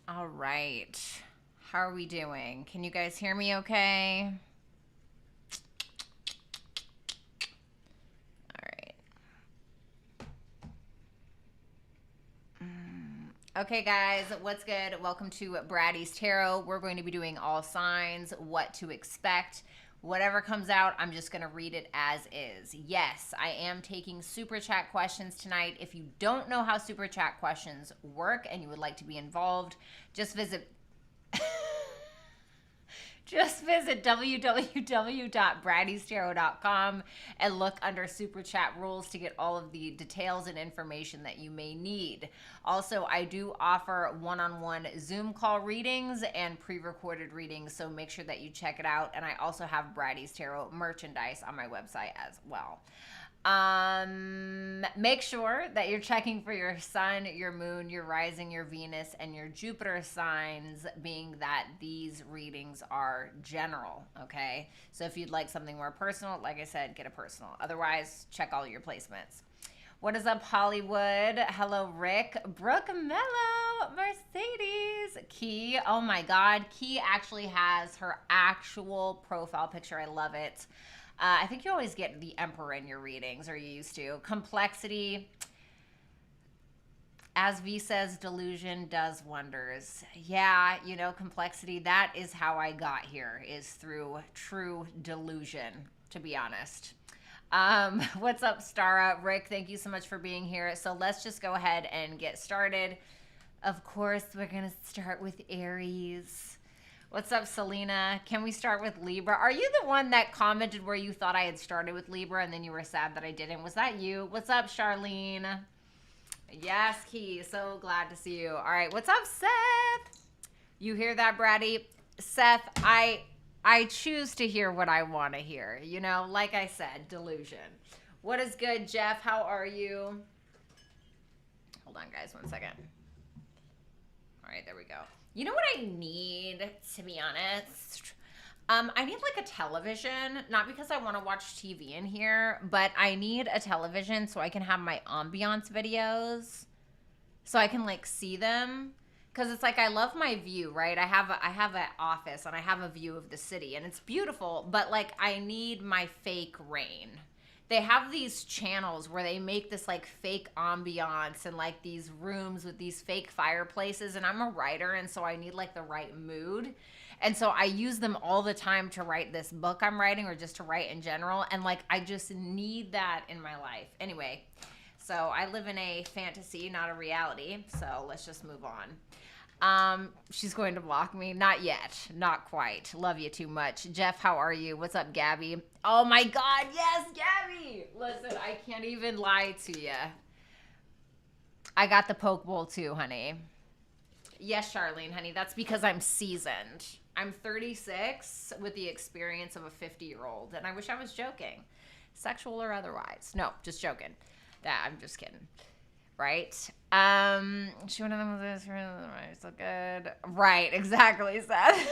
All right. How are we doing? Can you guys hear me okay? All right. Okay, guys, what's good? Welcome to Bratty's Tarot. We're going to be doing all signs, what to expect. Whatever comes out, I'm just going to read it as is. Yes, I am taking Super Chat questions tonight. If you don't know how Super Chat questions work and you would like to be involved, just visit www.brattystarot.com and look under Super Chat rules to get all of the details and information that you may need. Also, I do offer one-on-one Zoom call readings and pre-recorded readings, so make sure that you check it out. And I also have Bratty's Tarot merchandise on my website as well. Make sure that you're checking for your sun, your moon, your rising, your Venus, and your Jupiter signs, being that these readings are general, okay? So if you'd like something more personal, like I said, get a personal. Otherwise, check all your placements. What is up, Hollywood? Hello, Rick. Brooke Mello, Mercedes. Key, oh my God. Key actually has her actual profile picture. I love it. I think you always get the Emperor in your readings, or you used to. Complexity, as V says, delusion does wonders. Yeah, you know, complexity, that is how I got here, is through true delusion, to be honest. What's up, Stara? Rick, thank you so much for being here. So let's just go ahead and get started. Of course, we're going to start with Aries. What's up, Selena? Can we start with Libra? Are you the one that commented where you thought I had started with Libra and then you were sad that I didn't? Was that you? What's up, Charlene? Yes, Key. So glad to see you. All right. What's up, Seth? You hear that, Bratty? Seth, I choose to hear what I want to hear. You know, like I said, delusion. What is good, Jeff? How are you? Hold on, guys. 1 second. All right. There we go. You know what I need, to be honest? I need like a television, not because I want to watch TV in here, but I need a television so I can have my ambiance videos, so I can like see them. Because it's like I love my view, right? I have an office and I have a view of the city and it's beautiful, but like I need my fake rain. They have these channels where they make this like fake ambiance and like these rooms with these fake fireplaces, and I'm a writer, and so I need like the right mood. And so I use them all the time to write this book I'm writing, or just to write in general, and like I just need that in my life. Anyway, so I live in a fantasy, not a reality, so let's just move on. She's going to block me. Not yet. Not quite. Love you too much. Jeff, how are you? What's up, Gabby? Oh my God. Yes, Gabby. Listen, I can't even lie to you. I got the poke bowl too, honey. Yes, Charlene, honey. That's because I'm seasoned. I'm 36 with the experience of a 50-year-old, and I wish I was joking. Sexual or otherwise. No, just joking. I'm just kidding. Right? She one of them was so good. Right, exactly, Seth.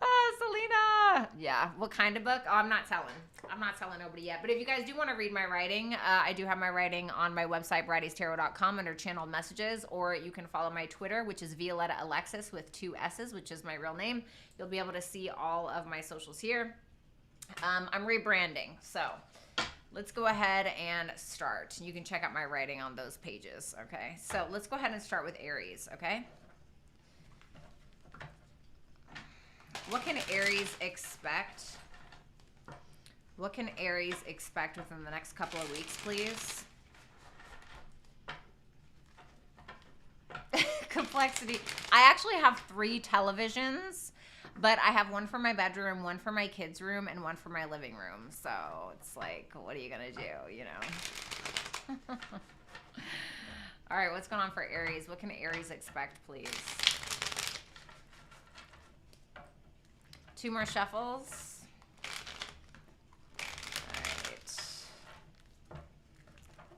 Oh, Selena. Yeah. What kind of book? Oh, I'm not telling. I'm not telling nobody yet. But if you guys do want to read my writing, I do have my writing on my website, brattystarot.com, under channeled messages, or you can follow my Twitter, which is Violetta Alexis with 2 S's, which is my real name. You'll be able to see all of my socials here. I'm rebranding, so let's go ahead and start. You can check out my writing on those pages, okay? So let's go ahead and start with Aries, okay? What can Aries expect? What can Aries expect within the next couple of weeks, please? Complexity. I actually have 3 televisions, but I have one for my bedroom, one for my kids' room, and one for my living room. So it's like, what are you going to do, you know? All right, what's going on for Aries? What can Aries expect, please? 2 more shuffles. All right.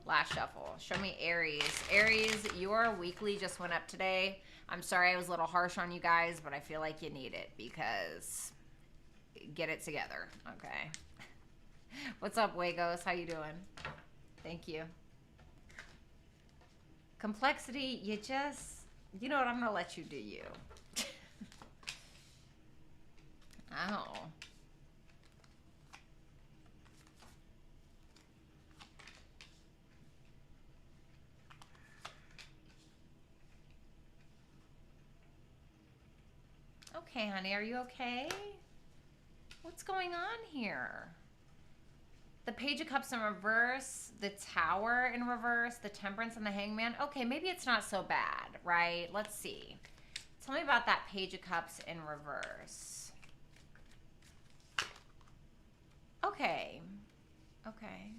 Last shuffle. Show me Aries. Aries, your weekly just went up today. I'm sorry I was a little harsh on you guys, but I feel like you need it because get it together, okay? What's up, Wagos? How you doing? Thank you. Complexity, you just, You know what? I'm going to let you do you. Oh. Okay, honey, are you okay? What's going on here? The Page of Cups in reverse, the Tower in reverse, the Temperance and the Hangman. Okay, maybe it's not so bad, right? Let's see. Tell me about that Page of Cups in reverse. Okay. Okay.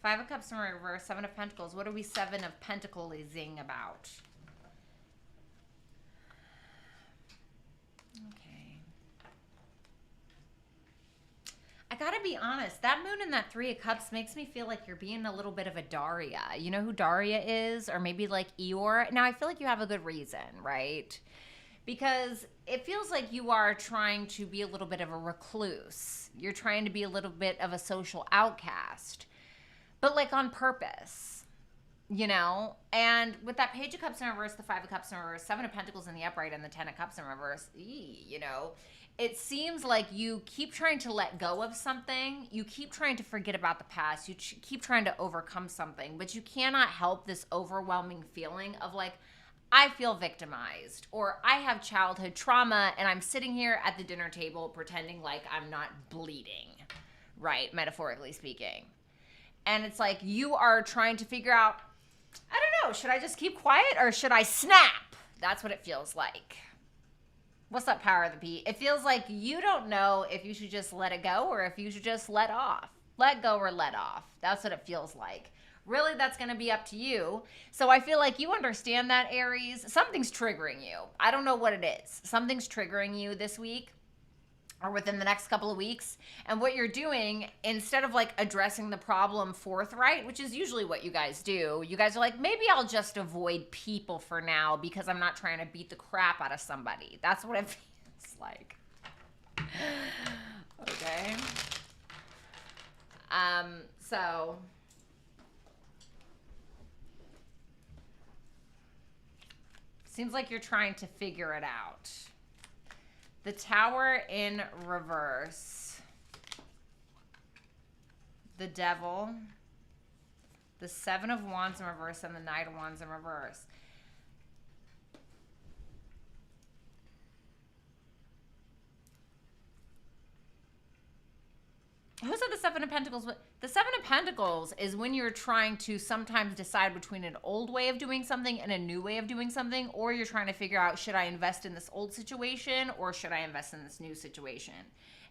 Five of Cups in reverse, Seven of Pentacles. What are we Seven of Pentacles-ing about? Okay. I gotta be honest, that moon in that Three of Cups makes me feel like you're being a little bit of a Daria. You know who Daria is? Or maybe like Eeyore? Now, I feel like you have a good reason, right? Because it feels like you are trying to be a little bit of a recluse. You're trying to be a little bit of a social outcast. But like on purpose, you know? And with that Page of Cups in reverse, the Five of Cups in reverse, Seven of Pentacles in the upright, and the Ten of Cups in reverse, you know, it seems like you keep trying to let go of something. You keep trying to forget about the past. You keep trying to overcome something, but you cannot help this overwhelming feeling of like, I feel victimized, or I have childhood trauma and I'm sitting here at the dinner table pretending like I'm not bleeding, right? Metaphorically speaking. And it's like you are trying to figure out, I don't know, should I just keep quiet or should I snap? That's what it feels like. What's up, Power of the P? It feels like you don't know if you should just let it go or if you should just let off. Let go or let off. That's what it feels like. Really, that's going to be up to you. So I feel like you understand that, Aries. Something's triggering you. I don't know what it is. Something's triggering you this week or within the next couple of weeks. And what you're doing, instead of like addressing the problem forthright, which is usually what you guys do, you guys are like, maybe I'll just avoid people for now because I'm not trying to beat the crap out of somebody. That's what it feels like. Okay. So seems like you're trying to figure it out. The Tower in reverse. The Devil. The Seven of Wands in reverse and the Knight of Wands in reverse. Who said the Seven of Pentacles? The Seven of Pentacles is when you're trying to sometimes decide between an old way of doing something and a new way of doing something, or you're trying to figure out, should I invest in this old situation or should I invest in this new situation?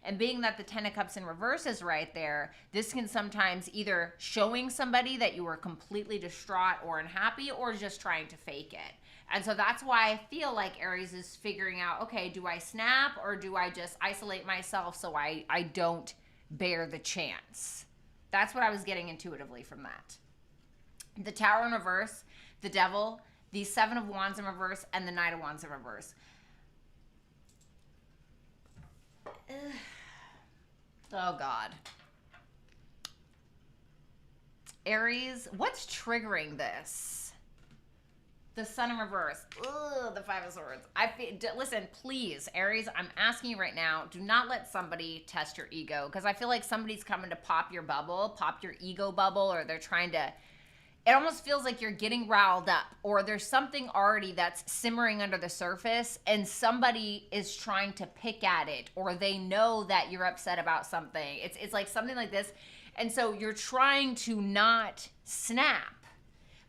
And being that the Ten of Cups in reverse is right there, this can sometimes either showing somebody that you were completely distraught or unhappy or just trying to fake it. And so that's why I feel like Aries is figuring out, okay, do I snap or do I just isolate myself so I don't bear the chance? That's what I was getting intuitively from that. The Tower in reverse, the Devil, the Seven of Wands in reverse, and the Knight of Wands in reverse. Oh, God. Aries, what's triggering this? The Sun in reverse. Ugh, the Five of Swords. Listen, please, Aries, I'm asking you right now, do not let somebody test your ego, because I feel like somebody's coming to pop your bubble, pop your ego bubble, or they're trying to, it almost feels like you're getting riled up, or there's something already that's simmering under the surface, and somebody is trying to pick at it, or they know that you're upset about something. It's like something like this, and so you're trying to not snap.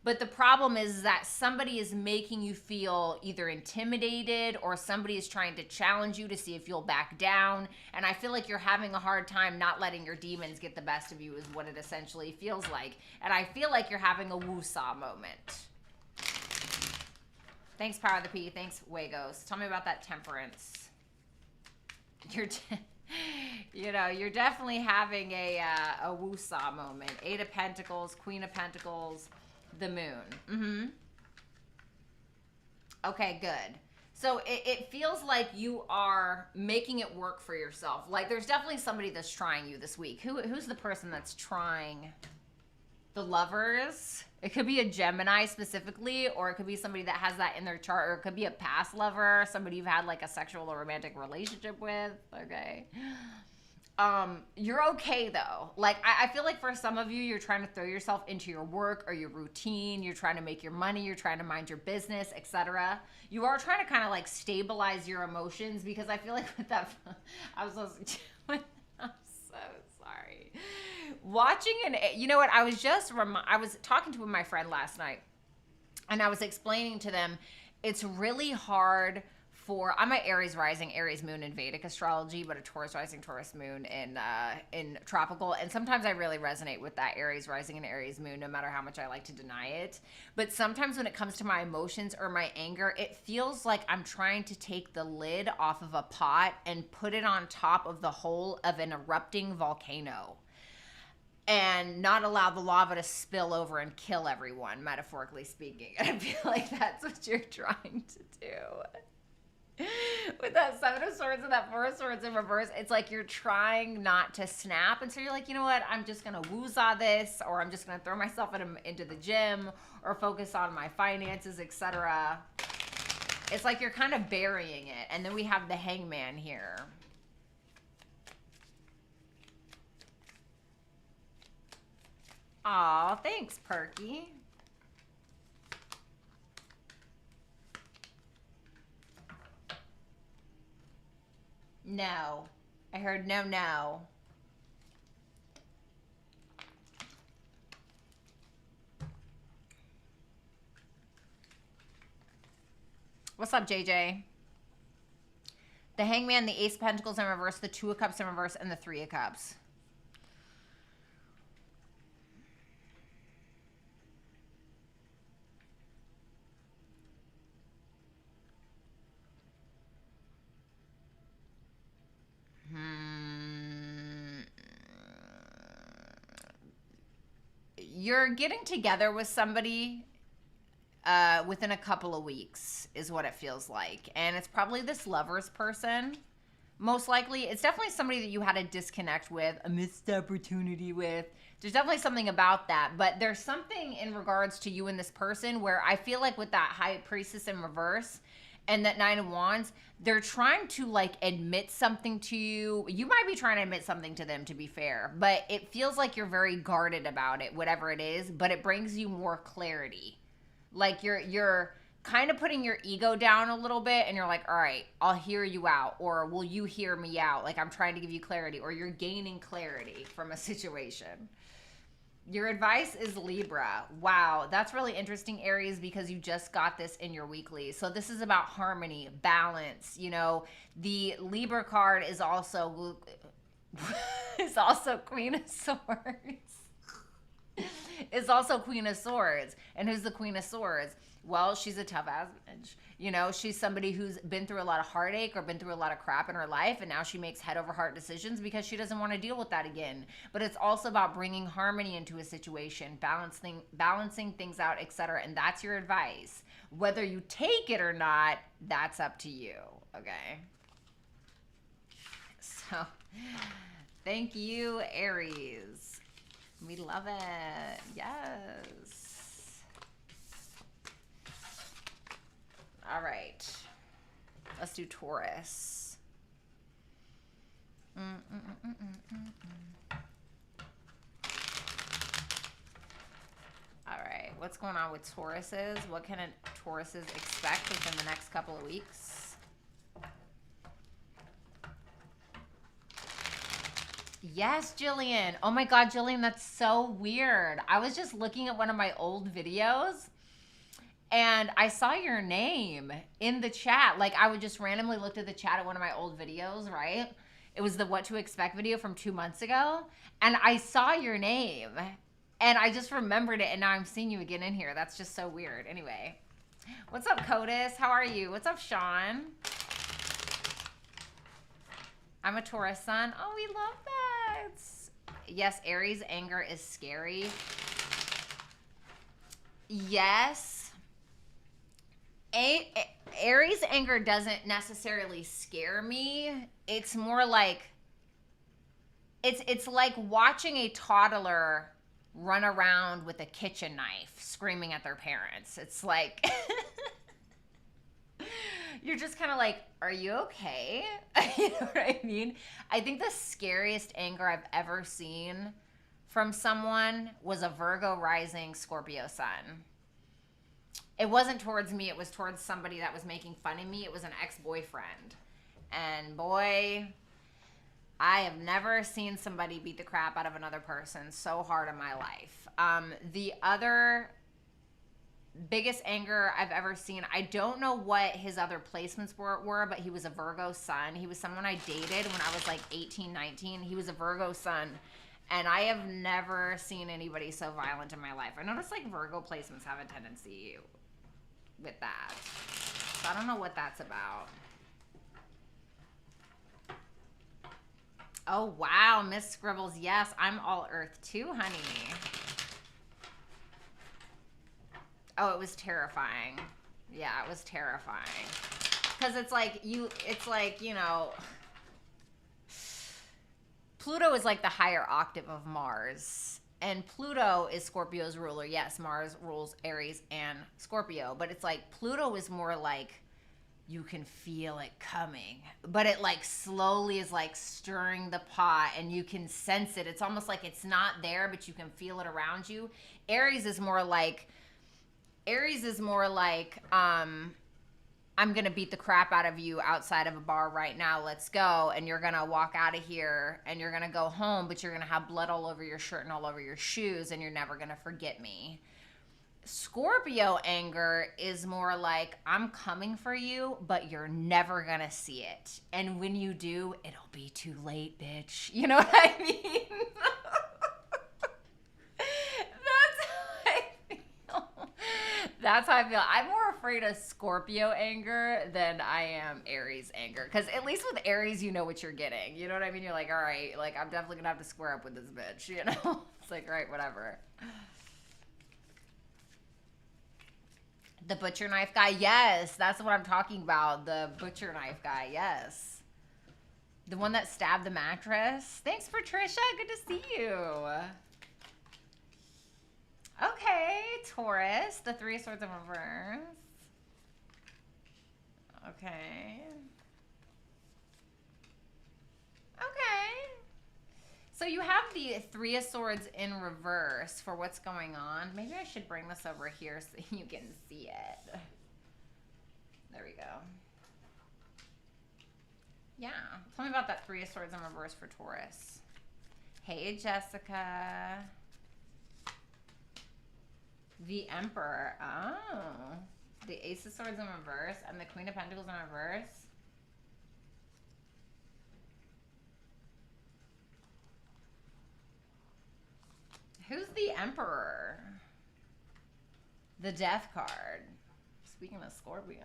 But the problem is that somebody is making you feel either intimidated or somebody is trying to challenge you to see if you'll back down. And I feel like you're having a hard time not letting your demons get the best of you is what it essentially feels like. And I feel like you're having a woo-saw moment. Thanks, Power of the P. Thanks, Wagos. Tell me about that Temperance. You're definitely having a woo-saw moment. Eight of Pentacles, Queen of Pentacles, the Moon. Okay, good. So it feels like you are making it work for yourself. Like there's definitely somebody that's trying you this week. Who's the person that's trying the Lovers. It could be a Gemini specifically, or it could be somebody that has that in their chart, or it could be a past lover, somebody you've had like a sexual or romantic relationship with. Okay. You're okay though. Like, I feel like for some of you, you're trying to throw yourself into your work or your routine. You're trying to make your money. You're trying to mind your business, etc. You are trying to kind of like stabilize your emotions, because I feel like with that, I'm so sorry. Watching you know what? I was talking to my friend last night, and I was explaining to them, it's really hard I'm an Aries rising, Aries moon in Vedic astrology, but a Taurus rising, Taurus moon in tropical. And sometimes I really resonate with that Aries rising and Aries moon, no matter how much I like to deny it. But sometimes when it comes to my emotions or my anger, it feels like I'm trying to take the lid off of a pot and put it on top of the hole of an erupting volcano, and not allow the lava to spill over and kill everyone, metaphorically speaking. And I feel like that's what you're trying to do. With that Seven of Swords and that Four of Swords in reverse, it's like you're trying not to snap. And so you're like, you know what? I'm just going to woozah this, or I'm just going to throw myself into the gym, or focus on my finances, etc. It's like you're kind of burying it. And then we have the Hangman here. Aw, thanks, Perky. No. I heard no. What's up, JJ? The Hangman, the Ace of Pentacles in reverse, the Two of Cups in reverse, and the Three of Cups. You're getting together with somebody within a couple of weeks is what it feels like. And it's probably this Lovers person. Most likely. It's definitely somebody that you had a disconnect with, a missed opportunity with. There's definitely something about that. But there's something in regards to you and this person where I feel like with that High Priestess in reverse and that Nine of Wands, they're trying to like admit something to you. You might be trying to admit something to them, to be fair, but it feels like you're very guarded about it, whatever it is, but it brings you more clarity. Like you're kind of putting your ego down a little bit, and you're like, all right, I'll hear you out, or will you hear me out? Like, I'm trying to give you clarity, or you're gaining clarity from a situation. Your advice is Libra. Wow, that's really interesting, Aries, because you just got this in your weekly. So this is about harmony, balance. You know, the Libra card is also Queen of Swords. Is also Queen of Swords. And who's the Queen of Swords? Well, she's a tough ass bitch. You know, she's somebody who's been through a lot of heartache or been through a lot of crap in her life, and now she makes head over heart decisions because she doesn't want to deal with that again. But it's also about bringing harmony into a situation, balancing things out, etc. And that's your advice. Whether you take it or not, that's up to you. Okay. So, thank you, Aries. We love it. Yes. All right, let's do Taurus. All right, what's going on with Tauruses? What can Tauruses expect within the next couple of weeks? Yes, Jillian. Oh my God, Jillian, that's so weird. I was just looking at one of my old videos, and I saw your name in the chat. Like, I would just randomly looked at the chat at one of my old videos, right? It was the What to Expect video from 2 months ago. And I saw your name. And I just remembered it. And now I'm seeing you again in here. That's just so weird. Anyway. What's up, Codis? How are you? What's up, Sean? I'm a Taurus sun. Oh, we love that. Yes, Aries anger is scary. Yes. Aries anger doesn't necessarily scare me. It's more like it's like watching a toddler run around with a kitchen knife screaming at their parents. It's like, you're just kind of like, are you okay? You know what I mean? I think the scariest anger I've ever seen from someone was a Virgo rising Scorpio sun. It wasn't towards me. It was towards somebody that was making fun of me. It was an ex-boyfriend. And boy, I have never seen somebody beat the crap out of another person so hard in my life. The other biggest anger I've ever seen, I don't know what his other placements were, but he was a Virgo sun. He was someone I dated when I was like 18, 19. He was a Virgo sun. And I have never seen anybody so violent in my life. I noticed like Virgo placements have a tendency with that. So I don't know what that's about. Oh, wow. Miss Scribbles. Yes, I'm all earth too, honey. Oh, it was terrifying. Yeah, it was terrifying. Because it's like, you know, Pluto is like the higher octave of Mars. And Pluto is Scorpio's ruler. Yes, Mars rules Aries and Scorpio. But it's like Pluto is more like you can feel it coming. But it like slowly is like stirring the pot and you can sense it. It's almost like it's not there, but you can feel it around you. Aries is more like, I'm going to beat the crap out of you outside of a bar right now. Let's go. And you're going to walk out of here and you're going to go home, but you're going to have blood all over your shirt and all over your shoes and you're never going to forget me. Scorpio anger is more like, I'm coming for you, but you're never going to see it. And when you do, it'll be too late, bitch. You know what I mean? That's how I feel. I'm more afraid of Scorpio anger than I am Aries anger. Because at least with Aries, you know what you're getting. You know what I mean? You're like, all right, like, I'm definitely going to have to square up with this bitch, you know? It's like, all right, whatever. The butcher knife guy? Yes, that's what I'm talking about. The butcher knife guy, yes. The one that stabbed the mattress. Thanks, Patricia. Good to see you. Okay, Taurus, the Three of Swords in reverse. Okay. Okay. So you have the Three of Swords in reverse for what's going on. Maybe I should bring this over here so you can see it. There we go. Yeah. Tell me about that Three of Swords in reverse for Taurus. Hey, Jessica. The Emperor. Oh. The Ace of Swords in reverse and the Queen of Pentacles in reverse. Who's the Emperor? The Death card. Speaking of Scorpio.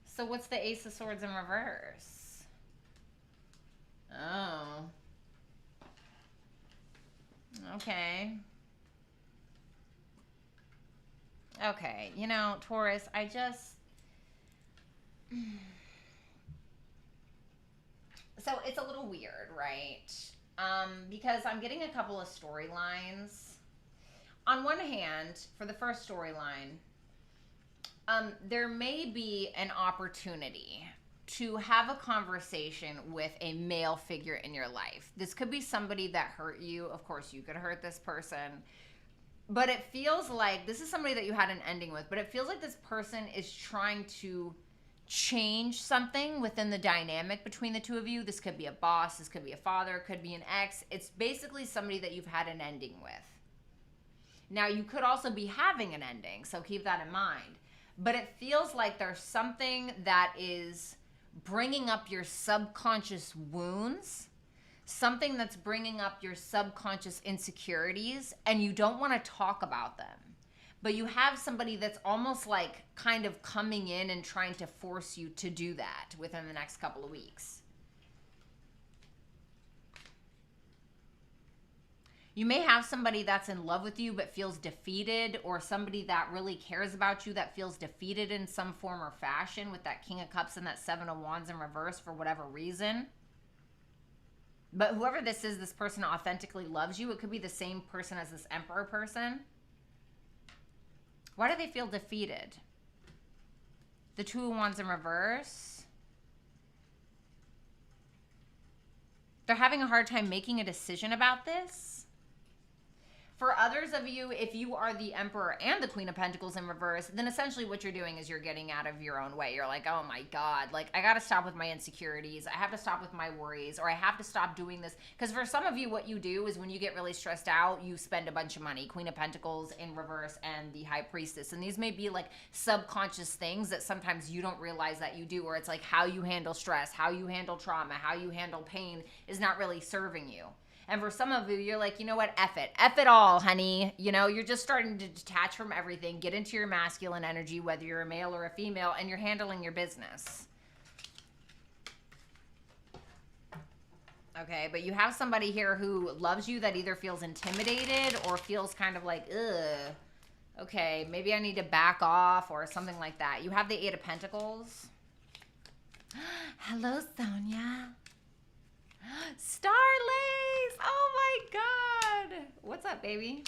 So what's the Ace of Swords in reverse? Oh. Okay. Okay, you know, Taurus, I just... So it's a little weird, right? Because I'm getting a couple of storylines. On one hand, for the first storyline, there may be an opportunity to have a conversation with a male figure in your life. This could be somebody that hurt you. Of course, you could hurt this person. But it feels like this is somebody that you had an ending with, but it feels like this person is trying to change something within the dynamic between the two of you. This could be a boss, this could be a father, it could be an ex. It's basically somebody that you've had an ending with. Now, you could also be having an ending, so keep that in mind. But it feels like there's something that is bringing up your subconscious wounds, something that's bringing up your subconscious insecurities, and you don't want to talk about them. But you have somebody that's almost like kind of coming in and trying to force you to do that within the next couple of weeks. You may have somebody that's in love with you but feels defeated, or somebody that really cares about you that feels defeated in some form or fashion with that King of Cups and that Seven of Wands in reverse for whatever reason. But whoever this is, this person authentically loves you. It could be the same person as this Emperor person. Why do they feel defeated? The Two of Wands in reverse. They're having a hard time making a decision about this. For others of you, if you are the Emperor and the Queen of Pentacles in reverse, then essentially what you're doing is you're getting out of your own way. You're like, oh my God, like I got to stop with my insecurities. I have to stop with my worries, or I have to stop doing this. Because for some of you, what you do is when you get really stressed out, you spend a bunch of money. Queen of Pentacles in reverse and the High Priestess. And these may be like subconscious things that sometimes you don't realize that you do, or it's like how you handle stress, how you handle trauma, how you handle pain is not really serving you. And for some of you, you're like, you know what? F it. F it all, honey. You know, you're just starting to detach from everything, get into your masculine energy, whether you're a male or a female, and you're handling your business. Okay, but you have somebody here who loves you that either feels intimidated or feels kind of like, ugh, okay, maybe I need to back off or something like that. You have the Eight of Pentacles. Hello, Sonia. Starlace! Oh my God! What's up, baby?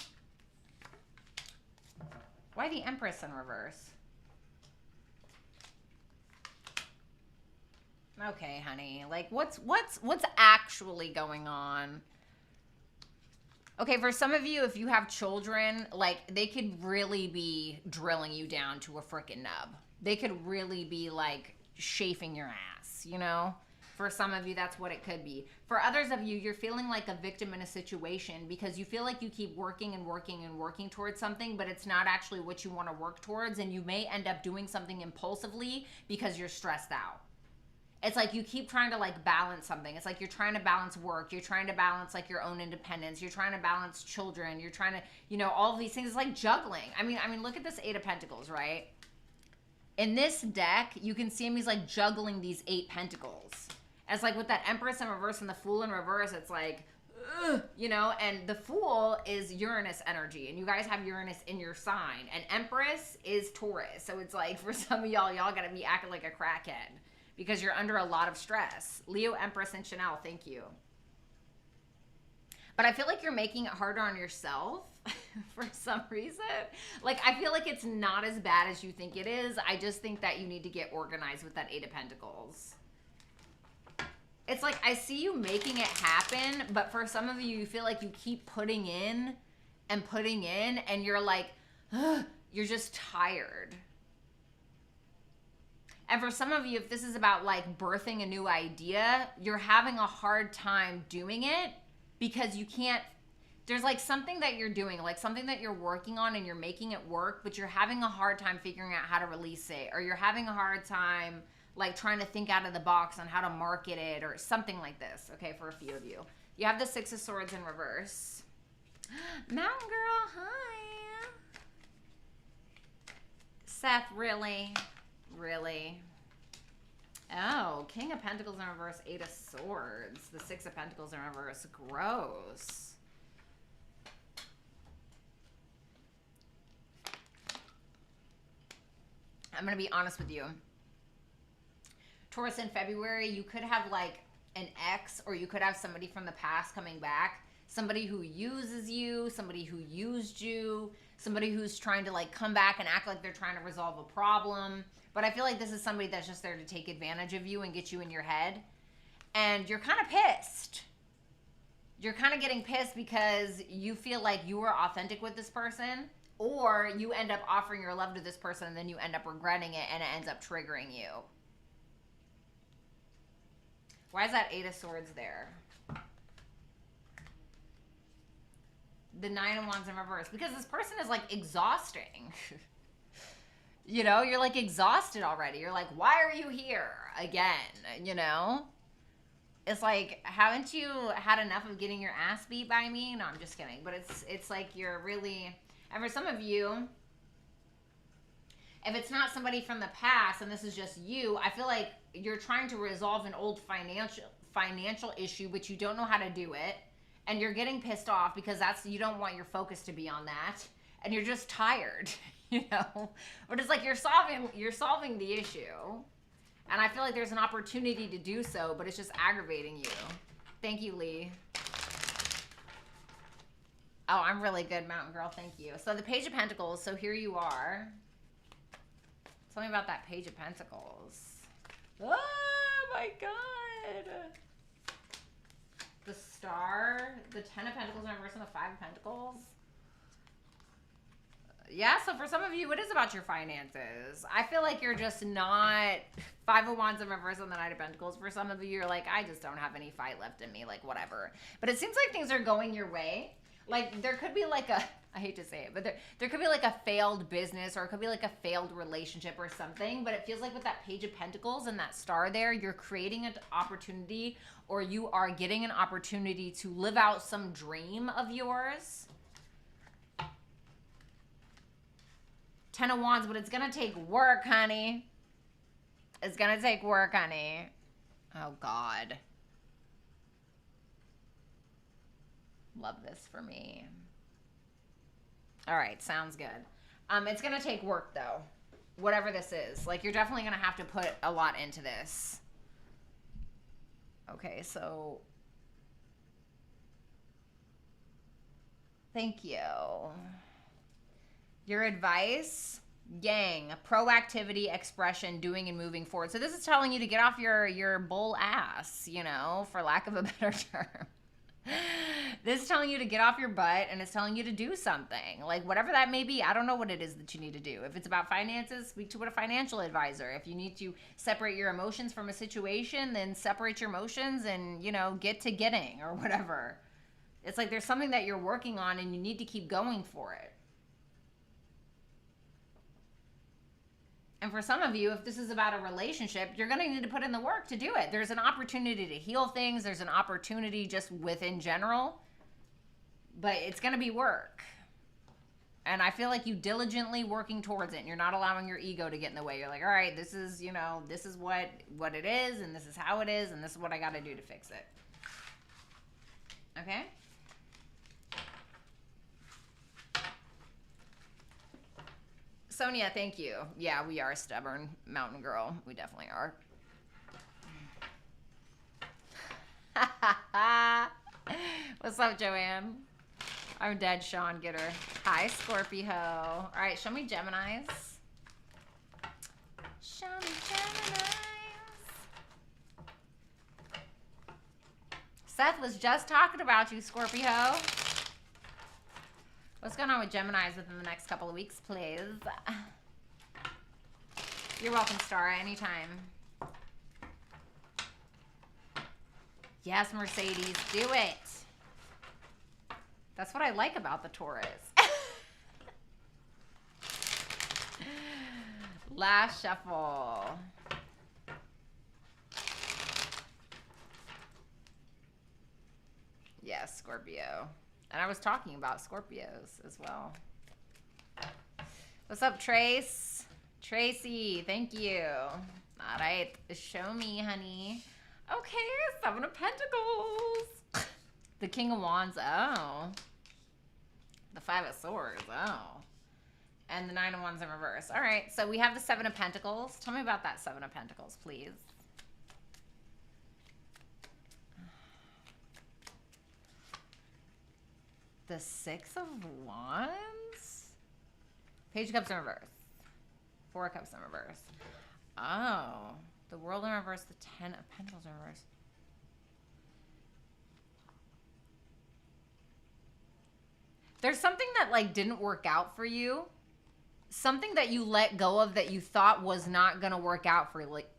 Why the Empress in reverse? Okay, honey. Like, what's actually going on? Okay, for some of you, if you have children, like, they could really be drilling you down to a frickin' nub. They could really be, like, chafing your ass, you know? For some of you, that's what it could be. For others of you, you're feeling like a victim in a situation because you feel like you keep working and working and working towards something, but it's not actually what you want to work towards, and you may end up doing something impulsively because you're stressed out. It's like you keep trying to like balance something. It's like you're trying to balance work. You're trying to balance like your own independence. You're trying to balance children. You're trying to, you know, all of these things. It's like juggling. I mean, look at this Eight of Pentacles, right? In this deck, you can see him, he's like juggling these 8 pentacles. As like with that Empress in reverse and the Fool in reverse, it's like, ugh, you know, and the Fool is Uranus energy, and you guys have Uranus in your sign, and Empress is Taurus. So it's like for some of y'all gotta be acting like a crackhead because you're under a lot of stress. Leo, Empress, and Chanel, thank you. But I feel like you're making it harder on yourself for some reason. Like, I feel like it's not as bad as you think it is. I just think that you need to get organized with that Eight of Pentacles. It's like, I see you making it happen, but for some of you, you feel like you keep putting in, and you're like, ugh, you're just tired. And for some of you, if this is about like birthing a new idea, you're having a hard time doing it because you can't, there's like something that you're doing, like something that you're working on and you're making it work, but you're having a hard time figuring out how to release it, or you're having a hard time like trying to think out of the box on how to market it or something like this. Okay, for a few of you. You have the Six of Swords in reverse. Mountain Girl, hi. Seth, really? Really? Oh, King of Pentacles in reverse, Eight of Swords. The Six of Pentacles in reverse. Gross. I'm going to be honest with you. Taurus, in February, you could have like an ex, or you could have somebody from the past coming back. Somebody who uses you, somebody who used you, somebody who's trying to like come back and act like they're trying to resolve a problem. But I feel like this is somebody that's just there to take advantage of you and get you in your head. And you're kind of pissed. You're kind of getting pissed because you feel like you were authentic with this person, or you end up offering your love to this person and then you end up regretting it and it ends up triggering you. Why is that Eight of Swords there? The Nine of Wands in reverse. Because this person is like exhausting. You know, you're like exhausted already. You're like, why are you here again? You know? It's like, haven't you had enough of getting your ass beat by me? No, I'm just kidding. But it's like you're really, and for some of you, if it's not somebody from the past and this is just you, I feel like you're trying to resolve an old financial issue, but you don't know how to do it. And you're getting pissed off because you don't want your focus to be on that. And you're just tired, you know? But it's like you're solving the issue. And I feel like there's an opportunity to do so, but it's just aggravating you. Thank you, Lee. Oh, I'm really good, Mountain Girl. Thank you. So the Page of Pentacles. So here you are. Tell me about that Page of Pentacles. Oh, my God. The Star, the Ten of Pentacles in reverse, and the Five of Pentacles. Yeah, so for some of you, it is about your finances. I feel like you're just not Five of Wands in reverse and the Knight of Pentacles. For some of you, you're like, I just don't have any fight left in me, like whatever. But it seems like things are going your way. Like there could be like a, I hate to say it, but there could be like a failed business, or it could be like a failed relationship or something. But it feels like with that Page of Pentacles and that Star there, you're creating an opportunity, or you are getting an opportunity to live out some dream of yours. Ten of Wands, but it's going to take work, honey. It's going to take work, honey. Oh, God. Love this for me. All right, sounds good. It's going to take work, though. Whatever this is. Like, you're definitely going to have to put a lot into this. Okay, so... Thank you. Your advice, Yang, proactivity, expression, doing and moving forward. So this is telling you to get off your bull ass, you know, for lack of a better term. This is telling you to get off your butt, and it's telling you to do something. Like whatever that may be, I don't know what it is that you need to do. If it's about finances, speak to a financial advisor. If you need to separate your emotions from a situation, then separate your emotions and, you know, get to getting or whatever. It's like there's something that you're working on and you need to keep going for it. And for some of you, if this is about a relationship, you're going to need to put in the work to do it. There's an opportunity to heal things. There's an opportunity just within general. But it's going to be work. And I feel like you diligently working towards it. And you're not allowing your ego to get in the way. You're like, all right, this is, you know, this is what it is. And this is how it is. And this is what I got to do to fix it. Okay? Sonia, thank you. Yeah, we are a stubborn mountain girl. We definitely are. What's up, Joanne? I'm dead, Sean. Get her. Hi, Scorpio. All right, show me Geminis. Show me Geminis. Seth was just talking about you, Scorpio. What's going on with Geminis within the next couple of weeks, please? You're welcome, Star, anytime. Yes, Mercedes, do it. That's what I like about the Taurus. Last shuffle. Yes, Scorpio. And I was talking about Scorpios as well. What's up, Trace? Tracy, thank you. All right, show me, honey. Okay, Seven of Pentacles. The King of Wands, oh. The Five of Swords, oh. And the Nine of Wands in reverse. All right, so we have the Seven of Pentacles. Tell me about that Seven of Pentacles, please. The Six of Wands? Page of Cups in reverse. Four of Cups in reverse. Oh. The World in reverse. The Ten of Pentacles in reverse. There's something that like didn't work out for you. Something that you let go of that you thought was not going to work out for you. Like,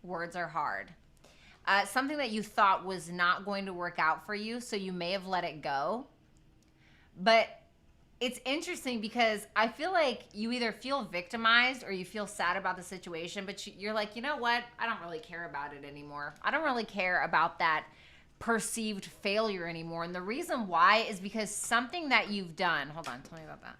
words are hard. Something that you thought was not going to work out for you, so you may have let it go. But it's interesting because I feel like you either feel victimized or you feel sad about the situation, but you're like, you know what? I don't really care about it anymore. I don't really care about that perceived failure anymore. And the reason why is because something that you've done, hold on, tell me about that.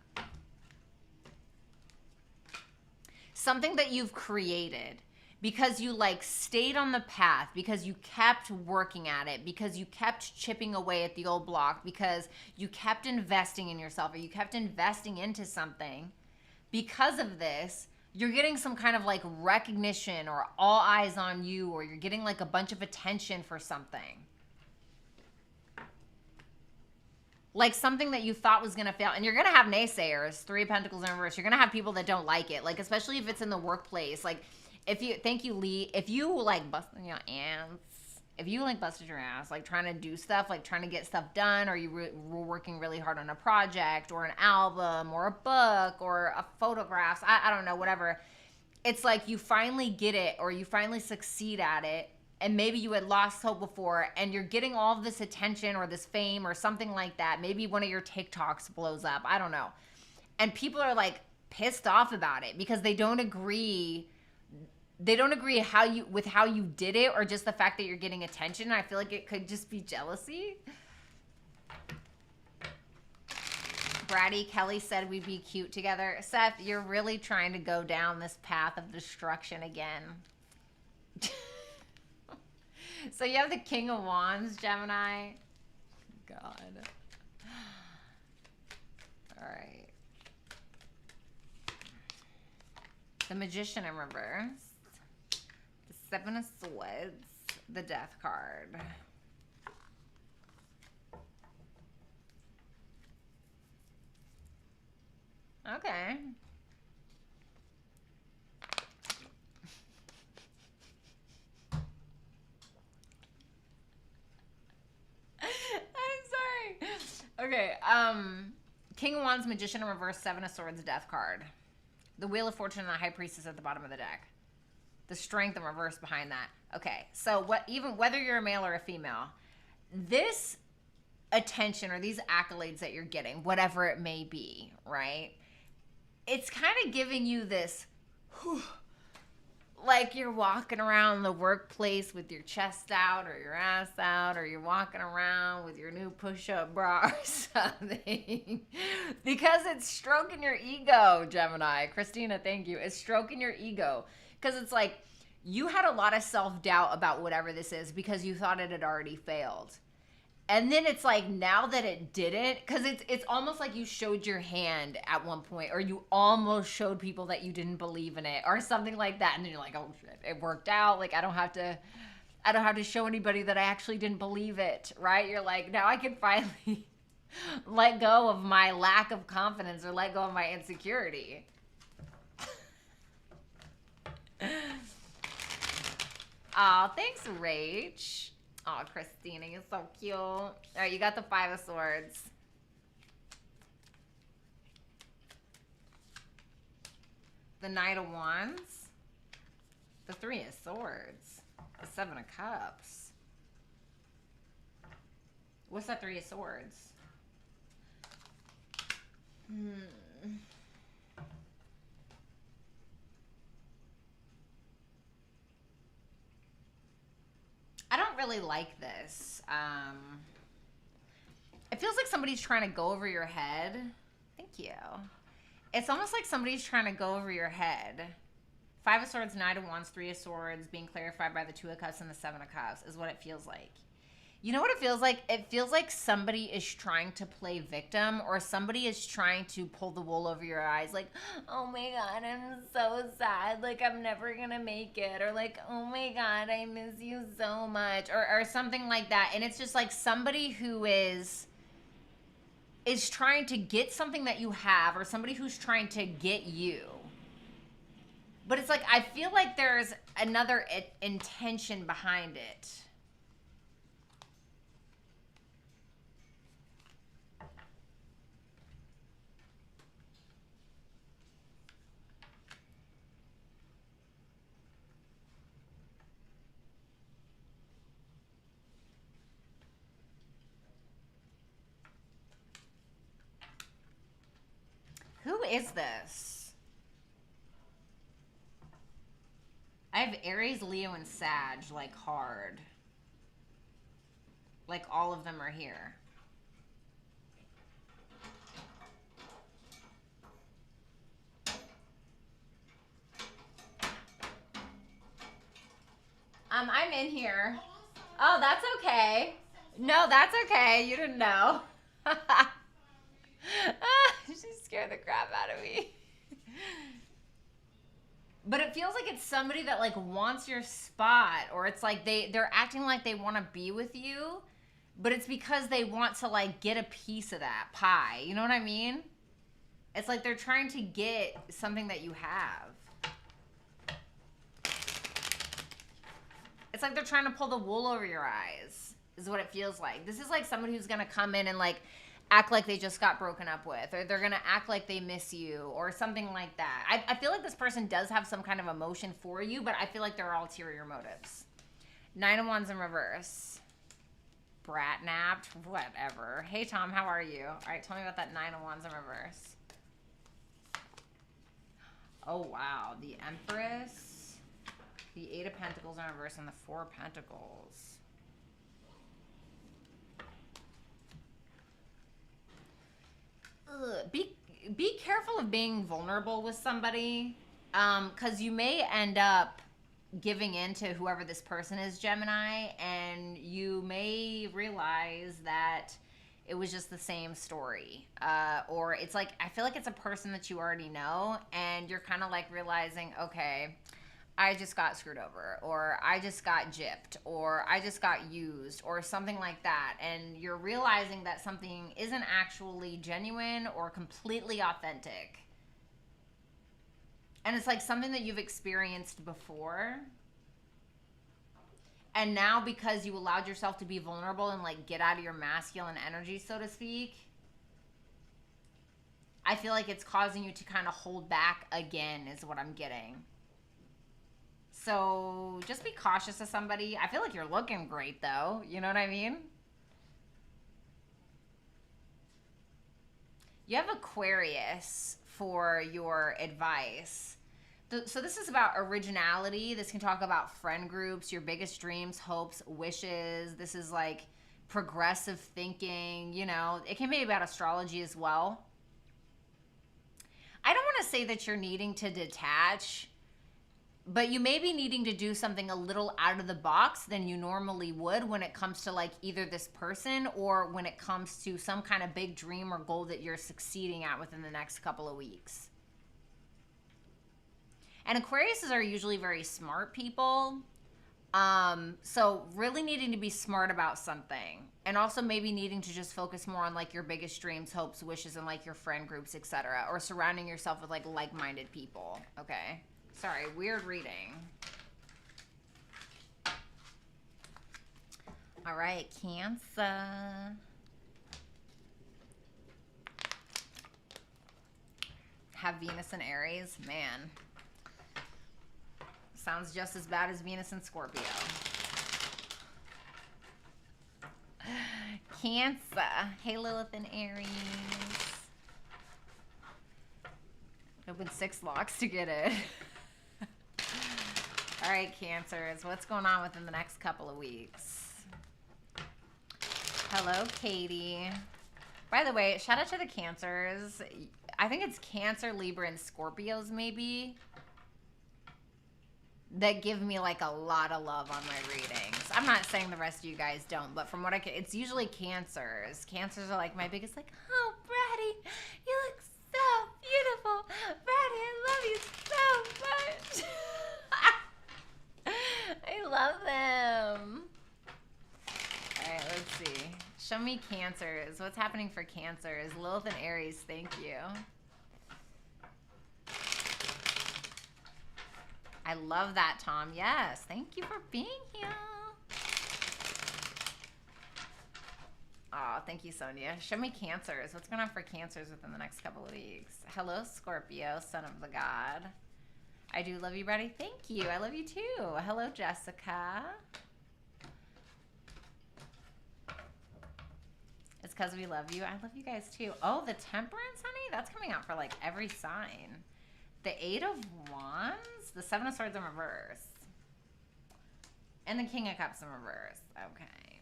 Something that you've created. Because you like stayed on the path, because you kept working at it, because you kept chipping away at the old block, because you kept investing in yourself or you kept investing into something. Because of this, you're getting some kind of like recognition or all eyes on you, or you're getting like a bunch of attention for something. Like something that you thought was going to fail. And you're going to have naysayers, 3 of Pentacles in reverse. You're going to have people that don't like it. Like, especially if it's in the workplace. Like, if you, thank you, Lee. If you like busting your ass, if you like busted your ass, like trying to do stuff, like trying to get stuff done, or you were working really hard on a project or an album or a book or a photographs, I don't know, whatever. It's like you finally get it, or you finally succeed at it. And maybe you had lost hope before, and you're getting all of this attention or this fame or something like that. Maybe one of your TikToks blows up. I don't know. And people are like pissed off about it because they don't agree. They don't agree with how you did it, or just the fact that you're getting attention. I feel like it could just be jealousy. Bratty, Kelly said we'd be cute together. Seth, you're really trying to go down this path of destruction again. So you have the King of Wands, Gemini. God. All right. The Magician in reverse. The Seven of Swords. The Death card. Okay. Okay, King of Wands, Magician in reverse, Seven of Swords, Death card. The Wheel of Fortune and the High Priestess at the bottom of the deck. The Strength in reverse behind that. Okay, so even whether you're a male or a female, this attention or these accolades that you're getting, whatever it may be, right? It's kind of giving you this, like you're walking around the workplace with your chest out or your ass out, or you're walking around with your new push-up bra or something. Because it's stroking your ego, Gemini. Christina, thank you. It's stroking your ego. Because it's like you had a lot of self-doubt about whatever this is because you thought it had already failed. And then it's like, now that it didn't, because it's almost like you showed your hand at one point, or you almost showed people that you didn't believe in it, or something like that. And then you're like, oh shit, it worked out. Like I don't have to show anybody that I actually didn't believe it, right? You're like, now I can finally let go of my lack of confidence, or let go of my insecurity. Oh, thanks, Rach. Oh, Christina, you're so cute. All right, you got the Five of Swords. The Knight of Wands. The Three of Swords. The Seven of Cups. What's that Three of Swords? I don't really like this. It feels like somebody's trying to go over your head. Thank you. It's almost like somebody's trying to go over your head. Five of Swords, Knight of Wands, Three of Swords, being clarified by the Two of Cups and the Seven of Cups is what it feels like. You know what it feels like? It feels like somebody is trying to play victim, or somebody is trying to pull the wool over your eyes. Like, oh my God, I'm so sad. Like, I'm never going to make it. Or like, oh my God, I miss you so much. Or something like that. And it's just like somebody who is trying to get something that you have, or somebody who's trying to get you. But it's like, I feel like there's another intention behind it. Who is this? I have Aries, Leo, and Sag, like hard. Like all of them are here. I'm in here. Oh, that's okay. No, that's okay. You didn't know. She scared the crap out of me. But it feels like it's somebody that like wants your spot, or it's like they're acting like they want to be with you, but it's because they want to like get a piece of that pie. You know what I mean? It's like they're trying to get something that you have. It's like they're trying to pull the wool over your eyes, is what it feels like. This is like somebody who's going to come in and like act like they just got broken up with, or they're going to act like they miss you or something like that. I feel like this person does have some kind of emotion for you, but I feel like there are ulterior motives. 9 of Wands in reverse. Brat napped. Whatever. Hey, Tom, how are you? All right, tell me about that 9 of Wands in reverse. Oh, wow. The Empress, the 8 of Pentacles in reverse, and the 4 of Pentacles. Ugh. Be careful of being vulnerable with somebody, because you may end up giving in to whoever this person is, Gemini, and you may realize that it was just the same story, or it's like, I feel like it's a person that you already know, and you're kind of like realizing, okay, I just got screwed over, or I just got gypped, or I just got used, or something like that. And you're realizing that something isn't actually genuine or completely authentic. And it's like something that you've experienced before. And now because you allowed yourself to be vulnerable and like get out of your masculine energy, so to speak, I feel like it's causing you to kind of hold back again, is what I'm getting. So just be cautious of somebody. I feel like you're looking great, though. You know what I mean? You have Aquarius for your advice. So this is about originality. This can talk about friend groups, your biggest dreams, hopes, wishes. This is like progressive thinking. You know, it can be about astrology as well. I don't want to say that you're needing to detach, but you may be needing to do something a little out of the box than you normally would when it comes to like either this person or when it comes to some kind of big dream or goal that you're succeeding at within the next couple of weeks. And Aquariuses are usually very smart people. So really needing to be smart about something, and also maybe needing to just focus more on like your biggest dreams, hopes, wishes, and like your friend groups, etc., or surrounding yourself with like-minded people. Okay. Sorry, weird reading. All right, Cancer. Have Venus in Aries. Man. Sounds just as bad as Venus in Scorpio. Cancer. Hey, Lilith in Aries. Open 6 locks to get it. All right, Cancers, what's going on within the next couple of weeks? Hello, Katie. By the way, shout out to the Cancers. I think it's Cancer, Libra, and Scorpios maybe that give me like a lot of love on my readings. I'm not saying the rest of you guys don't, but from what I can, it's usually Cancers. Cancers are like my biggest like, oh, Bratty, you look so beautiful. Bratty, I love you so much. I love them. All right, let's see. Show me Cancers. What's happening for Cancers? Lilith and Aries, thank you. I love that, Tom. Yes, thank you for being here. Oh, thank you, Sonia. Show me Cancers. What's going on for Cancers within the next couple of weeks? Hello, Scorpio, son of the god. I do love you, Bratty. Thank you. I love you too. Hello, Jessica. It's because we love you. I love you guys too. Oh, the Temperance, honey? That's coming out for like every sign. The 8 of Wands, the 7 of Swords in reverse, and the King of Cups in reverse. Okay.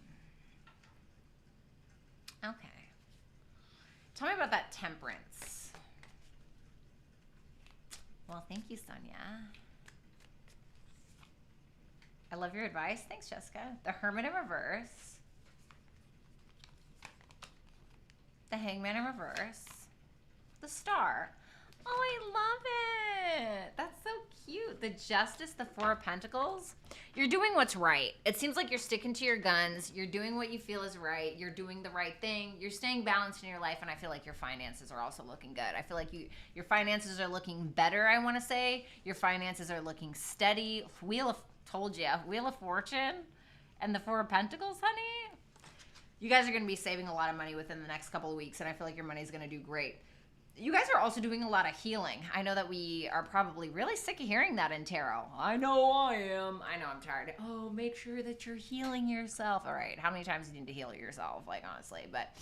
Okay. Tell me about that Temperance. Well, thank you, Sonia. I love your advice. Thanks, Jessica. The Hermit in reverse. The Hangman in reverse. The Star. Oh, I love it. That's so cute. The Justice, the Four of Pentacles. You're doing what's right. It seems like you're sticking to your guns. You're doing what you feel is right. You're doing the right thing. You're staying balanced in your life, and I feel like your finances are also looking good. I feel like your finances are looking better, I want to say. Your finances are looking steady. Wheel of Fortune and the Four of Pentacles, honey. You guys are going to be saving a lot of money within the next couple of weeks, and I feel like your money's going to do great. You guys are also doing a lot of healing. I know that we are probably really sick of hearing that in tarot. I know I am. I know I'm tired. Oh, make sure that you're healing yourself. All right. How many times do you need to heal yourself? Like, honestly. But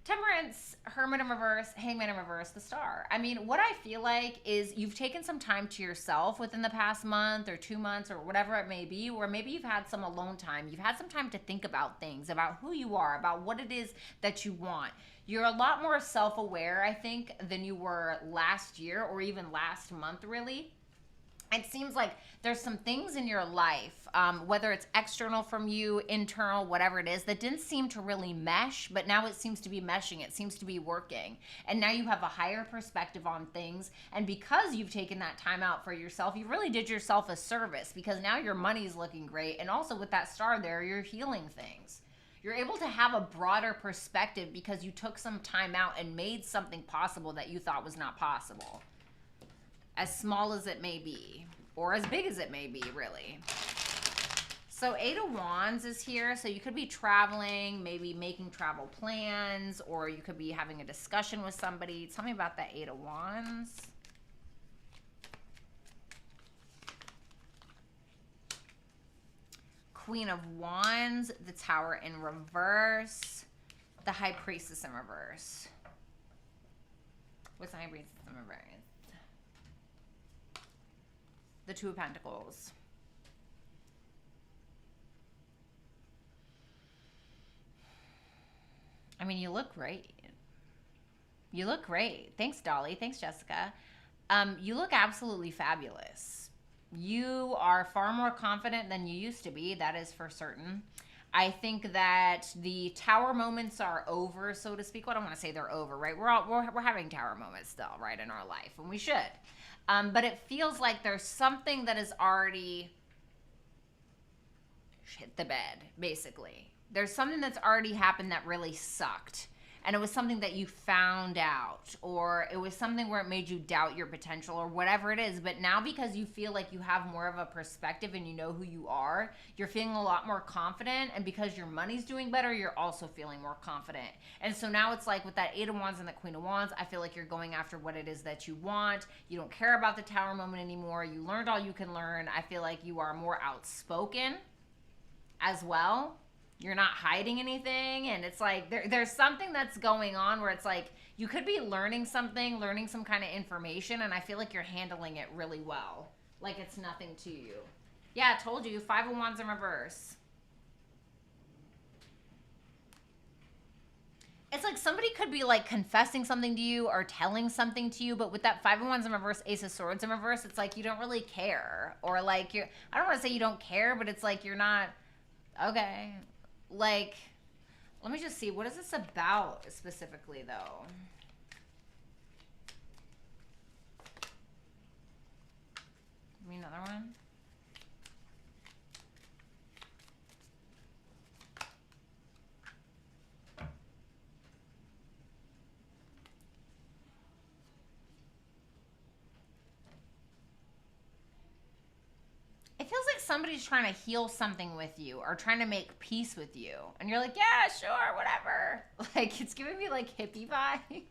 Temperance, Hermit in reverse, Hangman in reverse, the Star. I mean, what I feel like is you've taken some time to yourself within the past month or 2 months or whatever it may be, or maybe you've had some alone time. You've had some time to think about things, about who you are, about what it is that you want. You're a lot more self-aware, I think, than you were last year or even last month, really. It seems like there's some things in your life, whether it's external from you, internal, whatever it is, that didn't seem to really mesh, but now it seems to be meshing. It seems to be working. And now you have a higher perspective on things. And because you've taken that time out for yourself, you really did yourself a service, because now your money's looking great. And also with that star there, you're healing things. You're able to have a broader perspective because you took some time out and made something possible that you thought was not possible. As small as it may be, or as big as it may be, really. So 8 of Wands is here, so you could be traveling, maybe making travel plans, or you could be having a discussion with somebody. Tell me about that 8 of Wands. Queen of Wands, the Tower in reverse, the High Priestess in reverse. What's the High Priestess in reverse? The Two of Pentacles. I mean, you look great. You look great. Thanks, Dolly. Thanks, Jessica. You look absolutely fabulous. You are far more confident than you used to be. That is for certain. I think that the tower moments are over, so to speak. Well, I don't want to say they're over, right? We're having tower moments still, right, in our life, and we should. But it feels like there's something that has already hit the bed, basically. There's something that's already happened that really sucked. And it was something that you found out, or it was something where it made you doubt your potential, or whatever it is. But now, because you feel like you have more of a perspective and you know who you are, you're feeling a lot more confident. And because your money's doing better, you're also feeling more confident. And so now it's like with that 8 of Wands and the Queen of Wands, I feel like you're going after what it is that you want. You don't care about the tower moment anymore. You learned all you can learn. I feel like you are more outspoken as well. You're not hiding anything, and it's like there's something that's going on where it's like you could be learning something, learning some kind of information, and I feel like you're handling it really well. Like it's nothing to you. Yeah, I told you, 5 of Wands in reverse. It's like somebody could be like confessing something to you or telling something to you, but with that 5 of Wands in reverse, Ace of Swords in reverse, it's like you don't really care. Or like I don't want to say you don't care, but it's like you're not, okay. Like, let me just see. What is this about specifically, though? Give me another one. It feels like somebody's trying to heal something with you or trying to make peace with you. And you're like, yeah, sure, whatever. Like, it's giving me, like, hippie vibes.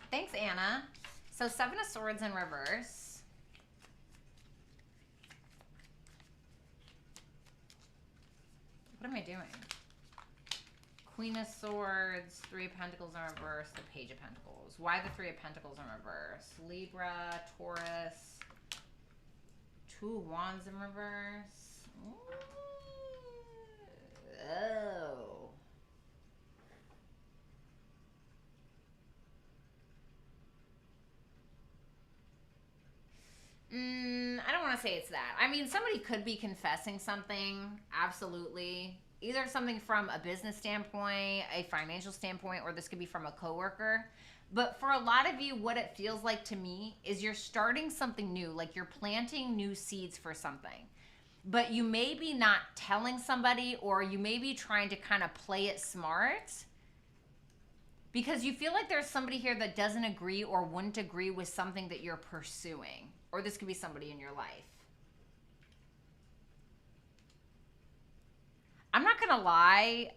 Thanks, Anna. So 7 of Swords in reverse. What am I doing? Queen of Swords, 3 of Pentacles in reverse, the Page of Pentacles. Why the 3 of Pentacles in reverse? Libra, Taurus, 2 of Wands in reverse. Ooh. Oh. I don't want to say it's that. I mean, somebody could be confessing something, absolutely. Either something from a business standpoint, a financial standpoint, or this could be from a coworker. But for a lot of you, what it feels like to me is you're starting something new, like you're planting new seeds for something. But you may be not telling somebody, or you may be trying to kind of play it smart because you feel like there's somebody here that doesn't agree or wouldn't agree with something that you're pursuing. Or this could be somebody in your life. I'm not gonna lie,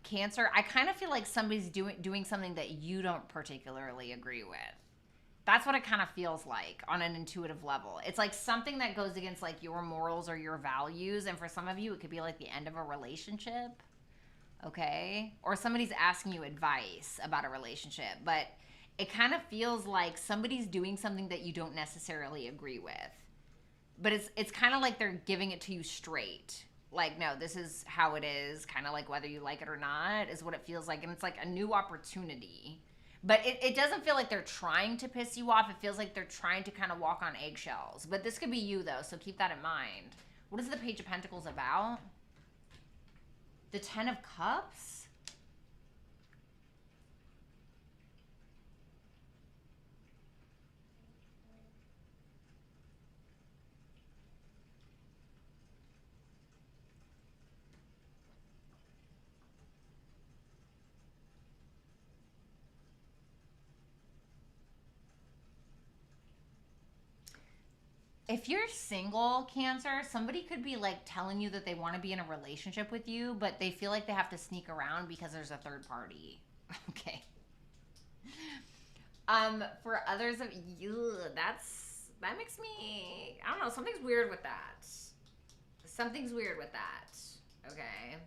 Cancer, I kind of feel like somebody's doing something that you don't particularly agree with. That's what it kind of feels like on an intuitive level. It's like something that goes against like your morals or your values, and for some of you, it could be like the end of a relationship, okay? Or somebody's asking you advice about a relationship, but it kind of feels like somebody's doing something that you don't necessarily agree with. But it's kind of like they're giving it to you straight. Like, no, this is how it is, kind of like whether you like it or not is what it feels like. And it's like a new opportunity. But it doesn't feel like they're trying to piss you off. It feels like they're trying to kind of walk on eggshells. But this could be you, though, so keep that in mind. What is the Page of Pentacles about? The Ten of Cups? If you're single, Cancer, somebody could be like telling you that they want to be in a relationship with you, but they feel like they have to sneak around because there's a third party. Okay. For others of you, that makes me, I don't know, something's weird with that. Something's weird with that. Okay.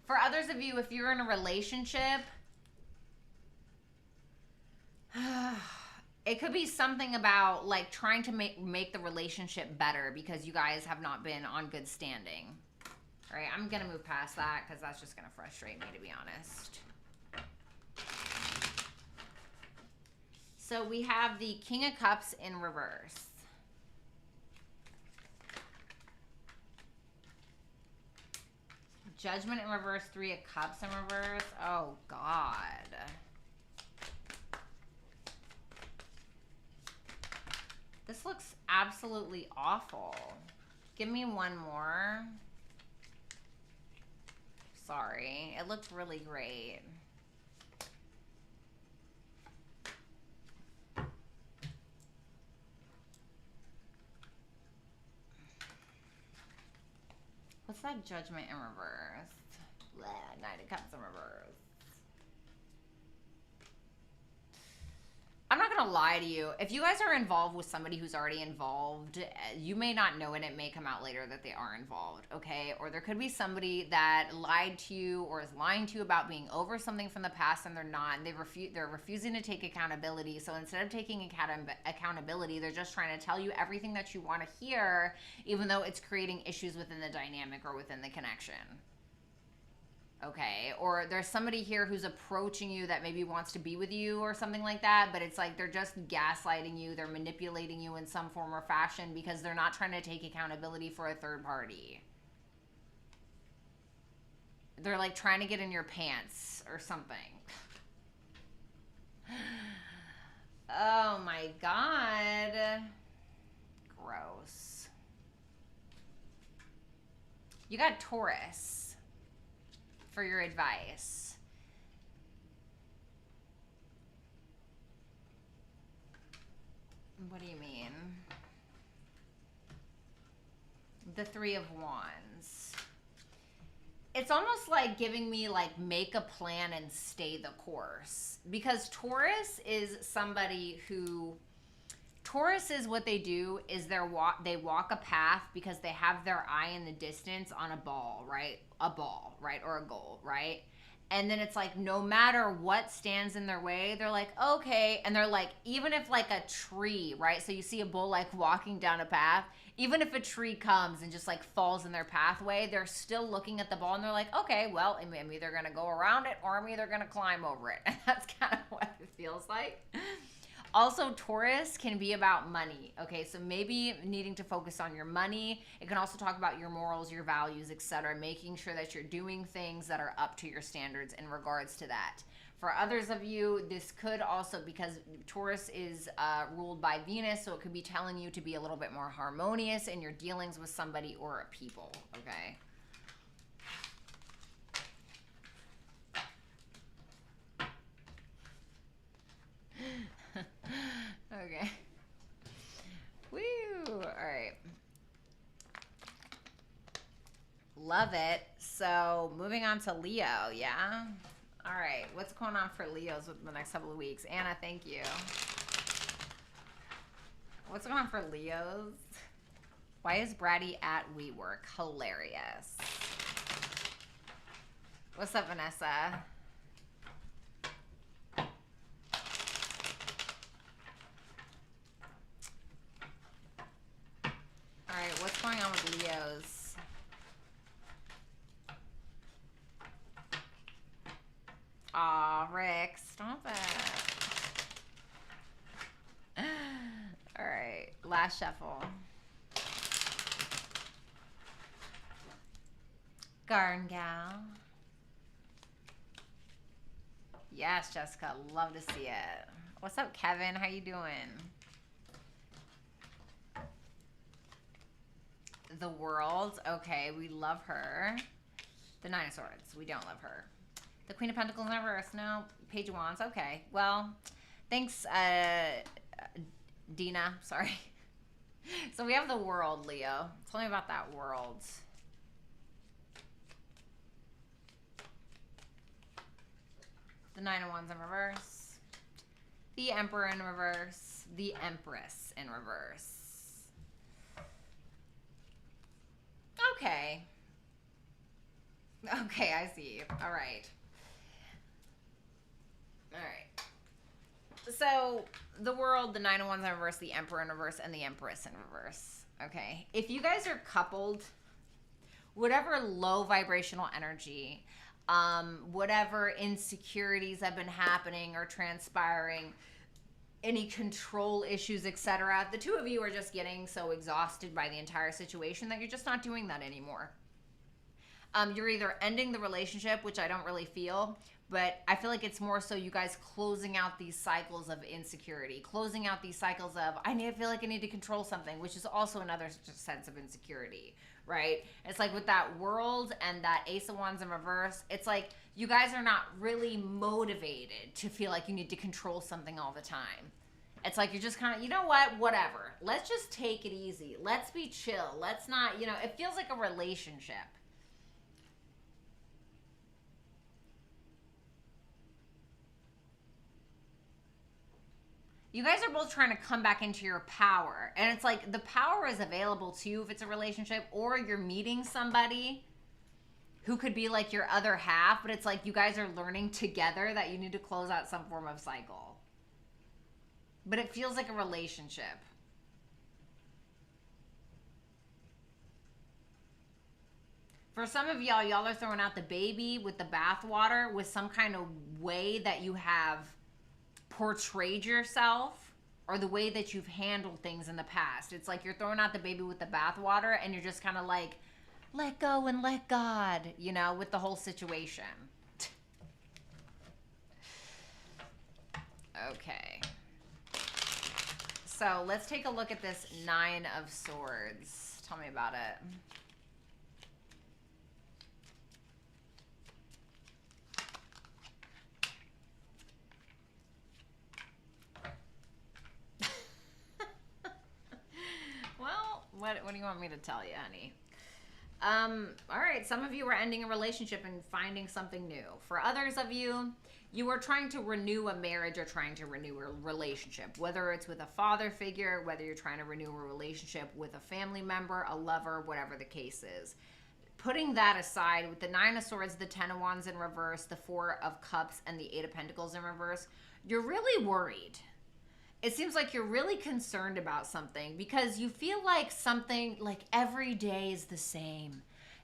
For others of you, if you're in a relationship, it could be something about like trying to make the relationship better because you guys have not been on good standing. All right, I'm going to move past that because that's just going to frustrate me, to be honest. So we have the King of Cups in reverse. Judgment in reverse, Three of Cups in reverse. Oh, God. This looks absolutely awful. Give me one more. Sorry. It looked really great. What's that Judgment in reverse? Blah, Knight of Cups in reverse. I'm not going to lie to you. If you guys are involved with somebody who's already involved, you may not know and it may come out later that they are involved, okay? Or there could be somebody that lied to you or is lying to you about being over something from the past and they're not. And they're refusing to take accountability. So instead of taking accountability, they're just trying to tell you everything that you want to hear, even though it's creating issues within the dynamic or within the connection. Okay, or there's somebody here who's approaching you that maybe wants to be with you or something like that, but it's like they're just gaslighting you, they're manipulating you in some form or fashion because they're not trying to take accountability for a third party. They're like trying to get in your pants or something. Oh my God. Gross. You got Taurus for your advice. What do you mean? The Three of Wands. It's almost like giving me like make a plan and stay the course. Because Taurus is somebody who, Taurus is what they do is they walk a path because they have their eye in the distance on a ball, right? A ball, right? Or a goal, right? And then it's like no matter what stands in their way, they're like, okay. And they're like, even if like a tree, right? So you see a bull like walking down a path, even if a tree comes and just like falls in their pathway, they're still looking at the ball and they're like, okay, well, I'm either going to go around it or I'm either going to climb over it. And that's kind of what it feels like. Also, Taurus can be about money. Okay, so maybe needing to focus on your money. It can also talk about your morals, your values, etc. Making sure that you're doing things that are up to your standards in regards to that. For others of you, this could also, because Taurus is ruled by Venus, so it could be telling you to be a little bit more harmonious in your dealings with somebody or a people, okay? Okay. Woo! All right. Love it. So, moving on to Leo, yeah? All right. What's going on for Leos with the next couple of weeks? Anna, thank you. What's going on for Leos? Why is Bratty at WeWork? Hilarious. What's up, Vanessa? All right, what's going on with Leos? Aw, Rick, stop it. All right, last shuffle. Garden Gal. Yes, Jessica, love to see it. What's up, Kevin? How you doing? The World. Okay, we love her. The Nine of Swords. We don't love her. The Queen of Pentacles in reverse. No. Page of Wands. Okay. Well, thanks, Dina. Sorry. So we have the World, Leo. Tell me about that World. The Nine of Wands in reverse. The Emperor in reverse. The Empress in reverse. Okay. Okay, I see. All right. All right. So, the World, the Nine of Wands in reverse, the Emperor in reverse, and the Empress in reverse. Okay. If you guys are coupled, whatever low vibrational energy, whatever insecurities have been happening or transpiring, any control issues, etc., the two of you are just getting so exhausted by the entire situation that you're just not doing that anymore. You're either ending the relationship, which I don't really feel, but I feel like it's more so you guys closing out these cycles of insecurity, closing out these cycles of, I feel like I need to control something, which is also another sense of insecurity, right? It's like with that World and that Ace of Wands in reverse, it's like you guys are not really motivated to feel like you need to control something all the time. It's like you're just kind of, you know what, whatever. Let's just take it easy. Let's be chill. Let's not, it feels like a relationship. You guys are both trying to come back into your power. And it's like the power is available to you if it's a relationship, or you're meeting somebody who could be like your other half, but it's like you guys are learning together that you need to close out some form of cycle. But it feels like a relationship. For some of y'all are throwing out the baby with the bathwater with some kind of way that you have portrayed yourself or the way that you've handled things in the past. It's like you're throwing out the baby with the bathwater and you're just kind of like, let go and let God, with the whole situation. Okay. So let's take a look at this Nine of Swords. Tell me about it. Well, what do you want me to tell you, honey? All right, some of you are ending a relationship and finding something new. For others of you, you are trying to renew a marriage or trying to renew a relationship, whether it's with a father figure, whether you're trying to renew a relationship with a family member, a lover, whatever the case is. Putting that aside, with the Nine of Swords, the Ten of Wands in reverse, the Four of Cups, and the Eight of Pentacles in reverse, you're really worried. It seems like you're really concerned about something because you feel like something, like every day is the same.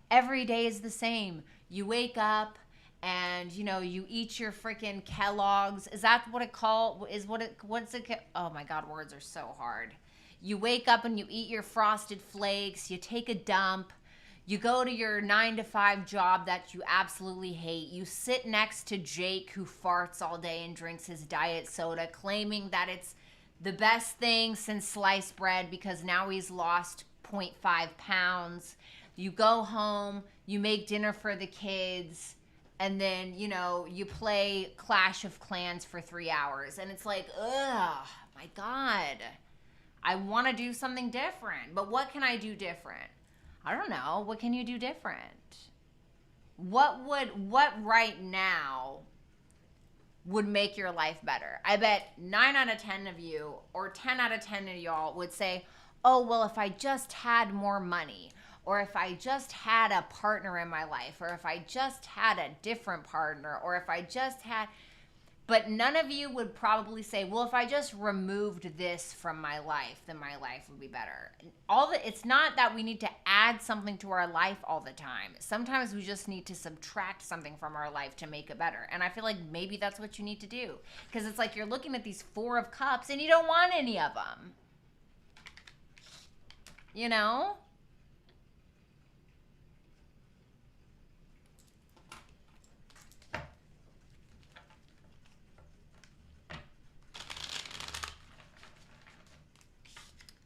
Every day is the same. You wake up and you know, you eat your freaking Kellogg's. Is that what it called? What's it? Oh my God, words are so hard. You wake up and you eat your Frosted Flakes, you take a dump, you go to your 9 to 5 job that you absolutely hate. You sit next to Jake, who farts all day and drinks his diet soda, claiming that it's the best thing since sliced bread because now he's lost 0.5 pounds. You go home, you make dinner for the kids, and then, you know, you play Clash of Clans for 3 hours. And it's like, ugh, my God. I want to do something different. But what can I do different? I don't know. What can you do different? What right now would make your life better? I bet 9 out of 10 of you, or 10 out of 10 of y'all would say, oh, well, if I just had more money, or if I just had a partner in my life, or if I just had a different partner, or if I just had... But none of you would probably say, well, if I just removed this from my life, then my life would be better. It's not that we need to add something to our life all the time. Sometimes we just need to subtract something from our life to make it better. And I feel like maybe that's what you need to do. Because it's like you're looking at these 4 of Cups and you don't want any of them. You know?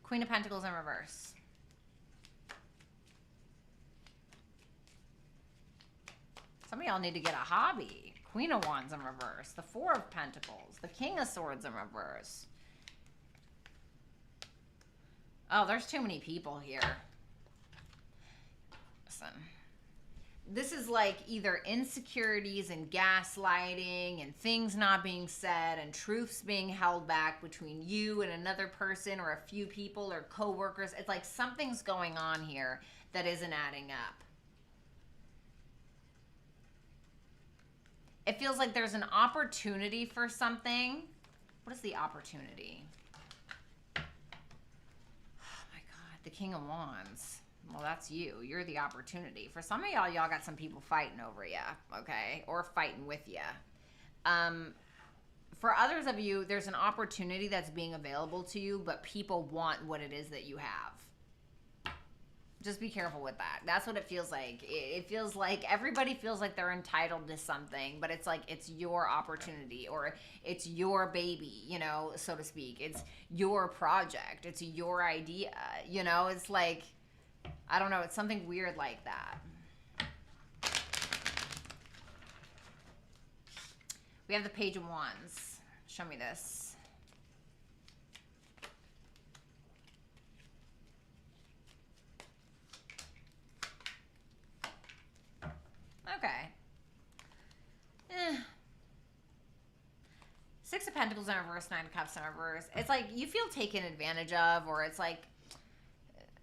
Queen of Pentacles in reverse. Some of y'all need to get a hobby. Queen of Wands in reverse. The 4 of Pentacles. The King of Swords in reverse. Oh, there's too many people here. Listen. This is like either insecurities and gaslighting and things not being said and truths being held back between you and another person or a few people or coworkers. It's like something's going on here that isn't adding up. It feels like there's an opportunity for something. What is the opportunity? Oh my God, the King of Wands. Well, that's you. You're the opportunity. For some of y'all got some people fighting over you, okay? Or fighting with you. For others of you, there's an opportunity that's being available to you, but people want what it is that you have. Just be careful with that. That's what it feels like. It feels like everybody feels like they're entitled to something, but it's like it's your opportunity or it's your baby, you know, so to speak. It's your project. It's your idea. You know, it's like... I don't know. It's something weird like that. We have the Page of Wands. Show me this. Okay. 6 of Pentacles in reverse, 9 of Cups in reverse. It's like you feel taken advantage of, or it's like,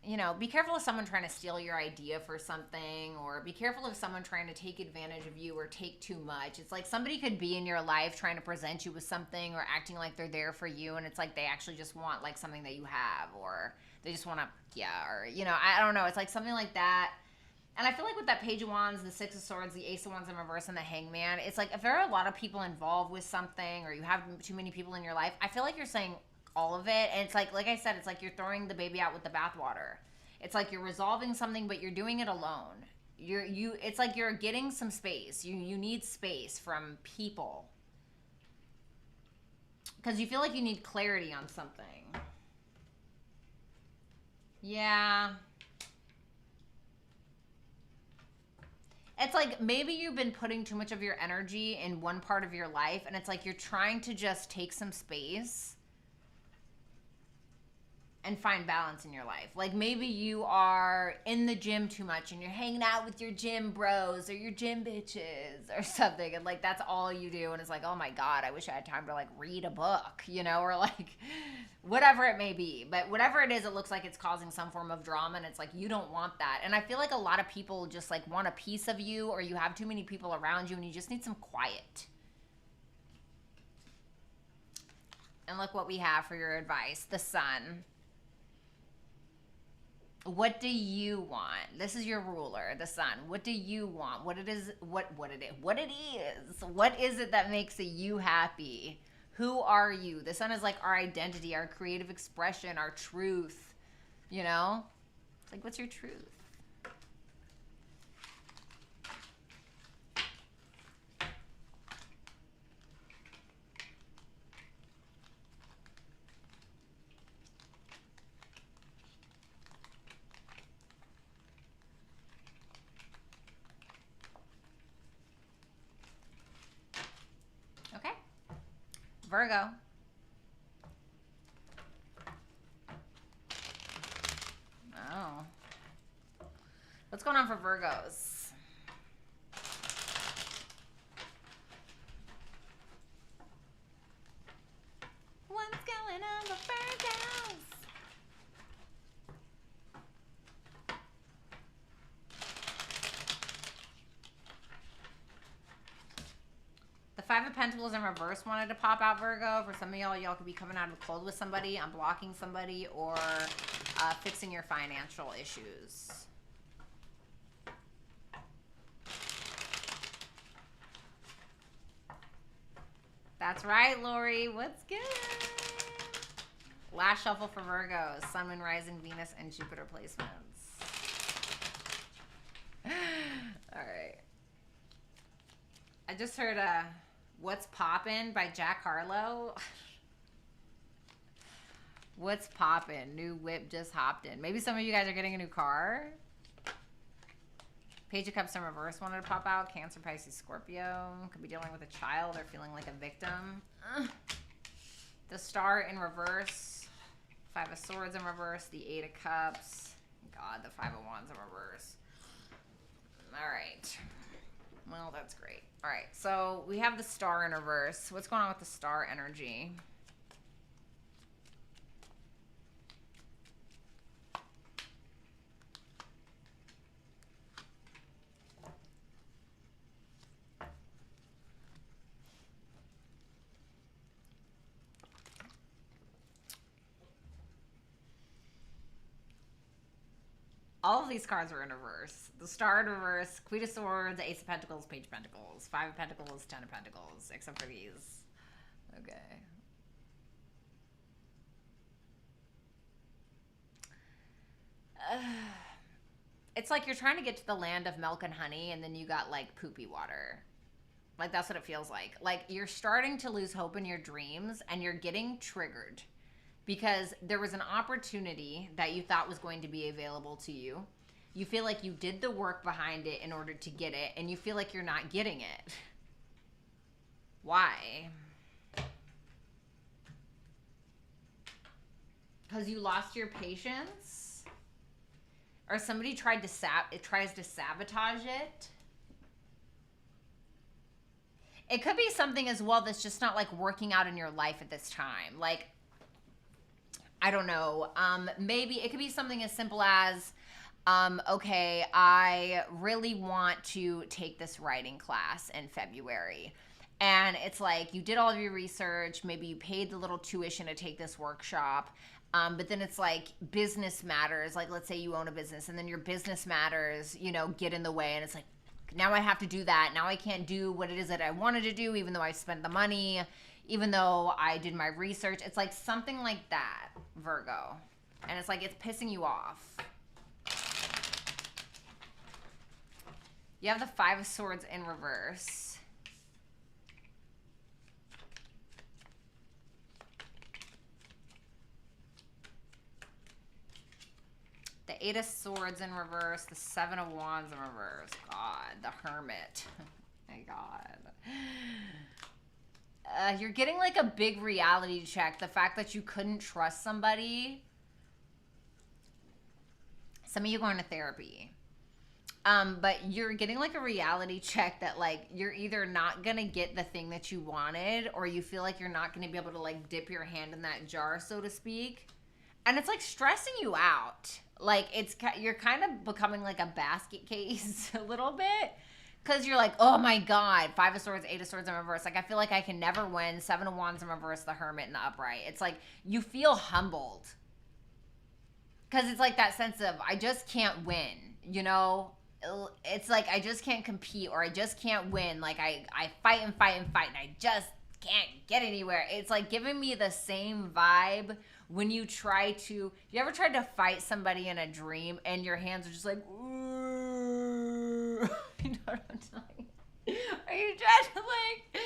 you know, be careful of someone trying to steal your idea for something, or be careful of someone trying to take advantage of you or take too much. It's like somebody could be in your life trying to present you with something or acting like they're there for you, and it's like they actually just want like something that you have, or they just want to, or, you know, I don't know. It's like something like that. And I feel like with that Page of Wands, the 6 of Swords, the Ace of Wands in reverse, and the Hangman, it's like if there are a lot of people involved with something, or you have too many people in your life, I feel like you're saying all of it, and it's like I said, it's like you're throwing the baby out with the bathwater. It's like you're resolving something, but you're doing it alone. It's like you're getting some space. You need space from people because you feel like you need clarity on something. Yeah. It's like maybe you've been putting too much of your energy in one part of your life, and it's like you're trying to just take some space and find balance in your life. Like maybe you are in the gym too much and you're hanging out with your gym bros or your gym bitches or something, and like that's all you do, and it's like, oh my God, I wish I had time to like read a book, you know, or like whatever it may be. But whatever it is, it looks like it's causing some form of drama, and it's like you don't want that. And I feel like a lot of people just like want a piece of you, or you have too many people around you and you just need some quiet. And look what we have for your advice. The Sun. What do you want? This is your ruler, the sun. What do you want? What it is, what it is. What is it that makes you happy? Who are you? The sun is like our identity, our creative expression, our truth. You know? It's like, what's your truth? Okay. Virgo. Oh. What's going on for Virgos? What's going on for Virgos? The Five of Pentacles in reverse wanted to pop out, Virgo. For some of y'all could be coming out of the cold with somebody, unblocking somebody, or fixing your financial issues. That's right, Lori. What's good? Last shuffle for Virgos. Sun, Moon, Rising, Venus, and Jupiter placements. All right. I just heard What's Poppin' by Jack Harlow. What's poppin'? New whip just hopped in. Maybe some of you guys are getting a new car. Page of Cups in reverse wanted to pop out. Cancer, Pisces, Scorpio. Could be dealing with a child or feeling like a victim. The Star in reverse. Five of Swords in reverse. The Eight of Cups. God, the Five of Wands in reverse. All right. Well, that's great. All right, so we have the Star in reverse. What's going on with the Star energy? All of these cards are in reverse. The Star in reverse, Queen of Swords, Ace of Pentacles, Page of Pentacles, Five of Pentacles, Ten of Pentacles, except for these. Okay. It's like you're trying to get to the land of milk and honey, and then you got like poopy water. Like, that's what it feels like. Like, you're starting to lose hope in your dreams, and you're getting triggered. Because there was an opportunity that you thought was going to be available to you. You feel like you did the work behind it in order to get it, and you feel like you're not getting it. Why? Because you lost your patience? Or somebody tries to sabotage it? It could be something as well that's just not like working out in your life at this time. Like, I don't know. Maybe it could be something as simple as, okay, I really want to take this writing class in February. And it's like you did all of your research. Maybe you paid the little tuition to take this workshop. But then it's like business matters. Like, let's say you own a business, and then your business matters, you know, get in the way. And it's like, now I have to do that. Now I can't do what it is that I wanted to do, even though I spent the money, even though I did my research. It's like something like that, Virgo. And it's like it's pissing you off. You have the Five of Swords in reverse. The Eight of Swords in reverse. The Seven of Wands in reverse. God, the Hermit. My God. You're getting like a big reality check. The fact that you couldn't trust somebody. Some of you going to therapy. But you're getting like a reality check that like you're either not going to get the thing that you wanted, or you feel like you're not going to be able to like dip your hand in that jar, so to speak. And it's like stressing you out. Like you're kind of becoming like a basket case a little bit. Because you're like, oh my God, Five of Swords, Eight of Swords in reverse. Like, I feel like I can never win. Seven of Wands in reverse, the Hermit in the upright. It's like you feel humbled. Because it's like that sense of, I just can't win, you know? It's like, I just can't compete, or I just can't win. Like, I fight and fight and fight, and I just can't get anywhere. It's like giving me the same vibe when you try to, you ever tried to fight somebody in a dream and your hands are just like, ooh. You know what I'm saying? Are you trying to like,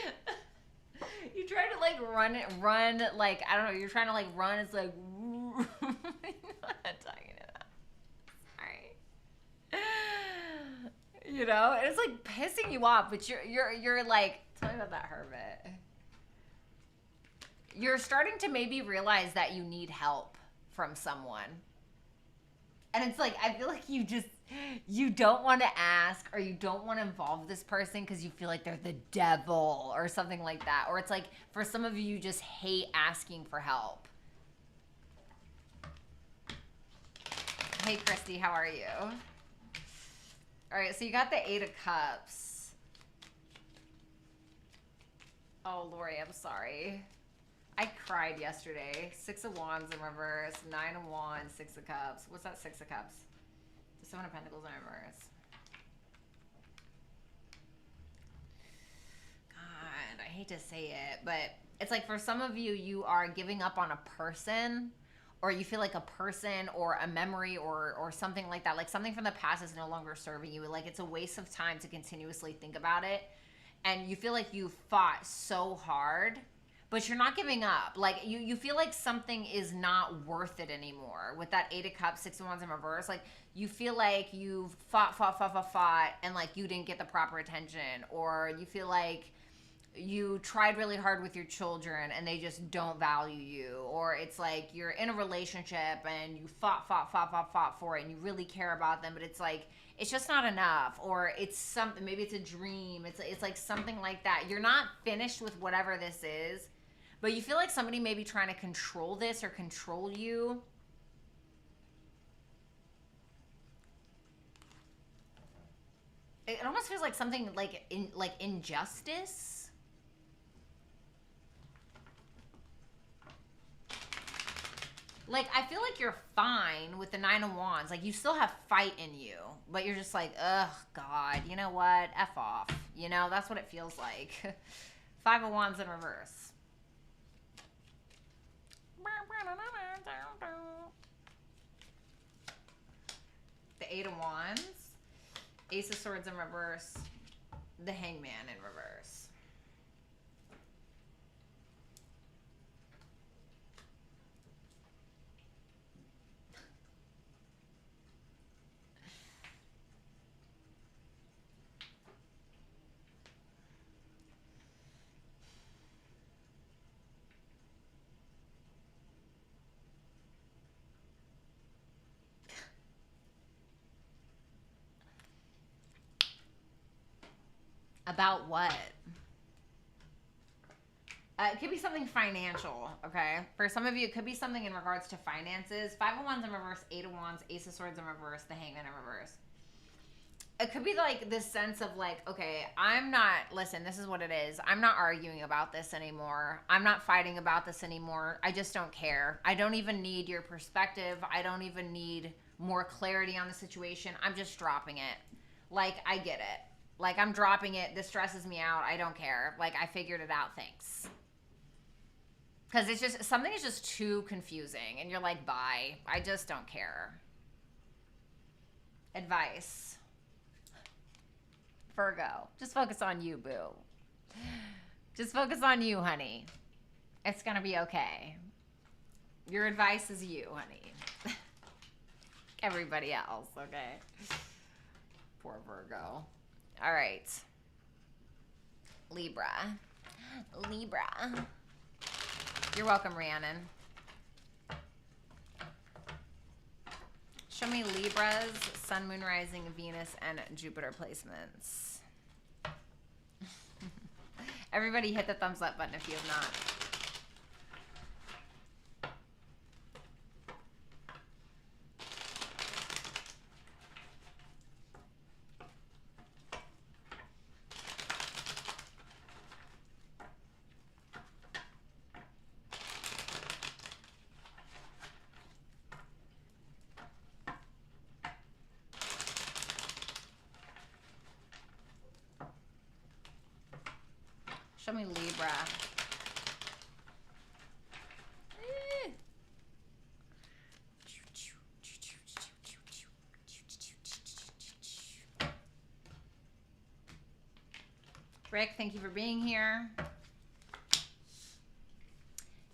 you try to like run, like, I don't know, you're trying to like run, it's like, ooh. You know what I'm talking about. Sorry. You know, it's like pissing you off, but you're like, tell me about that hermit. You're starting to maybe realize that you need help from someone. And it's like, I feel like you don't want to ask, or you don't want to involve this person because you feel like they're the devil or something like that. Or it's like, for some of you, you just hate asking for help. Hey, Christy, how are you? All right, so you got the 8 of Cups. Oh, Lori, I'm sorry. I cried yesterday. 6 of Wands in reverse, 9 of Wands, 6 of Cups. What's that 6 of Cups? The 7 of Pentacles in reverse. God, I hate to say it, but it's like for some of you, you are giving up on a person, or you feel like a person or a memory or something like that. Like something from the past is no longer serving you. Like it's a waste of time to continuously think about it. And you feel like you fought so hard, but you're not giving up. Like you feel like something is not worth it anymore. With that 8 of Cups, 6 of Wands in reverse, like you feel like you've fought, and like you didn't get the proper attention, or you feel like you tried really hard with your children and they just don't value you, or it's like you're in a relationship and you fought for it and you really care about them, but it's like it's just not enough, or it's something, maybe it's a dream, it's like something like that. You're not finished with whatever this is, but you feel like somebody may be trying to control this or control you. It almost feels like something like injustice. Like, I feel like you're fine with the 9 of Wands. Like, you still have fight in you, but you're just like, ugh, God, you know what? F off. You know, that's what it feels like. 5 of Wands in reverse. The 8 of Wands. Ace of Swords in reverse. The Hangman in reverse. About what? It could be something financial, okay? For some of you, it could be something in regards to finances. 5 of Wands in reverse, 8 of Wands, Ace of Swords in reverse, the Hangman in reverse. It could be like this sense of like, okay, listen, this is what it is. I'm not arguing about this anymore. I'm not fighting about this anymore. I just don't care. I don't even need your perspective. I don't even need more clarity on the situation. I'm just dropping it. Like, I get it. Like, I'm dropping it. This stresses me out. I don't care. Like, I figured it out. Thanks. Because it's just, something is just too confusing. And you're like, bye. I just don't care. Advice. Virgo. Just focus on you, boo. Just focus on you, honey. It's going to be okay. Your advice is you, honey. Everybody else, okay? Poor Virgo. All right. Libra. You're welcome, Rhiannon. Show me Libra's Sun, Moon, Rising, Venus, and Jupiter placements. Everybody hit the thumbs up button if you have not. Show me Libra. Rick, thank you for being here.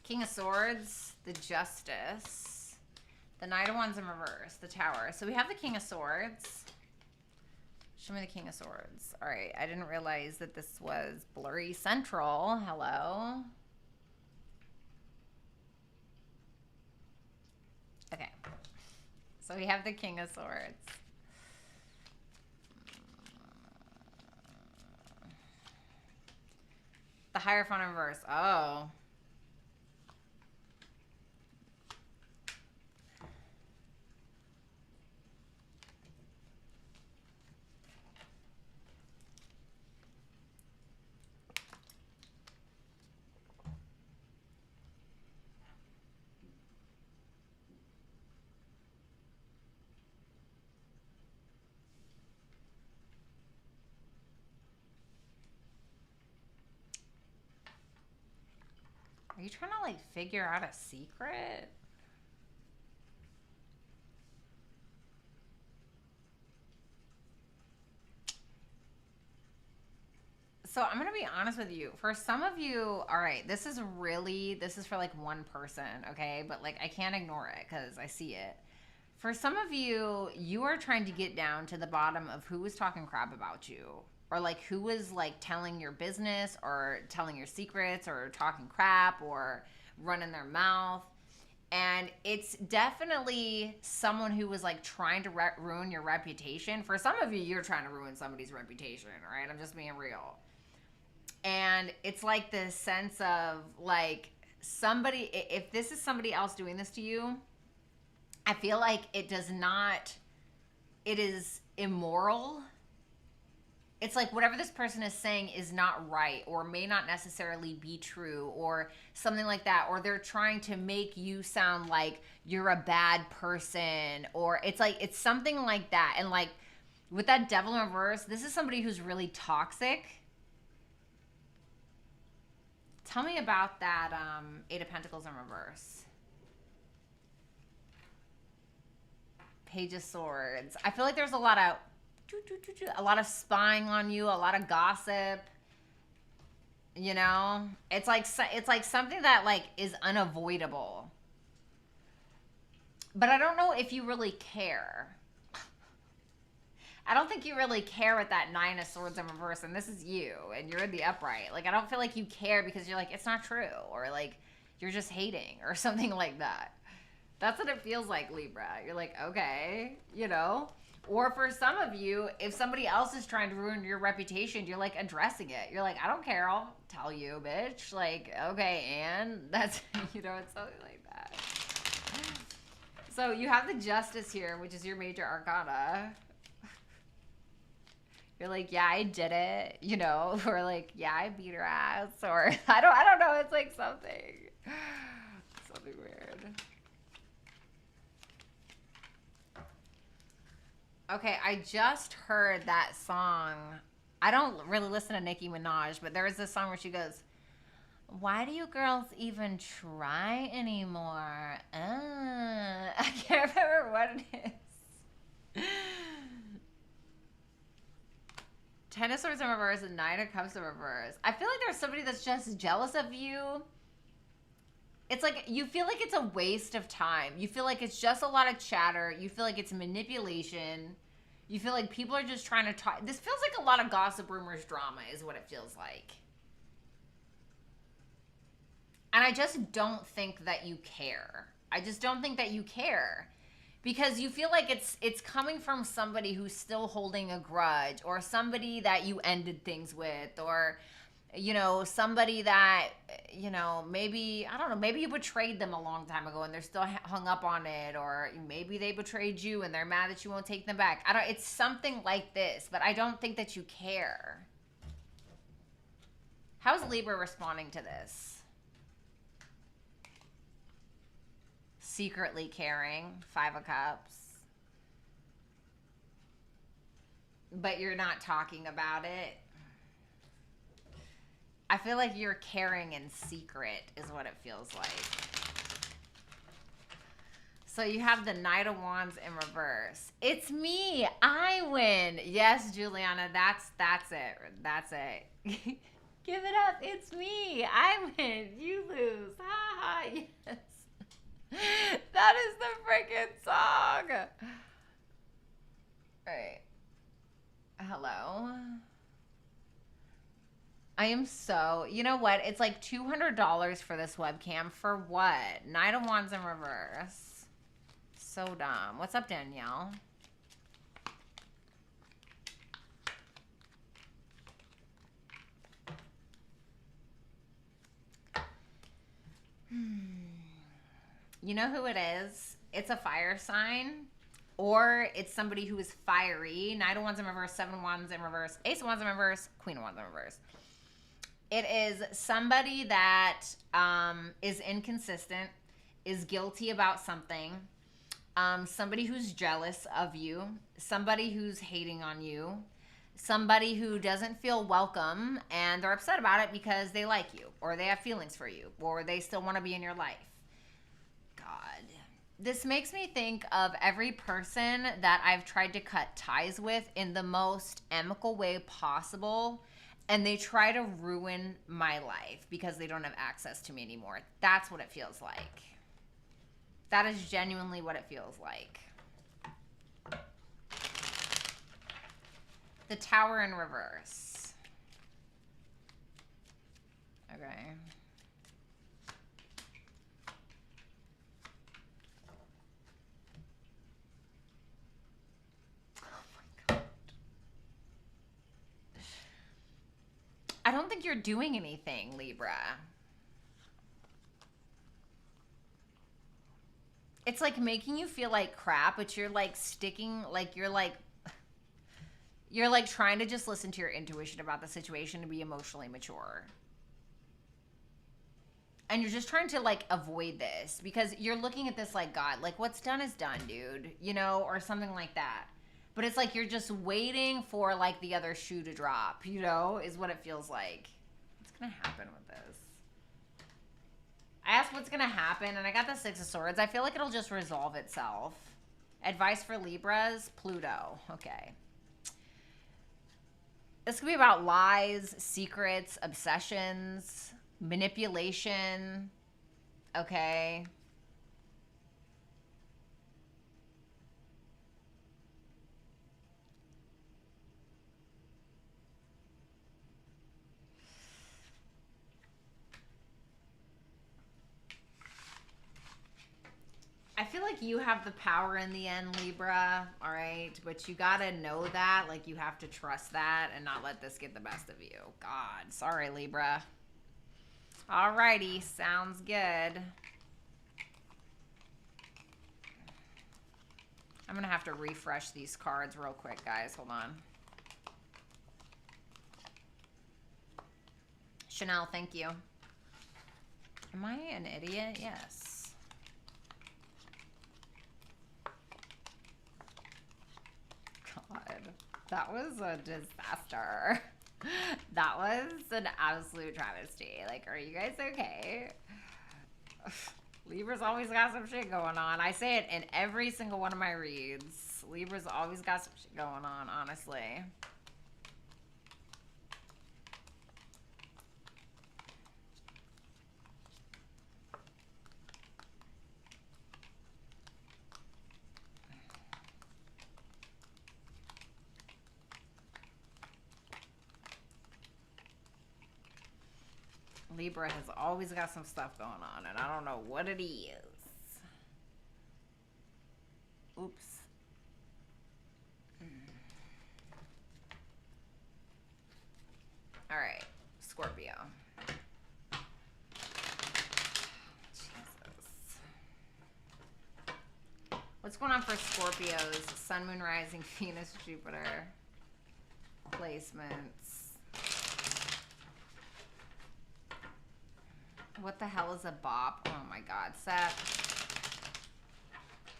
King of Swords, the Justice, the Knight of Wands in reverse, the Tower. So we have the King of Swords. Show me the King of Swords. All right, I didn't realize that this was Blurry Central. Hello. Okay, so we have the King of Swords. The Hierophant in reverse. Oh. Are you trying to like figure out a secret? So I'm going to be honest with you. For some of you, all right, this is for like one person, okay? But like I can't ignore it because I see it. For some of you, you are trying to get down to the bottom of who was talking crap about you, or like who was like telling your business or telling your secrets or talking crap or running their mouth. And it's definitely someone who was like trying to ruin your reputation. For some of you, you're trying to ruin somebody's reputation, right? I'm just being real. And it's like this sense of like somebody, if this is somebody else doing this to you, I feel like it is immoral. It's like whatever this person is saying is not right or may not necessarily be true or something like that. Or they're trying to make you sound like you're a bad person, or it's like, it's something like that. And like with that Devil in reverse, this is somebody who's really toxic. Tell me about that Eight of Pentacles in reverse. Page of Swords. I feel like there's a lot of spying on you, a lot of gossip. You know, it's like something that like is unavoidable. But I don't know if you really care. I don't think you really care with that Nine of Swords in reverse, and this is you, and you're in the upright. Like, I don't feel like you care because you're like, it's not true, or like, you're just hating, or something like that. That's what it feels like, Libra. You're like, okay, you know? Or for some of you, if somebody else is trying to ruin your reputation, you're like addressing it. You're like, I don't care, I'll tell you, bitch. Like, okay, and that's, you know, it's something like that. So you have the Justice here, which is your major arcana. You're like, yeah, I did it, you know, or like, yeah, I beat her ass, or I don't know, it's like something weird. Okay, I just heard that song. I don't really listen to Nicki Minaj, but there is this song where she goes, why do you girls even try anymore? I can't remember what it is. Ten of Swords in reverse and Nine of Cups in reverse. I feel like there's somebody that's just jealous of you. It's like you feel like it's a waste of time. You feel like it's just a lot of chatter. You feel like it's manipulation. You feel like people are just trying to talk. This feels like a lot of gossip, rumors, drama is what it feels like. And I just don't think that you care. I just don't think that you care. Because you feel like it's coming from somebody who's still holding a grudge, or somebody that you ended things with, or, you know, somebody that, you know, maybe, I don't know, maybe you betrayed them a long time ago and they're still hung up on it, or maybe they betrayed you and they're mad that you won't take them back. It's something like this, but I don't think that you care. How's Libra responding to this? Secretly caring, Five of Cups. But you're not talking about it. I feel like you're caring in secret is what it feels like. So you have the Knight of Wands in reverse. It's me. I win. Yes, Juliana, that's it. That's it. Give it up. It's me. I win. You lose. Ha ha. Yes. That is the freaking song. All right. Hello. I am so, you know what? It's like $200 for this webcam. For what? Knight of Wands in reverse. So dumb. What's up, Danielle? You know who it is? It's a fire sign. Or it's somebody who is fiery. Knight of Wands in reverse, Seven of Wands in reverse, Ace of Wands in reverse, Queen of Wands in reverse. It is somebody that is inconsistent, is guilty about something, somebody who's jealous of you, somebody who's hating on you, somebody who doesn't feel welcome, and they're upset about it because they like you, or they have feelings for you, or they still want to be in your life. God. This makes me think of every person that I've tried to cut ties with in the most amicable way possible, and they try to ruin my life because they don't have access to me anymore. That's what it feels like. That is genuinely what it feels like. The Tower in reverse. Okay. I don't think you're doing anything, Libra. It's like making you feel like crap, but you're like sticking, like you're like trying to just listen to your intuition about the situation and be emotionally mature. And you're just trying to like avoid this because you're looking at this like, God, like what's done is done, dude, you know, or something like that. But it's like you're just waiting for like the other shoe to drop, you know, is what it feels like. What's going to happen with this? I asked what's going to happen, and I got the Six of Swords. I feel like it'll just resolve itself. Advice for Libras, Pluto. Okay. This could be about lies, secrets, obsessions, manipulation. Okay. I feel like you have the power in the end, Libra, all right? But you got to know that. Like, you have to trust that and not let this get the best of you. God, sorry, Libra. All righty, sounds good. I'm going to have to refresh these cards real quick, guys. Hold on. Chanel, thank you. Am I an idiot? Yes. God, that was a disaster. That was an absolute travesty. Like, are you guys okay? Libra's always got some shit going on. I say it in every single one of my reads. Libra's always got some shit going on, honestly. Libra has always got some stuff going on, and I don't know what it is. Oops. All right, Scorpio. Jesus. What's going on for Scorpios? Sun, Moon, Rising, Venus, Jupiter. Placements. What the hell is a bop? Oh my God, Seth.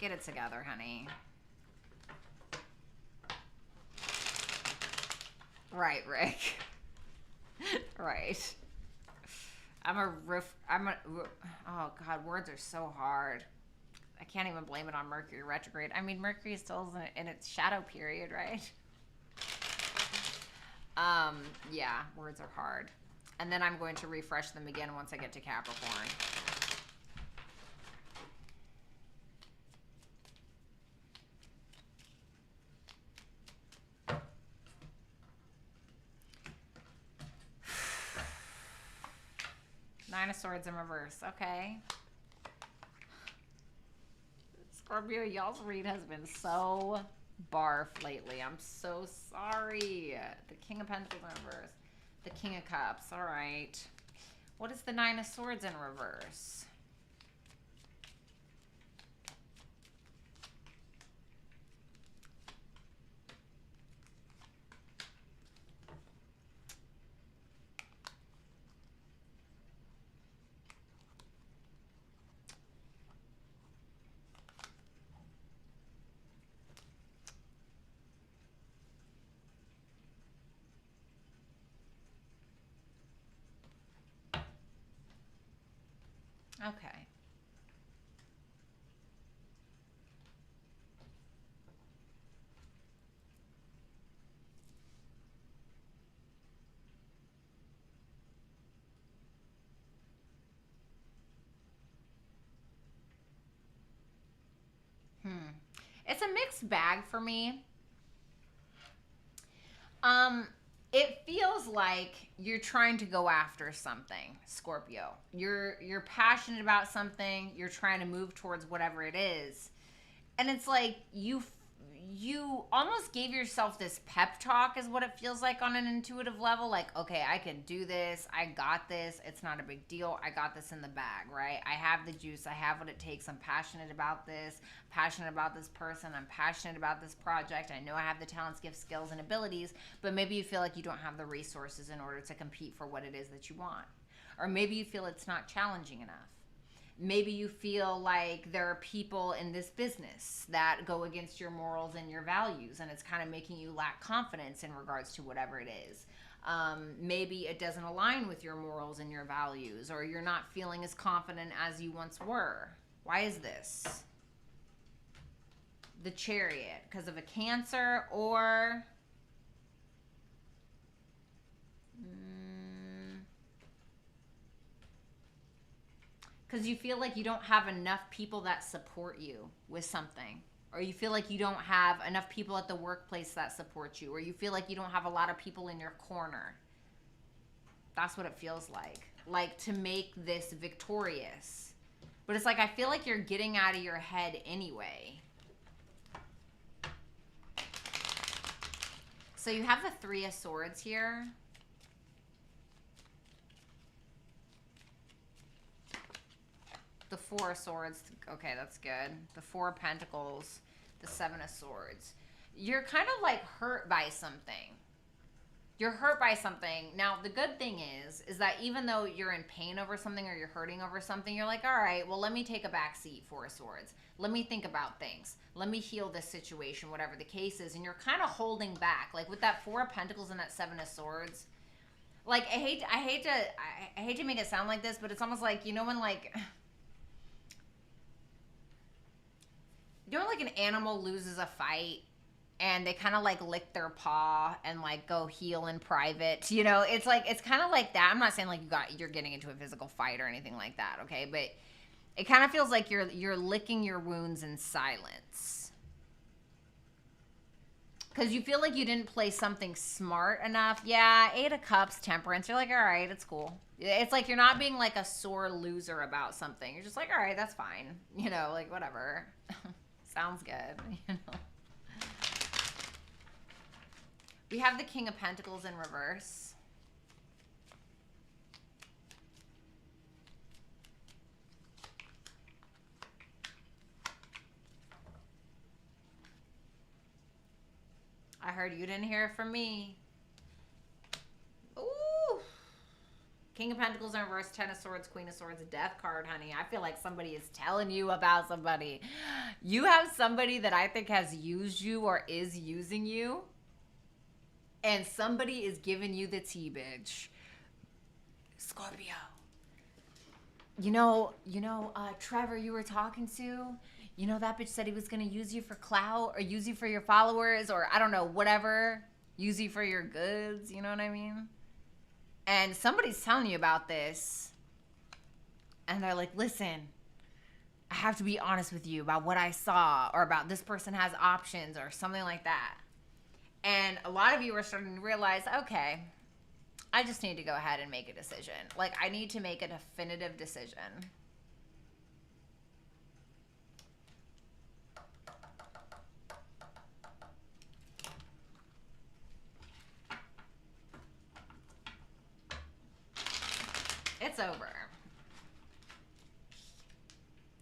Get it together, honey. Right, Rick. Right. Oh God, words are so hard. I can't even blame it on Mercury retrograde. I mean, Mercury is still in its shadow period, right? Yeah, words are hard. And then I'm going to refresh them again once I get to Capricorn. Nine of Swords in reverse. Okay. Scorpio, y'all's read has been so barf lately. I'm so sorry. The King of Pentacles in reverse. The King of Cups. All right. What is the Nine of Swords in reverse? Okay. It's a mixed bag for me. It feels like you're trying to go after something, Scorpio. You're passionate about something, you're trying to move towards whatever it is. And it's like you almost gave yourself this pep talk is what it feels like on an intuitive level, like, okay, I can do this, I got this, it's not a big deal, I got this in the bag, right? I have the juice, I have what it takes, I'm passionate about this, passionate about this person, I'm passionate about this project, I know I have the talents, gifts, skills, and abilities, but maybe you feel like you don't have the resources in order to compete for what it is that you want. Or maybe you feel it's not challenging enough. Maybe you feel like there are people in this business that go against your morals and your values, and it's kind of making you lack confidence in regards to whatever it is. Maybe it doesn't align with your morals and your values, or you're not feeling as confident as you once were. Why is this? The Chariot, because of a Cancer, or because you feel like you don't have enough people that support you with something, or you feel like you don't have enough people at the workplace that support you, or you feel like you don't have a lot of people in your corner. That's what it feels like to make this victorious. But it's like I feel like you're getting out of your head anyway. So you have the Three of Swords here. The Four of Swords. Okay, that's good. The Four of Pentacles. The Seven of Swords. You're kind of like hurt by something. You're hurt by something. Now, the good thing is that even though you're in pain over something or you're hurting over something, you're like, all right, well, let me take a back seat, Four of Swords. Let me think about things. Let me heal this situation, whatever the case is. And you're kind of holding back. Like with that Four of Pentacles and that Seven of Swords. Like, I hate to make it sound like this, but it's almost like, you know, when like... You know, like an animal loses a fight and they kind of like lick their paw and like go heal in private. You know, it's like, it's kind of like that. I'm not saying like you're getting into a physical fight or anything like that, okay? But it kind of feels like you're licking your wounds in silence. Because you feel like you didn't play something smart enough. Yeah, Eight of Cups, Temperance. You're like, all right, it's cool. It's like you're not being like a sore loser about something. You're just like, all right, that's fine. You know, like whatever. Sounds good, you know. We have the King of Pentacles in reverse. I heard you didn't hear it from me. Ooh. King of Pentacles in reverse, Ten of Swords, Queen of Swords, Death card, honey. I feel like somebody is telling you about somebody. You have somebody that I think has used you or is using you. And somebody is giving you the tea, bitch. Scorpio. Trevor, you were talking to, that bitch said he was going to use you for clout or use you for your followers or I don't know, whatever, use you for your goods. You know what I mean? And somebody's telling you about this and they're like, listen, I have to be honest with you about what I saw or about this person has options or something like that. And a lot of you are starting to realize, okay, I just need to go ahead and make a decision. Like, I need to make a definitive decision. It's over.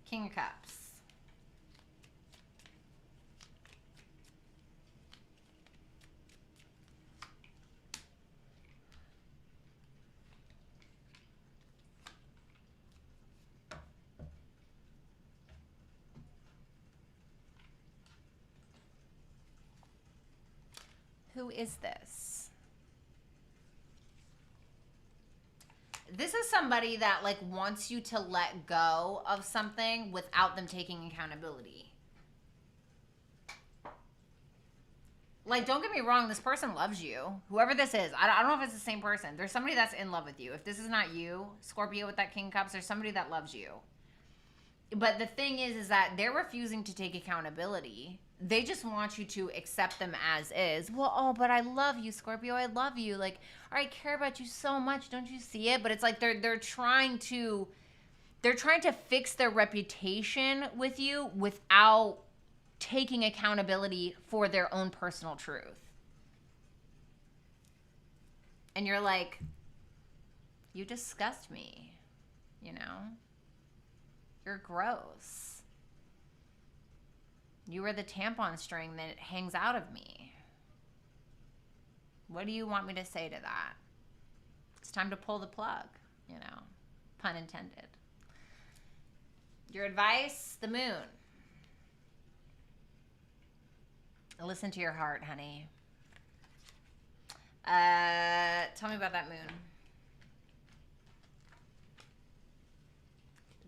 King of Cups. Who is this? This is somebody that like wants you to let go of something without them taking accountability. Like, don't get me wrong, this person loves you. Whoever this is, I don't know if it's the same person. There's somebody that's in love with you. If this is not you, Scorpio with that King of Cups, there's somebody that loves you. But the thing is that they're refusing to take accountability. They just want you to accept them as is. Well, oh, but I love you, Scorpio. I love you. Like, I care about you so much. Don't you see it? But it's like they're trying to fix their reputation with you without taking accountability for their own personal truth. And you're like, you disgust me, You're gross. You are the tampon string that hangs out of me. What do you want me to say to that? It's time to pull the plug, pun intended. Your advice, the moon. Listen to your heart, honey. Tell me about that moon.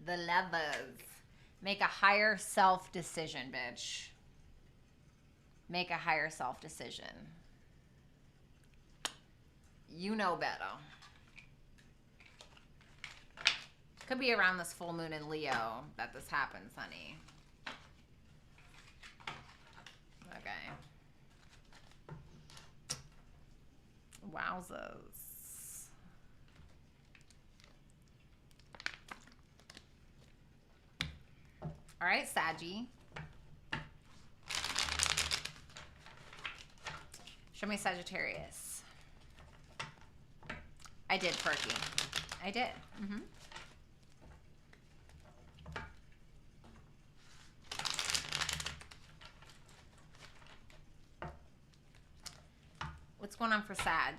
The Lovers. Make a higher self decision, bitch. Make a higher self decision. You know better. Could be around this full moon in Leo that this happens, honey. Okay. Wowzers. All right, Saggy. Show me Sagittarius. I did, Perky. I did. Mm-hmm. What's going on for Sag?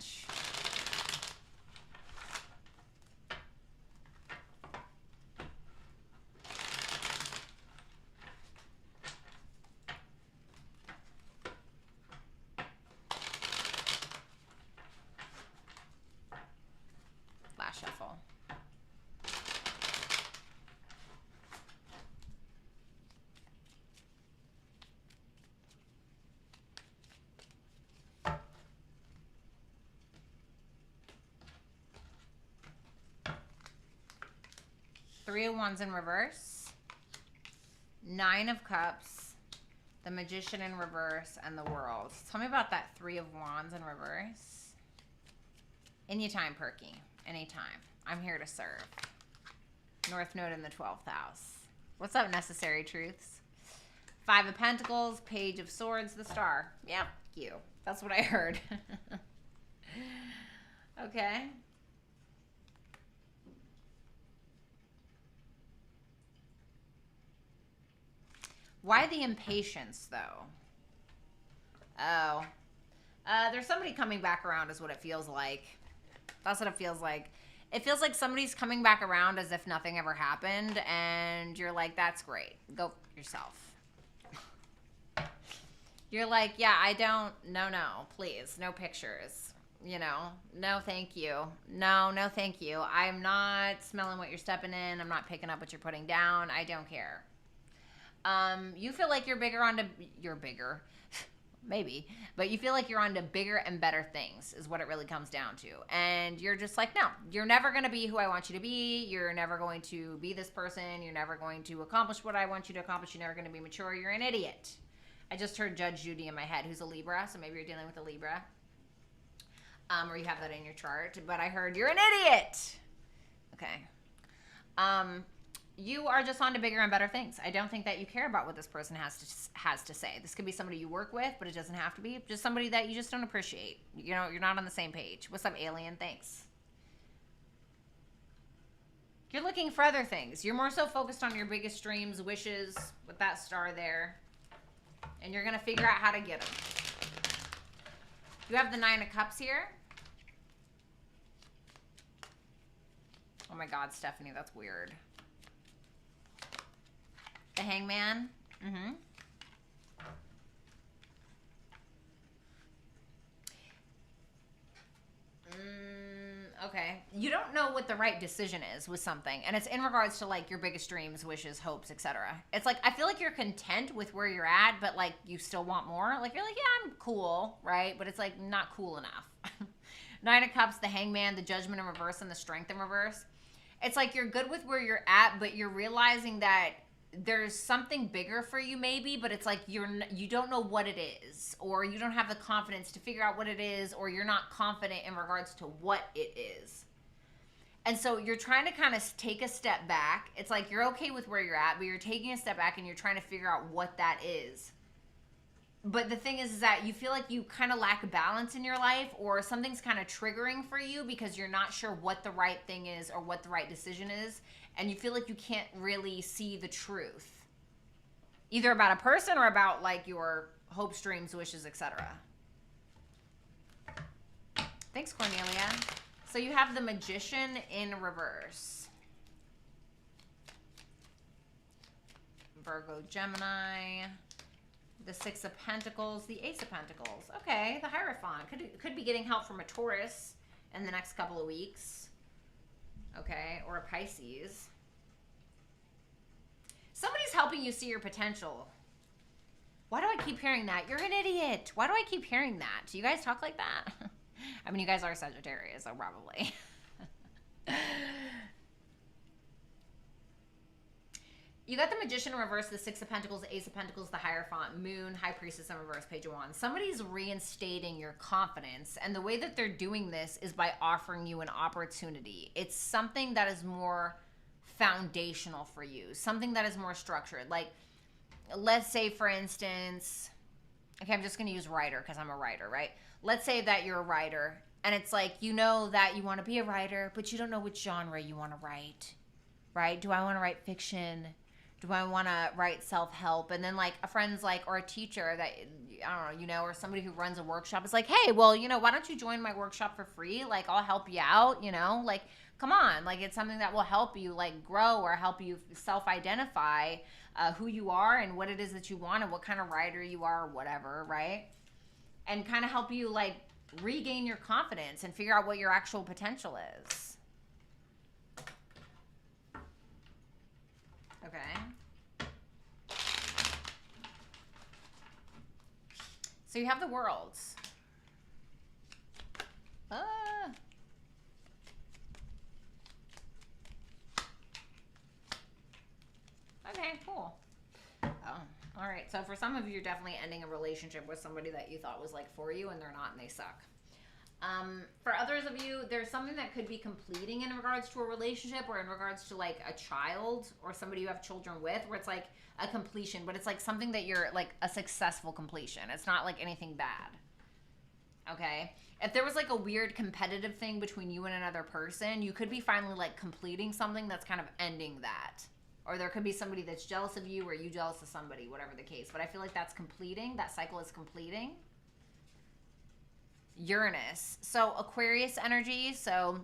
Last shuffle. Three of Wands in reverse, Nine of Cups, the Magician in reverse, and the World. Tell me about that Three of Wands in reverse. Anytime, Perky. Anytime. I'm here to serve. North Node in the 12th house. What's up, Necessary Truths? Five of Pentacles, Page of Swords, the Star. Yeah, you. That's what I heard. Okay. Why the impatience, though? Oh. There's somebody coming back around is what it feels like. That's what it feels like. It feels like somebody's coming back around as if nothing ever happened, and you're like, that's great. Go yourself. You're like, yeah, I don't, no, please, no pictures. you know, no thank you. No, no thank you. I'm not smelling what you're stepping in. I'm not picking up what you're putting down. I don't care. You feel like you're bigger, maybe, but you feel like you're on to bigger and better things is what it really comes down to. And you're just like, no, you're never going to be who I want you to be. You're never going to be this person. You're never going to accomplish what I want you to accomplish. You're never going to be mature. You're an idiot. I just heard Judge Judy in my head, who's a Libra. So maybe you're dealing with a Libra. Or you have that in your chart. But I heard you're an idiot. Okay. You are just on to bigger and better things. I don't think that you care about what this person has to say. This could be somebody you work with, but it doesn't have to be. Just somebody that you just don't appreciate. You know, you're not on the same page. What's up, alien? Thanks. You're looking for other things. You're more so focused on your biggest dreams, wishes, with that star there. And you're going to figure out how to get them. You have the Nine of Cups here. Oh my God, Stephanie, that's weird. The Hangman. Okay. You don't know what the right decision is with something. And it's in regards to like your biggest dreams, wishes, hopes, etc. It's like, I feel like you're content with where you're at, but like you still want more. Like you're like, yeah, I'm cool, right? But it's like not cool enough. Nine of Cups, the Hangman, the Judgment in reverse, and the Strength in reverse. It's like you're good with where you're at, but you're realizing that there's something bigger for you maybe, but it's like you don't know what it is, or you don't have the confidence to figure out what it is, or you're not confident in regards to what it is. And so you're trying to kind of take a step back. It's like you're okay with where you're at, but you're taking a step back and you're trying to figure out what that is. But the thing is that you feel like you kind of lack balance in your life, or something's kind of triggering for you because you're not sure what the right thing is or what the right decision is. And you feel like you can't really see the truth, either about a person or about like your hopes, dreams, wishes, etc. Thanks, Cornelia. So you have the Magician in reverse. Virgo, Gemini. The Six of Pentacles, the Ace of Pentacles. Okay, the Hierophant. Could be getting help from a Taurus in the next couple of weeks. Okay, or a Pisces. Somebody's helping you see your potential. Why do I keep hearing that? You're an idiot. Why do I keep hearing that? Do you guys talk like that? I mean, you guys are Sagittarius, so probably. You got the Magician in reverse, the Six of Pentacles, the Ace of Pentacles, the Hierophant, Moon, High Priestess in reverse, Page of Wands. Somebody's reinstating your confidence, and the way that they're doing this is by offering you an opportunity. It's something that is more foundational for you, something that is more structured. Like, let's say, for instance, okay, I'm just going to use writer because I'm a writer, right? Let's say that you're a writer, and it's like, you know that you want to be a writer, but you don't know which genre you want to write, right? Do I want to write fiction? Do I want to write self-help? And then like a friend's like, or a teacher that, I don't know, you know, or somebody who runs a workshop is like, hey, well, you know, why don't you join my workshop for free? Like, I'll help you out, you know, like, come on. Like, it's something that will help you like grow or help you self-identify who you are and what it is that you want and what kind of writer you are or whatever, right? And kind of help you like regain your confidence and figure out what your actual potential is. Okay. So you have the Worlds. Okay, cool. Oh, all right. So for some of you, you're definitely ending a relationship with somebody that you thought was like for you and they're not and they suck. For others of you, there's something that could be completing in regards to a relationship or in regards to like a child or somebody you have children with, where it's like a completion, but it's like something that you're like a successful completion. It's not like anything bad. Okay. If there was like a weird competitive thing between you and another person, you could be finally like completing something that's kind of ending that. Or there could be somebody that's jealous of you or you jealous of somebody, whatever the case. But I feel like that's completing. That cycle is completing. Uranus. So Aquarius energy. So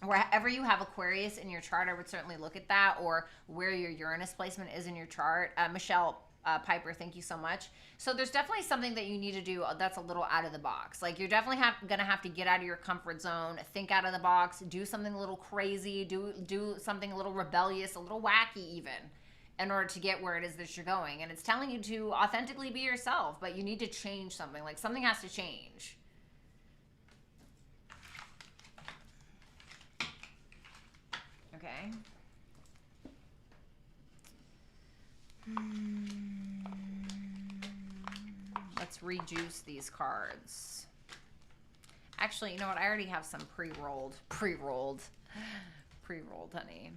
Wherever you have Aquarius in your chart, I would certainly look at that, or where your Uranus placement is in your chart. Michelle Piper, thank you so much. So there's definitely something that you need to do that's a little out of the box. Like, you're definitely going to have to get out of your comfort zone, think out of the box, do something a little crazy, do something a little rebellious, a little wacky even, in order to get where it is that you're going. And it's telling you to authentically be yourself, but you need to change something. Like, something has to change. Okay. Let's rejuice these cards. Actually, you know what? I already have some pre-rolled, honey.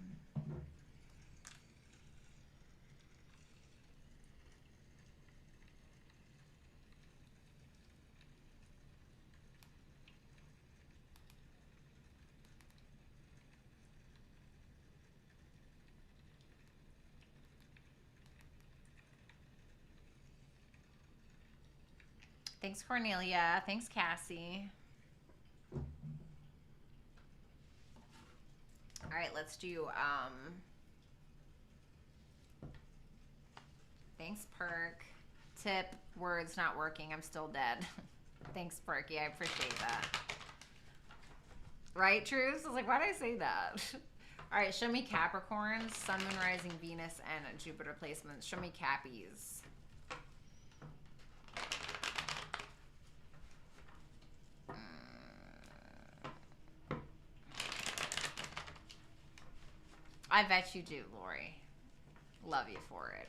Thanks, Cornelia. Thanks, Cassie. All right, let's do, thanks, Perk. Tip, words not working. I'm still dead. Thanks, Perky. I appreciate that. Right, Truce? I was like, why did I say that? All right, show me Capricorns, Sun, Moon, Rising, Venus, and Jupiter placements. Show me Cappies. I bet you do, Lori. Love you for it.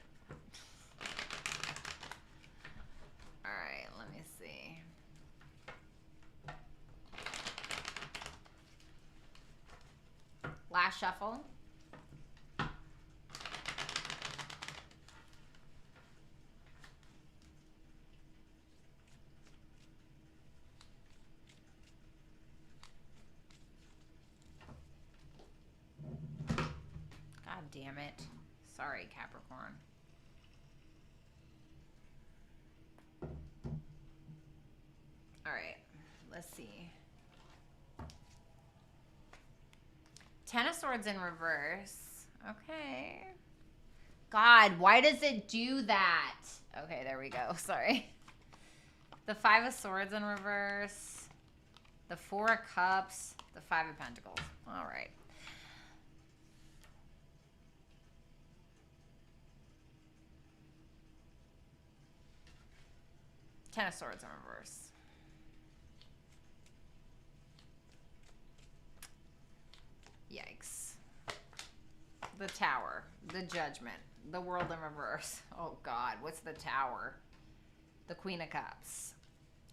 All right, let me see. Last shuffle. Damn it. Sorry, Capricorn. All right, let's see. Ten of Swords in reverse. Okay. God, why does it do that? Okay, there we go. Sorry. The Five of Swords in reverse. The Four of Cups. The Five of Pentacles. All right. Ten of Swords in reverse. Yikes. The Tower. The Judgment. The World in reverse. Oh, God. What's the Tower? The Queen of Cups.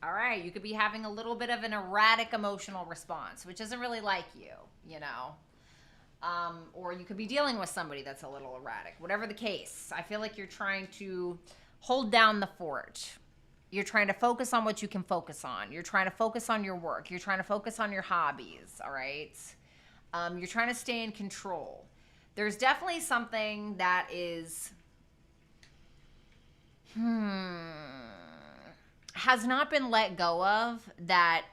All right. You could be having a little bit of an erratic emotional response, which isn't really like you, you know. Or you could be dealing with somebody that's a little erratic. Whatever the case, I feel like you're trying to hold down the fort. You're trying to focus on what you can focus on. You're trying to focus on your work. You're trying to focus on your hobbies, all right? You're trying to stay in control. There's definitely something that is, has not been let go of that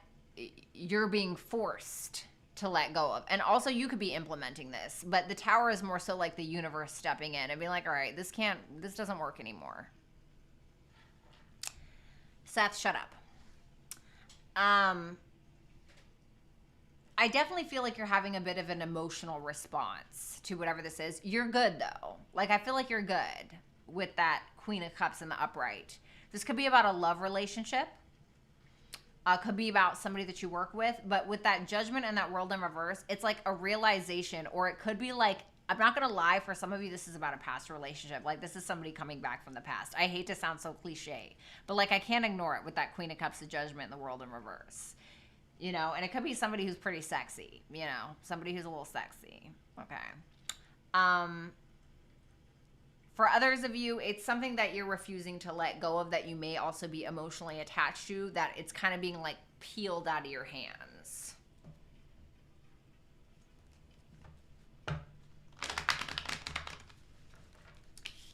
you're being forced to let go of. And also you could be implementing this, but the Tower is more so like the universe stepping in and being like, all right, this doesn't work anymore. Seth, shut up. I definitely feel like you're having a bit of an emotional response to whatever this is. You're good, though. Like, I feel like you're good with that Queen of Cups in the upright. This could be about a love relationship. Could be about somebody that you work with. But with that Judgment and that World in reverse, it's like a realization, or it could be like, I'm not going to lie, for some of you, this is about a past relationship. Like, this is somebody coming back from the past. I hate to sound so cliche, but like, I can't ignore it with that Queen of Cups, the Judgment, and the World in reverse. You know, and it could be somebody who's pretty sexy, you know, somebody who's a little sexy. Okay. For others of you, it's something that you're refusing to let go of that you may also be emotionally attached to, that it's kind of being like peeled out of your hands.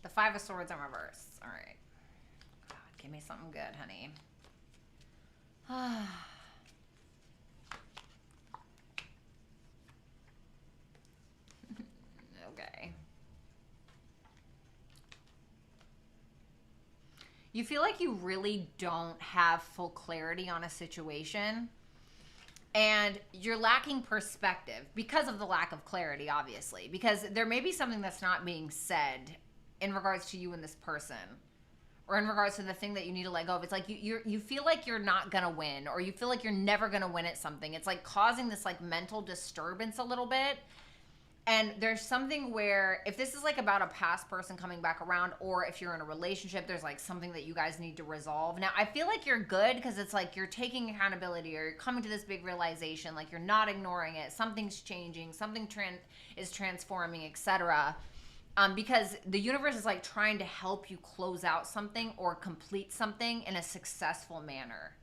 The Five of Swords in reverse. All right. God, give me something good, honey. You feel like you really don't have full clarity on a situation, and you're lacking perspective because of the lack of clarity, obviously, because there may be something that's not being said in regards to you and this person, or in regards to the thing that you need to let go of. It's like you feel like you're not gonna win, or you feel like you're never gonna win at something. It's like causing this like mental disturbance a little bit. And there's something where, if this is like about a past person coming back around, or if you're in a relationship, there's like something that you guys need to resolve. Now, I feel like you're good because it's like you're taking accountability, or you're coming to this big realization, like you're not ignoring it. Something's changing, something is transforming, etc. Because the universe is like trying to help you close out something or complete something in a successful manner.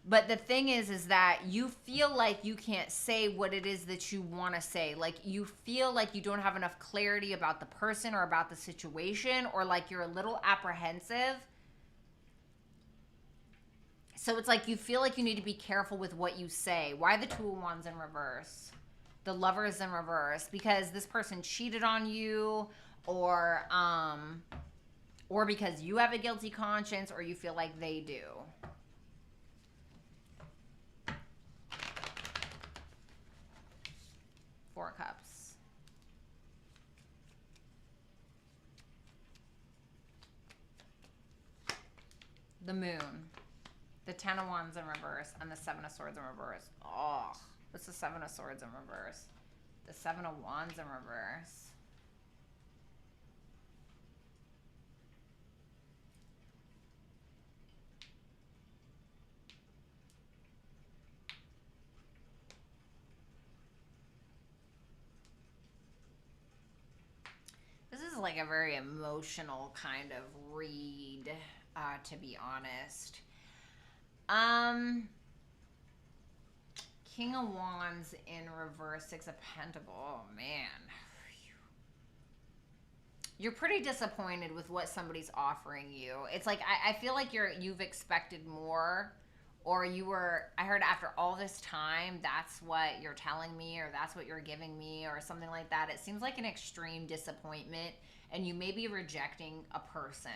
But the thing is that you feel like you can't say what it is that you want to say. Like you feel like you don't have enough clarity about the person or about the situation, or like you're a little apprehensive. So it's like you feel like you need to be careful with what you say. Why the Two of Wands in reverse? The Lovers in reverse? Because this person cheated on you, or because you have a guilty conscience, or you feel like they do. Four of Cups. The Moon. The Ten of Wands in reverse. And the Seven of Swords in reverse. Oh, what's the Seven of Swords in reverse? The Seven of Wands in reverse. This is like a very emotional kind of read, to be honest. King of Wands in reverse, Six of Pentacles. Oh, man. You're pretty disappointed with what somebody's offering you. It's like, I feel like you've expected more, or I heard after all this time, that's what you're telling me, or that's what you're giving me, or something like that. It seems like an extreme disappointment, and you may be rejecting a person.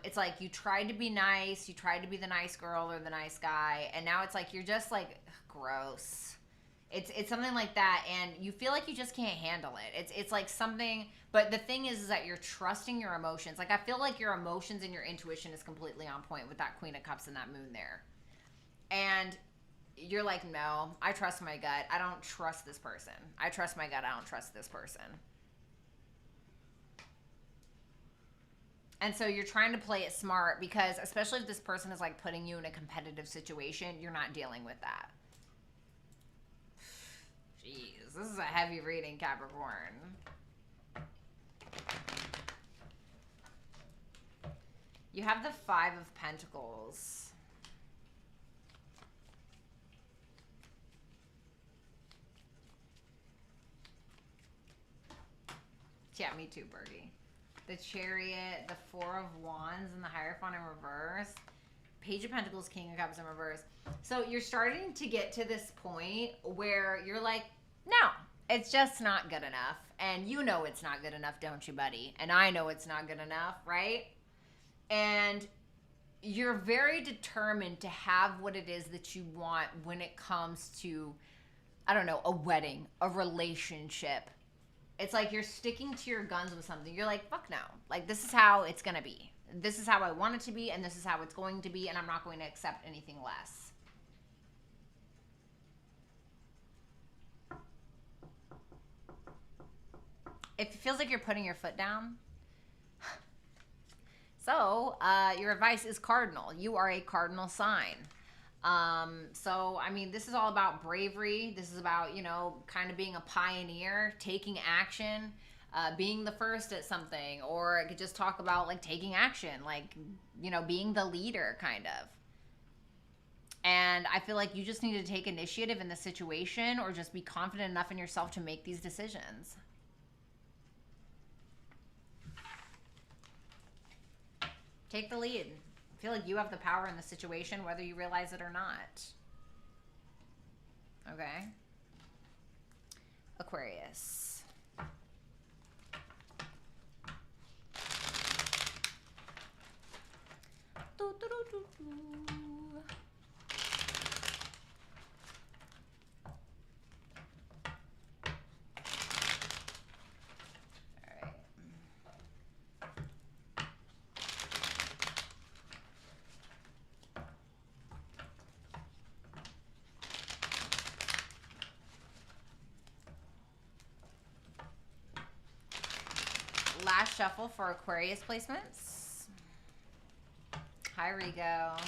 It's like you tried to be nice, you tried to be the nice girl or the nice guy, and now it's like you're just like, gross. It's something like that, and you feel like you just can't handle it. It's like something, but the thing is that you're trusting your emotions. Like I feel like your emotions and your intuition is completely on point with that Queen of Cups and that Moon there. And you're like, no, I trust my gut. I don't trust this person. I trust my gut. I don't trust this person. And so you're trying to play it smart, because especially if this person is like putting you in a competitive situation, you're not dealing with that. Jeez, this is a heavy reading, Capricorn. You have the Five of Pentacles. Yeah, me too, Birdie. The Chariot, the Four of Wands, and the Hierophant in reverse. Page of Pentacles, King of Cups in reverse. So you're starting to get to this point where you're like, no, it's just not good enough. And you know it's not good enough, don't you, buddy? And I know it's not good enough, right? And you're very determined to have what it is that you want when it comes to, I don't know, a wedding, a relationship. It's like you're sticking to your guns with something. You're like, fuck no. Like, this is how it's going to be. This is how I want it to be, and this is how it's going to be, and I'm not going to accept anything less. It feels like you're putting your foot down. So, your advice is cardinal. You are a cardinal sign. So, I mean, this is all about bravery. This is about, you know, kind of being a pioneer, taking action, being the first at something, or it could just talk about like taking action, like, you know, being the leader kind of. And I feel like you just need to take initiative in the situation, or just be confident enough in yourself to make these decisions. Take the lead. I feel like you have the power in the situation, whether you realize it or not. Okay. Aquarius. Last shuffle for Aquarius placements. Hi, Rigo.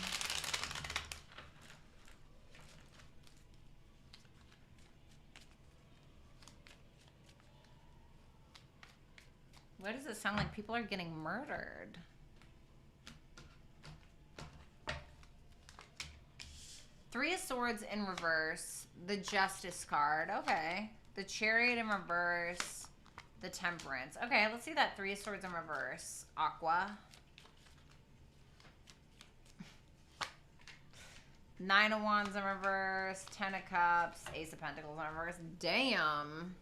Why does it sound like people are getting murdered? Three of Swords in reverse. The Justice card. Okay. The Chariot in reverse. The Temperance. Okay, let's see that Three of Swords in reverse. Aqua. Nine of Wands in reverse. Ten of Cups. Ace of Pentacles in reverse. Damn.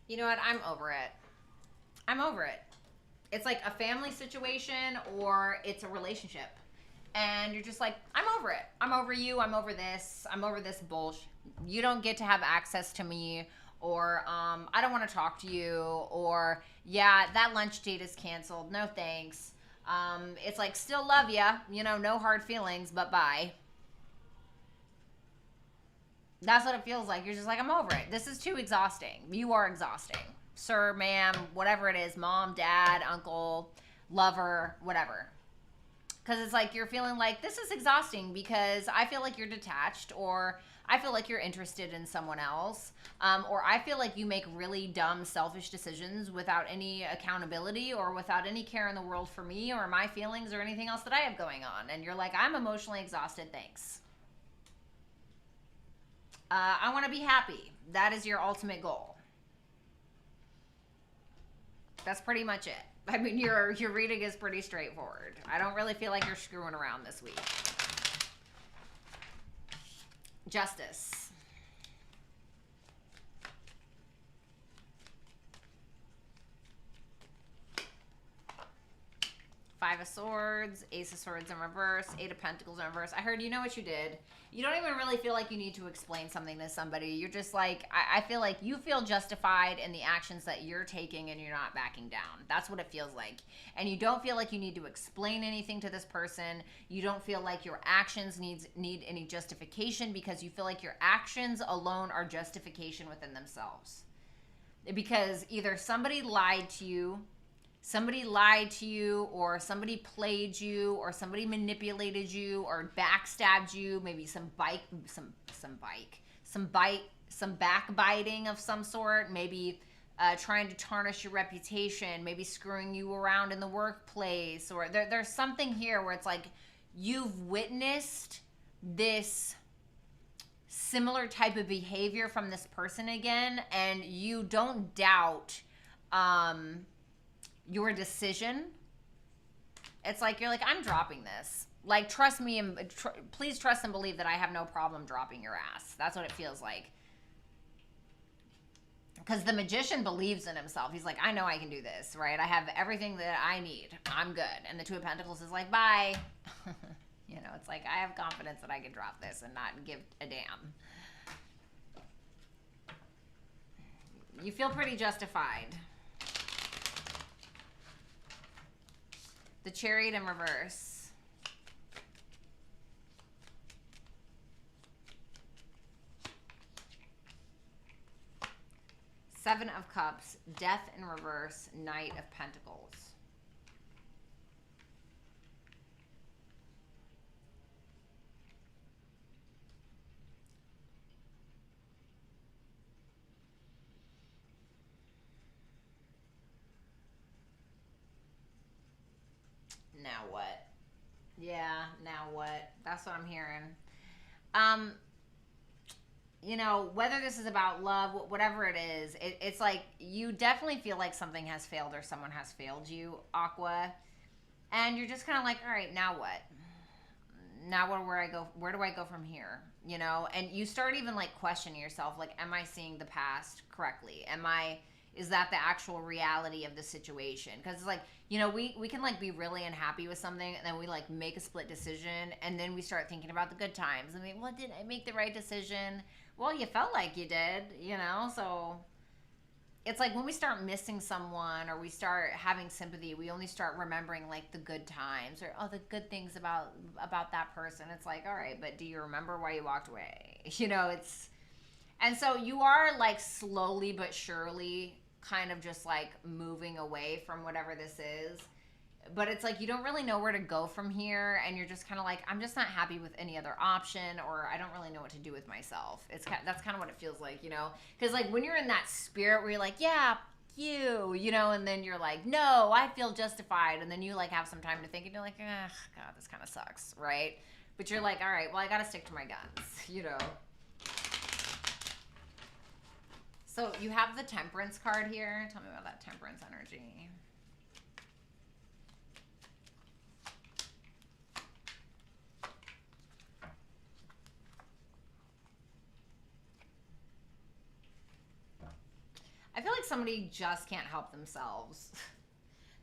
You know what? I'm over it. I'm over it. It's like a family situation or it's a relationship. And you're just like, I'm over it. I'm over you. I'm over this. I'm over this bullshit. You don't get to have access to me, or I don't want to talk to you, or yeah, that lunch date is canceled. No thanks. It's like, still love ya. You know, no hard feelings, but bye. That's what it feels like. You're just like, I'm over it. This is too exhausting. You are exhausting. Sir, ma'am, whatever it is, mom, dad, uncle, lover, whatever. Because it's like you're feeling like this is exhausting because I feel like you're detached, or I feel like you're interested in someone else, or I feel like you make really dumb, selfish decisions without any accountability or without any care in the world for me or my feelings or anything else that I have going on. And you're like, I'm emotionally exhausted, thanks. I want to be happy. That is your ultimate goal. That's pretty much it. I mean, your reading is pretty straightforward. I don't really feel like you're screwing around this week. Justice. Five of Swords, Ace of Swords in reverse, Eight of Pentacles in reverse. I heard, you know what you did. You don't even really feel like you need to explain something to somebody. You're just like, I feel like you feel justified in the actions that you're taking and you're not backing down. That's what it feels like. And you don't feel like you need to explain anything to this person. You don't feel like your actions need any justification because you feel like your actions alone are justification within themselves. Because either somebody lied to you, or somebody played you, or somebody manipulated you, or backstabbed you. Maybe some backbiting of some sort. Maybe trying to tarnish your reputation. Maybe screwing you around in the workplace. Or there's something here where it's like you've witnessed this similar type of behavior from this person again, and you don't doubt your decision. It's like you're like, I'm dropping this. Like, trust me, and please trust and believe that I have no problem dropping your ass. That's what it feels like. Because the Magician believes in himself. He's like, I know I can do this, right? I have everything that I need. I'm good. And the Two of Pentacles is like, bye. You know, it's like, I have confidence that I can drop this and not give a damn. You feel pretty justified. The Chariot in reverse. Seven of Cups, Death in reverse, Knight of Pentacles. Now what? Yeah, now what? That's what I'm hearing. You know, whether this is about love, whatever it is, it's like you definitely feel like something has failed or someone has failed you, Aqua. And you're just kind of like, all right, now what? Now where do I go from here? You know, and you start even like questioning yourself, like, am I seeing the past correctly? Is that the actual reality of the situation? Because it's like, you know, we can like be really unhappy with something, and then we like make a split decision, and then we start thinking about the good times. I mean, well, did I make the right decision? Well, you felt like you did, you know? So it's like when we start missing someone or we start having sympathy, we only start remembering like the good times or the good things about that person. It's like, all right, but do you remember why you walked away? You know, it's, and so you are like slowly but surely kind of just like moving away from whatever this is. But it's like you don't really know where to go from here, and you're just kind of like, I'm just not happy with any other option, or I don't really know what to do with myself. That's kind of what it feels like, you know? Because like when you're in that spirit where you're like, yeah, you know, and then you're like, no, I feel justified, and then you like have some time to think, and you're like, God, this kind of sucks, right? But you're like, all right, well, I got to stick to my guns, you know? So you have the Temperance card here. Tell me about that Temperance energy. I feel like somebody just can't help themselves.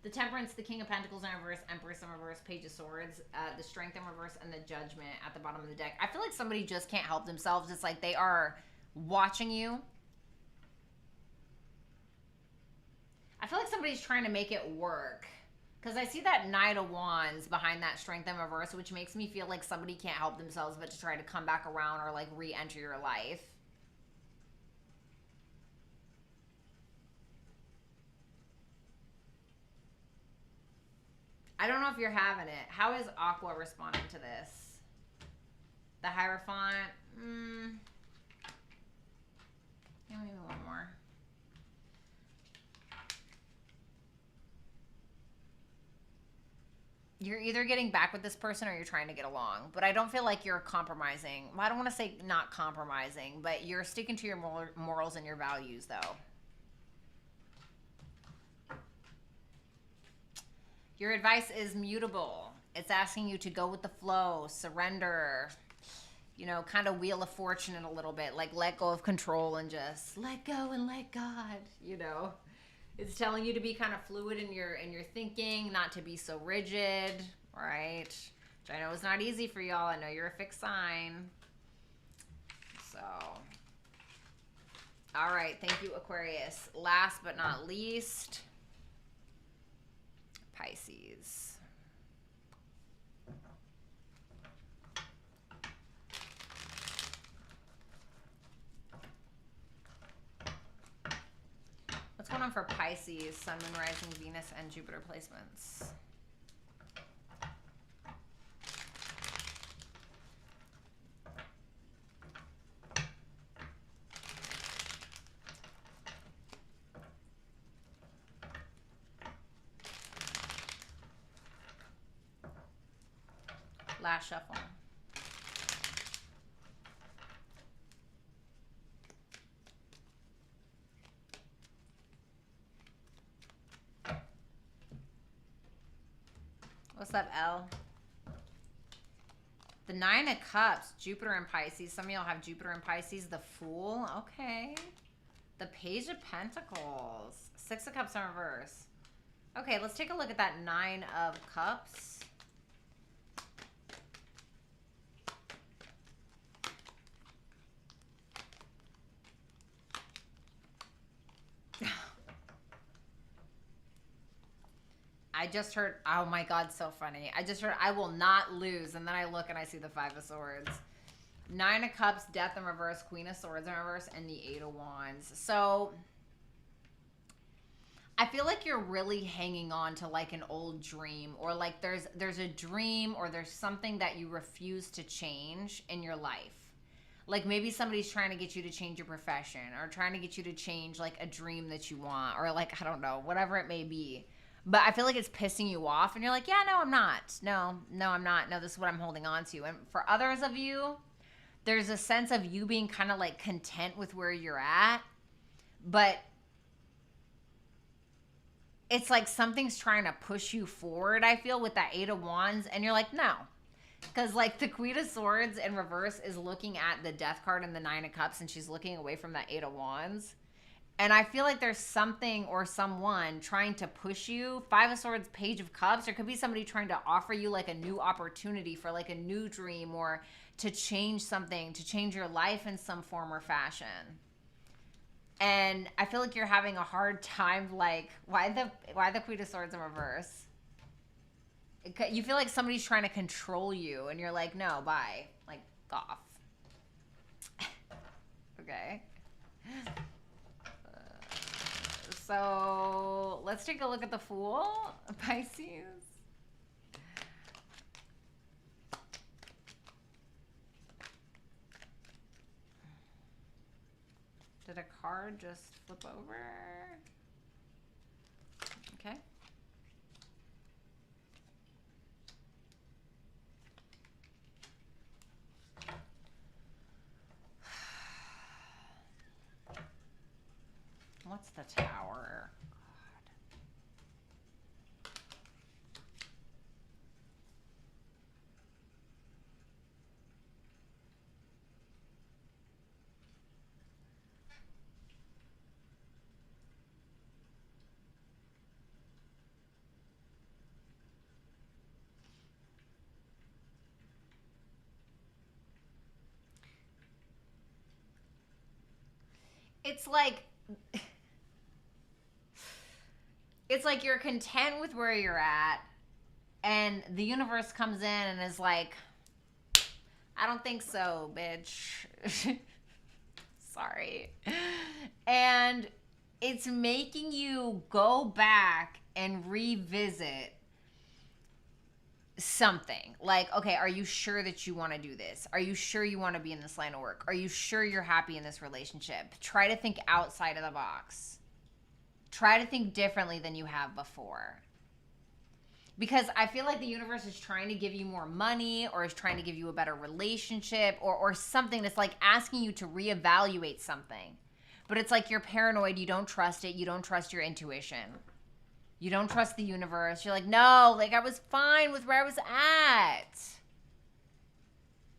The Temperance, the King of Pentacles in reverse, Empress in reverse, Page of Swords, the Strength in reverse, and the Judgment at the bottom of the deck. I feel like somebody just can't help themselves. It's like they are watching you. I feel like somebody's trying to make it work. Because I see that Knight of Wands behind that Strength in reverse, which makes me feel like somebody can't help themselves but to try to come back around or like re-enter your life. I don't know if you're having it. How is Aqua responding to this? The Hierophant? Yeah, maybe one more. You're either getting back with this person or you're trying to get along. But I don't feel like you're compromising. Well, I don't want to say not compromising, but you're sticking to your morals and your values, though. Your advice is mutable. It's asking you to go with the flow, surrender, you know, kind of Wheel of Fortune in a little bit, like let go of control and just let go and let God, you know. It's telling you to be kind of fluid in your thinking, not to be so rigid, right? Which I know is not easy for y'all. I know you're a fixed sign. So, all right, thank you, Aquarius. Last but not least, Pisces. What's going on for Pisces, Sun, Moon, Rising, Venus, and Jupiter placements? Last shuffle. What's up, L? The Nine of Cups, Jupiter and Pisces. Some of y'all have Jupiter and Pisces. The Fool, okay. The Page of Pentacles. Six of Cups in reverse. Okay, let's take a look at that Nine of Cups. I just heard, oh my God, so funny. I just heard, I will not lose. And then I look and I see the Five of Swords. Nine of Cups, Death in reverse, Queen of Swords in reverse, and the Eight of Wands. So I feel like you're really hanging on to like an old dream, or like there's a dream, or there's something that you refuse to change in your life. Like maybe somebody's trying to get you to change your profession, or trying to get you to change like a dream that you want, or like, I don't know, whatever it may be. But I feel like it's pissing you off, and you're like, yeah, no, I'm not. No, I'm not. No, this is what I'm holding on to. And for others of you, there's a sense of you being kind of like content with where you're at, but it's like something's trying to push you forward, I feel, with that Eight of Wands, and you're like, no. Because like the Queen of Swords in reverse is looking at the Death card and the Nine of Cups, and she's looking away from that Eight of Wands. And I feel like there's something or someone trying to push you. Five of Swords, Page of Cups. There could be somebody trying to offer you like a new opportunity for like a new dream, or to change something, to change your life in some form or fashion. And I feel like you're having a hard time. Like, why the Queen of Swords in reverse? You feel like somebody's trying to control you, and you're like, no, bye. Like, off. Okay. So let's take a look at the Fool, Pisces. Did a card just flip over? Okay. What's the Tower? It's like you're content with where you're at, and the universe comes in and is like, I don't think so, bitch. Sorry. And it's making you go back and revisit something. Like, okay, are you sure that you want to do this? Are you sure you want to be in this line of work? Are you sure you're happy in this relationship? Try to think outside of the box. Try to think differently than you have before. Because I feel like the universe is trying to give you more money, or is trying to give you a better relationship, or something that's like asking you to reevaluate something. But it's like you're paranoid. You don't trust it. You don't trust your intuition. You don't trust the universe. You're like, no, like I was fine with where I was at.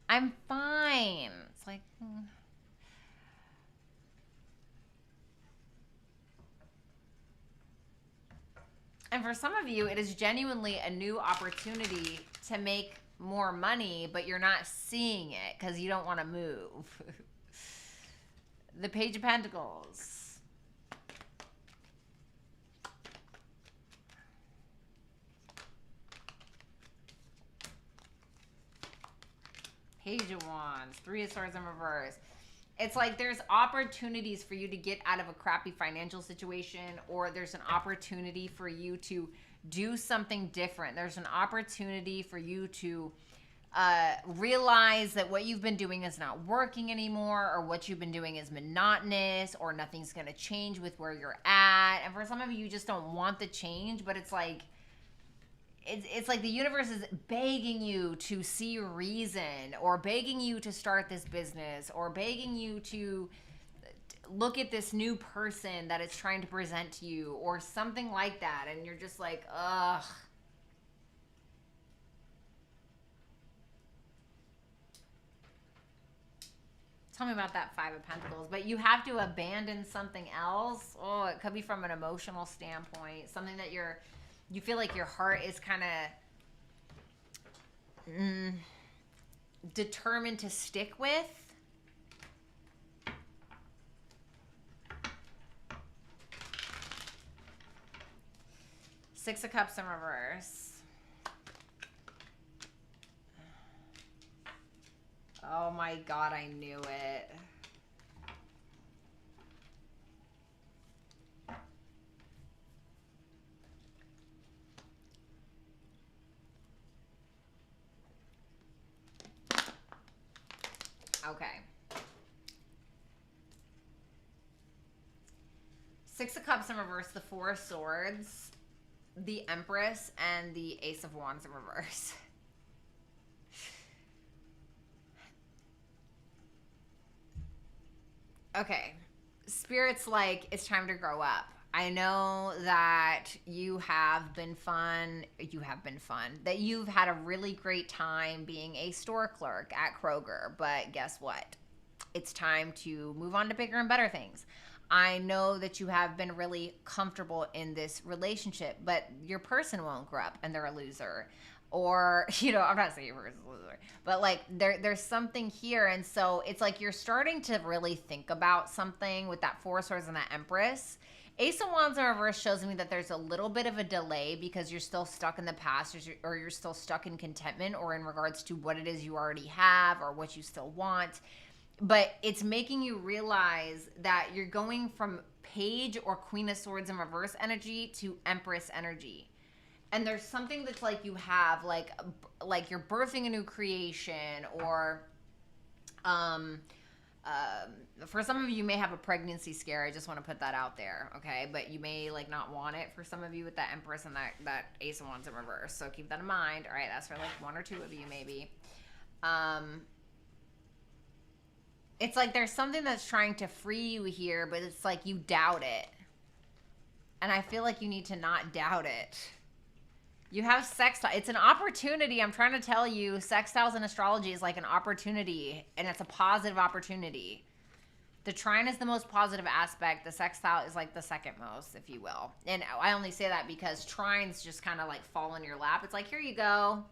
I'm fine. It's like, And for some of you, it is genuinely a new opportunity to make more money, but you're not seeing it because you don't want to move. The Page of Pentacles. Page of Wands. Three of Swords in reverse. It's like there's opportunities for you to get out of a crappy financial situation, or there's an opportunity for you to do something different. There's an opportunity for you to realize that what you've been doing is not working anymore, or what you've been doing is monotonous, or nothing's going to change with where you're at. And for some of you, you just don't want the change, but it's like the universe is begging you to see reason, or begging you to start this business, or begging you to look at this new person that it's trying to present to you, or something like that. And you're just like, ugh. Tell me about that Five of Pentacles. But you have to abandon something else. Oh, it could be from an emotional standpoint. Something that you feel like your heart is kind of determined to stick with. Six of Cups in reverse. Oh my God, I knew it. Okay. Six of Cups in reverse, the Four of Swords, the Empress, and the Ace of Wands in reverse. Okay. Spirit's like, it's time to grow up. I know that you have been fun, that you've had a really great time being a store clerk at Kroger, but guess what? It's time to move on to bigger and better things. I know that you have been really comfortable in this relationship, but your person won't grow up and they're a loser. Or, you know, I'm not saying your person's a loser, but like there's something here. And so it's like you're starting to really think about something with that Four of Swords and that Empress. Ace of Wands in reverse shows me that there's a little bit of a delay because you're still stuck in the past, or you're still stuck in contentment, or in regards to what it is you already have or what you still want. But it's making you realize that you're going from Page or Queen of Swords in reverse energy to Empress energy. And there's something that's like you have, like you're birthing a new creation, or for some of you, you may have a pregnancy scare. I just want to put that out there, okay? But you may like not want it for some of you with that Empress and that Ace of Wands in reverse. So keep that in mind. All right, that's for like one or two of you maybe. It's like there's something that's trying to free you here, but it's like you doubt it. And I feel like you need to not doubt it. You have sextile. It's an opportunity. I'm trying to tell you, sextiles in astrology is like an opportunity, and it's a positive opportunity. The trine is the most positive aspect. The sextile is like the second most, if you will. And I only say that because trines just kind of like fall in your lap. It's like, here you go.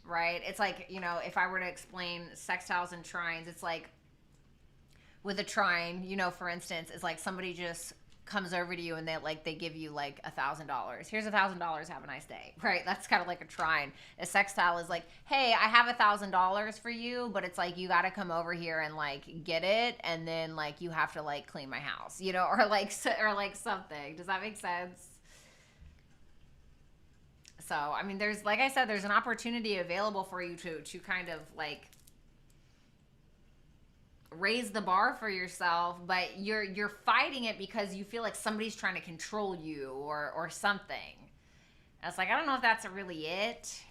Right? It's like, you know, if I were to explain sextiles and trines, it's like with a trine, you know, for instance, it's like somebody just comes over to you and they give you like $1,000. Here's $1,000. Have a nice day. Right? That's kind of like a trine. A sextile is like, hey, I have $1,000 for you, but it's like you got to come over here and like get it, and then like you have to like clean my house, you know, or like something. Does that make sense? So I mean, there's, like I said, there's an opportunity available for you to kind of like raise the bar for yourself, but you're fighting it because you feel like somebody's trying to control you or something. And it's like, I don't know if that's really it.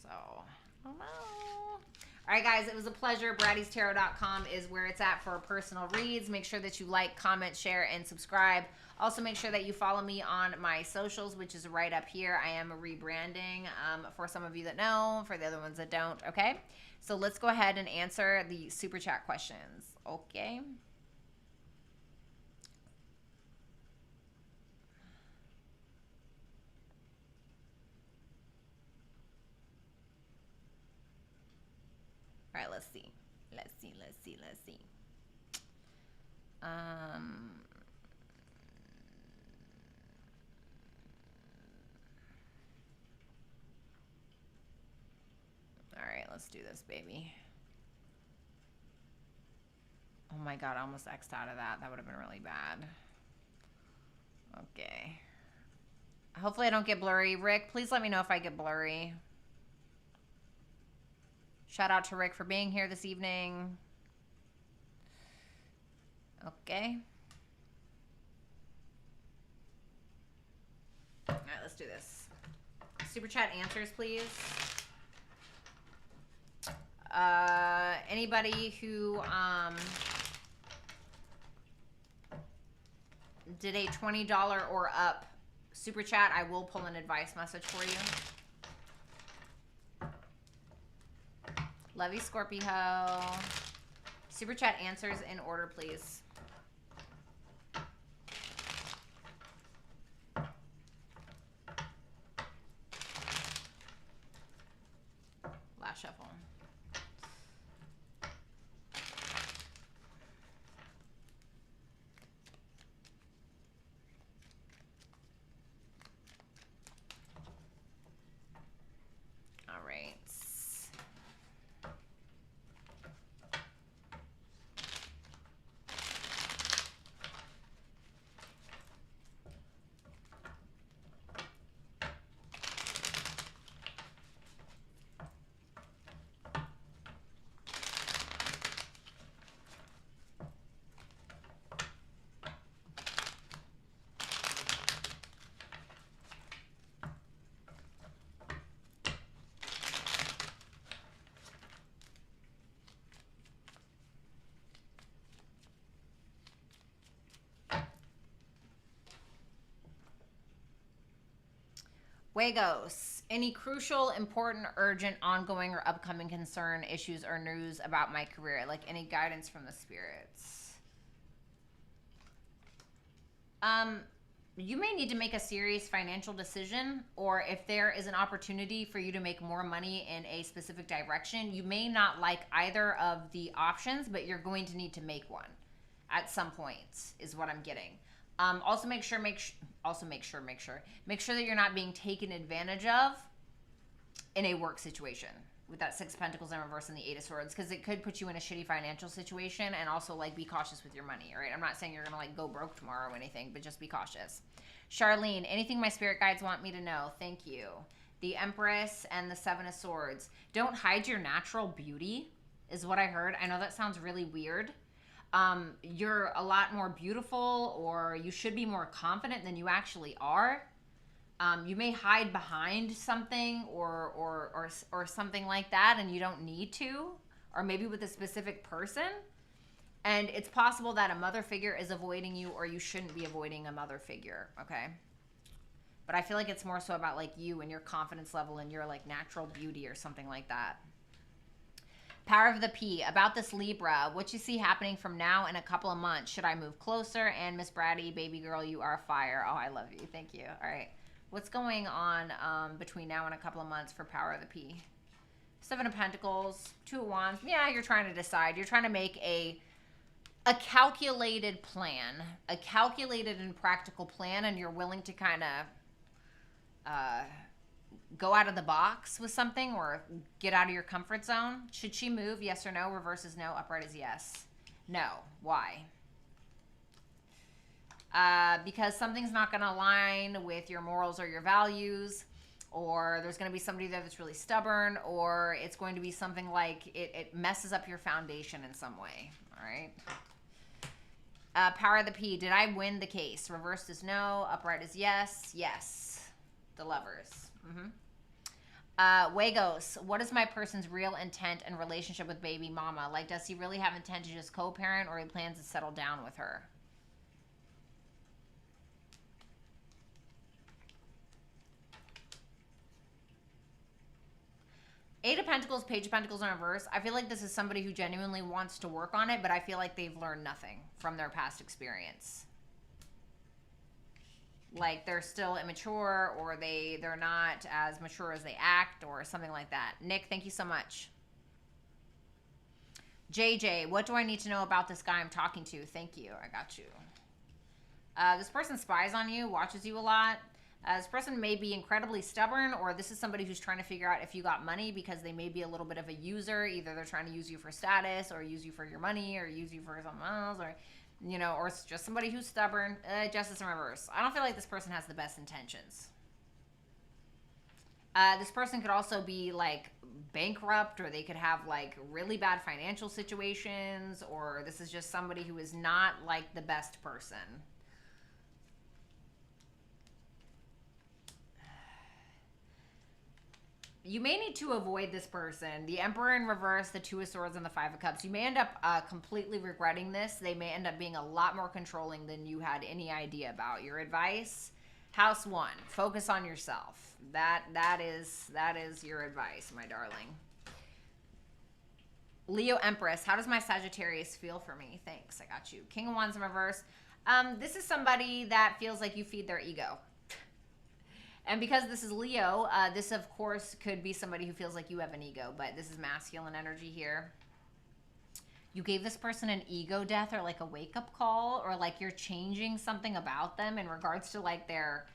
So, I don't know. All right, guys, it was a pleasure. Bratty'sTarot.com is where it's at for personal reads. Make sure that you like, comment, share, and subscribe. Also, make sure that you follow me on my socials, which is right up here. I am rebranding for some of you that know, for the other ones that don't, okay? So let's go ahead and answer the Super Chat questions, okay? All right, let's see. Let's see. All right, let's do this, baby. Oh my God, I almost X'd out of that. That would have been really bad. Okay. Hopefully I don't get blurry. Rick, please let me know if I get blurry. Shout out to Rick for being here this evening. Okay. All right, let's do this. Super Chat answers, please. Anybody who did a $20 or up Super Chat, I will pull an advice message for you. Love you, Scorpio. Super Chat answers in order, please. Last shuffle. All right. Fuegos, Any crucial, important, urgent, ongoing, or upcoming concern, issues, or news about my career? Like any guidance from the spirits? You may need to make a serious financial decision, or if there is an opportunity for you to make more money in a specific direction, you may not like either of the options, but you're going to need to make one at some point, is what I'm getting. Also make sure that you're not being taken advantage of in a work situation with that Six of Pentacles in reverse and the Eight of Swords, because it could put you in a shitty financial situation. And also, like, be cautious with your money, all right? I'm not saying you're gonna like go broke tomorrow or anything, but just be cautious. Charlene, anything my spirit guides want me to know? Thank you. The Empress and the Seven of Swords. Don't hide your natural beauty is what I heard. I know that sounds really weird. You're a lot more beautiful, or you should be more confident than you actually are. You may hide behind something or something like that, and you don't need to, or maybe with a specific person. And it's possible that a mother figure is avoiding you, or you shouldn't be avoiding a mother figure, okay? But I feel like it's more so about like you and your confidence level and your like natural beauty or something like that. Power of the P, about this Libra, what you see happening from now in a couple of months. Should I move closer? And Miss Bratty, baby girl, you are fire. Oh, I love you. Thank you. All right. What's going on between now and a couple of months for Power of the P? Seven of Pentacles, Two of Wands. Yeah, you're trying to decide. You're trying to make a calculated plan, a calculated and practical plan, and you're willing to kind of go out of the box with something or get out of your comfort zone. Should she move? Yes or no? Reverse is no. Upright is yes. No. Why? Because something's not going to align with your morals or your values, or there's going to be somebody there that's really stubborn, or it's going to be something like it messes up your foundation in some way. All right. Power of the P. Did I win the case? Reversed is no. Upright is yes. Yes. The Lovers. Wagos, what is my person's real intent and relationship with baby mama? Like, does he really have intent to just co-parent, or he plans to settle down with her? Eight of Pentacles, Page of Pentacles in reverse. I feel like this is somebody who genuinely wants to work on it, but I feel like they've learned nothing from their past experience. Like they're still immature, or they're not as mature as they act, or something like that. Nick, thank you so much. JJ, what do I need to know about this guy I'm talking to? Thank you. I got you. This person spies on you, watches you a lot. This person may be incredibly stubborn, or this is somebody who's trying to figure out if you got money, because they may be a little bit of a user. Either they're trying to use you for status, or use you for your money, or use you for something else, or you know, or it's just somebody who's stubborn. Justice in reverse. I don't feel like this person has the best intentions. This person could also be like bankrupt, or they could have like really bad financial situations, or this is just somebody who is not like the best person. You may need to avoid this person. The Emperor in reverse, the Two of Swords, and the Five of Cups. You may end up completely regretting this. They may end up being a lot more controlling than you had any idea about. Your advice, House 1, focus on yourself. That is your advice, my darling. Leo Empress, how does my Sagittarius feel for me? Thanks, I got you. King of Wands in reverse. This is somebody that feels like you feed their ego. And because this is Leo, this, of course, could be somebody who feels like you have an ego, but this is masculine energy here. You gave this person an ego death, or like a wake-up call, or like you're changing something about them in regards to like their,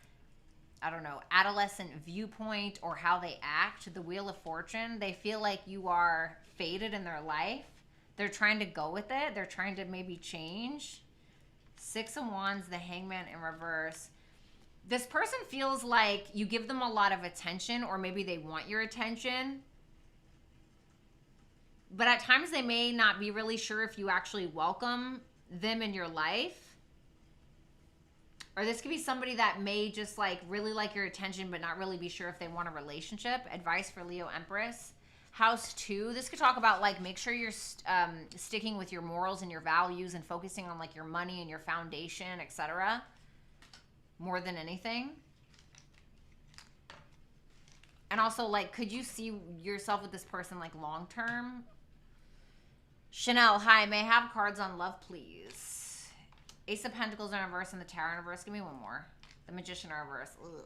I don't know, adolescent viewpoint or how they act. The Wheel of Fortune, they feel like you are fated in their life. They're trying to go with it. They're trying to maybe change. Six of Wands, the Hangman in reverse. This person feels like you give them a lot of attention, or maybe they want your attention. But at times they may not be really sure if you actually welcome them in your life. Or this could be somebody that may just like really like your attention, but not really be sure if they want a relationship. Advice for Leo Empress. House 2, this could talk about like make sure you're sticking with your morals and your values and focusing on like your money and your foundation, etc. more than anything. And also, like, could you see yourself with this person, like, long term? Chanel, hi. May I have cards on love, please? Ace of Pentacles in reverse and the Tower in reverse. Give me one more. The Magician in reverse. Ugh.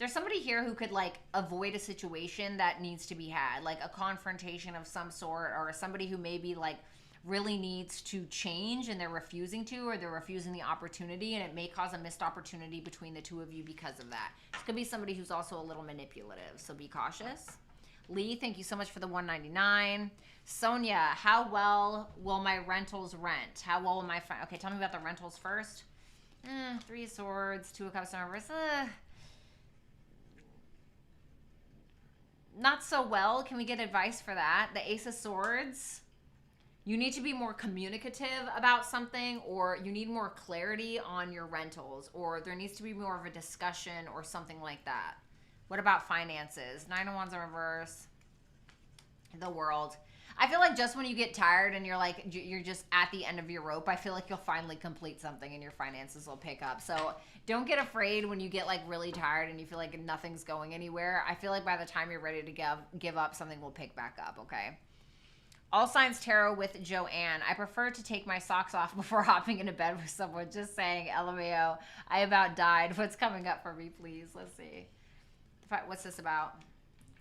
There's somebody here who could, like, avoid a situation that needs to be had. Like, a confrontation of some sort, or somebody who maybe, like, really needs to change and they're refusing to, or they're refusing the opportunity, and it may cause a missed opportunity between the two of you because of that. This could be somebody who's also a little manipulative, so be cautious. Lee, thank you so much for the $1.99. Sonia, how well will my rentals rent? How well will my okay, tell me about the rentals first. Three of Swords, Two of Cups in reverse. Not so well. Can we get advice for that? The Ace of Swords. You need to be more communicative about something, or you need more clarity on your rentals, or there needs to be more of a discussion or something like that. What about finances? Nine of Wands in reverse. The World. I feel like just when you get tired and you're just at the end of your rope, I feel like you'll finally complete something and your finances will pick up. So don't get afraid when you get like really tired and you feel like nothing's going anywhere. I feel like by the time you're ready to give up, something will pick back up, okay? All Signs Tarot with Joanne. I prefer to take my socks off before hopping into bed with someone. Just saying, LMAO. I about died. What's coming up for me, please? Let's see. What's this about?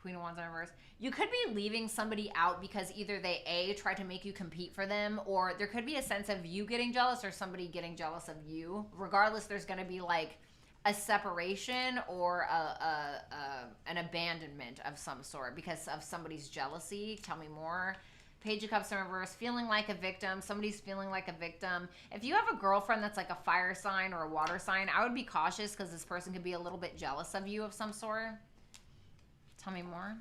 Queen of Wands in reverse. You could be leaving somebody out because either they A, try to make you compete for them, or there could be a sense of you getting jealous or somebody getting jealous of you. Regardless, there's going to be like a separation or an abandonment of some sort because of somebody's jealousy. Tell me more. Page of Cups in reverse. Feeling like a victim. Somebody's feeling like a victim. If you have a girlfriend that's like a fire sign or a water sign, I would be cautious because this person could be a little bit jealous of you of some sort. Tell me more.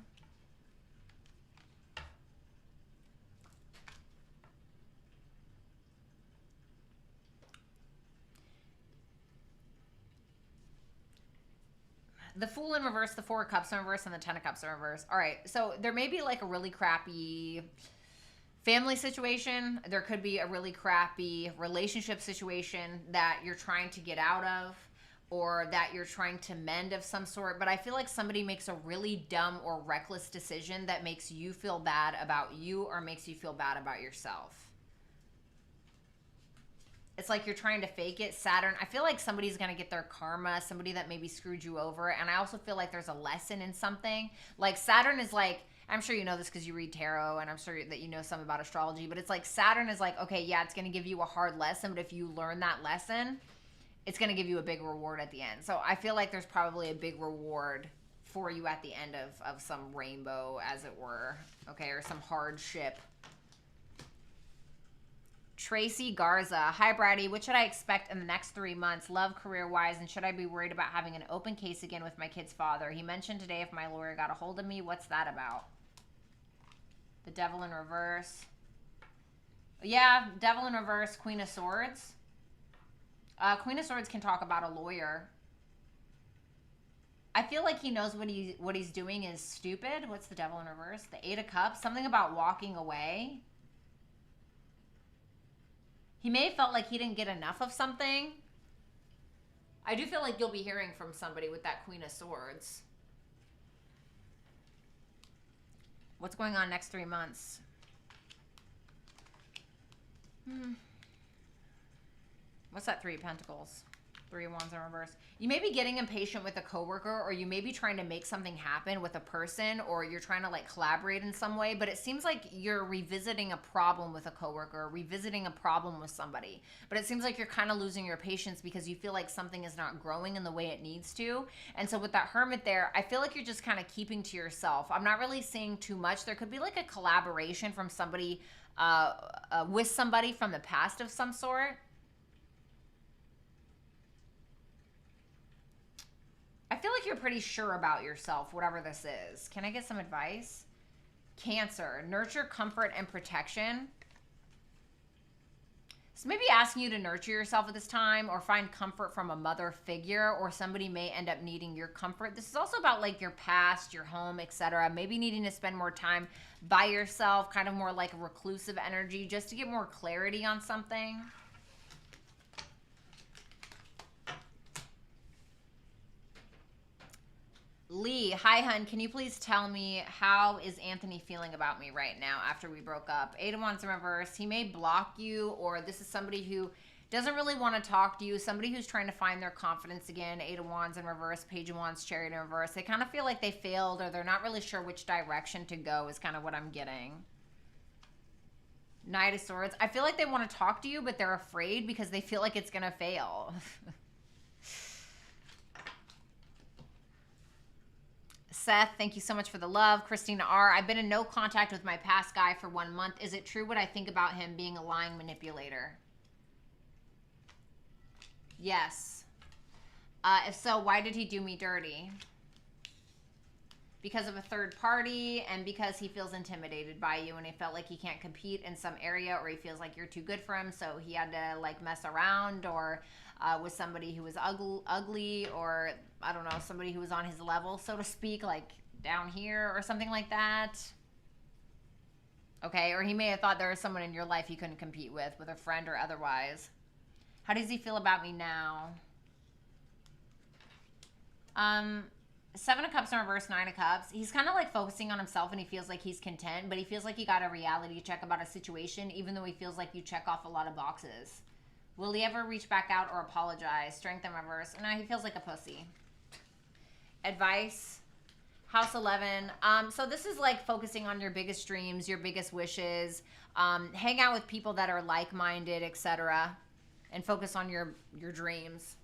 The Fool in reverse, the Four of Cups in reverse, and the Ten of Cups in reverse. All right, so there may be like a really crappy family situation. There could be a really crappy relationship situation that you're trying to get out of, or that you're trying to mend of some sort. But I feel like somebody makes a really dumb or reckless decision that makes you feel bad about you or makes you feel bad about yourself. It's like you're trying to fake it. Saturn, I feel like somebody's going to get their karma, somebody that maybe screwed you over. And I also feel like there's a lesson in something. Like Saturn is like, I'm sure you know this because you read tarot, and I'm sure that you know some about astrology, but it's like Saturn is like, okay, yeah, it's going to give you a hard lesson, but if you learn that lesson, it's going to give you a big reward at the end. So I feel like there's probably a big reward for you at the end of some rainbow, as it were, okay, or some hardship. Tracy Garza. Hi, Bratty. What should I expect in the next 3 months, love, career-wise, and should I be worried about having an open case again with my kid's father? He mentioned today if my lawyer got a hold of me. What's that about? The Devil in reverse. Yeah, Devil in reverse, Queen of Swords. Queen of Swords can talk about a lawyer. I feel like he knows what he's doing is stupid. What's the Devil in reverse? The Eight of Cups. Something about walking away. He may have felt like he didn't get enough of something. I do feel like you'll be hearing from somebody with that Queen of Swords. What's going on next 3 months? What's that Three of Pentacles? Three of Wands in reverse. You may be getting impatient with a coworker, or you may be trying to make something happen with a person, or you're trying to like collaborate in some way, but it seems like you're revisiting a problem with a coworker, revisiting a problem with somebody. But it seems like you're kind of losing your patience because you feel like something is not growing in the way it needs to. And so with that Hermit there, I feel like you're just kind of keeping to yourself. I'm not really seeing too much. There could be like a collaboration from somebody with somebody from the past of some sort. I feel like you're pretty sure about yourself, whatever this is. Can I get some advice? Cancer, nurture, comfort, and protection. So maybe asking you to nurture yourself at this time, or find comfort from a mother figure, or somebody may end up needing your comfort. This is also about like your past, your home, etc. Maybe needing to spend more time by yourself, kind of more like a reclusive energy, just to get more clarity on something. Lee, hi, hun. Can you please tell me how is Anthony feeling about me right now after we broke up? Eight of Wands in reverse. He may block you, or this is somebody who doesn't really want to talk to you. Somebody who's trying to find their confidence again. Eight of Wands in reverse. Page of Wands, Chariot in reverse. They kind of feel like they failed, or they're not really sure which direction to go is kind of what I'm getting. Knight of Swords. I feel like they want to talk to you, but they're afraid because they feel like it's going to fail. Seth, thank you so much for the love. Christina R. I've been in no contact with my past guy for 1 month. Is it true what I think about him being a lying manipulator? Yes. If so, why did he do me dirty? Because of a third party and because he feels intimidated by you and he felt like he can't compete in some area, or he feels like you're too good for him, so he had to like mess around, or with somebody who was ugly, or I don't know, somebody who was on his level, so to speak, like down here or something like that. Okay, or he may have thought there was someone in your life he couldn't compete with a friend or otherwise. How does he feel about me now? Seven of Cups in reverse, Nine of Cups. He's kind of like focusing on himself and he feels like he's content, but he feels like he got a reality check about a situation, even though he feels like you check off a lot of boxes. Will he ever reach back out or apologize? Strength in reverse. No, he feels like a pussy. Advice. House 11. So this is like focusing on your biggest dreams, your biggest wishes. Hang out with people that are like-minded, etc. And focus on your dreams.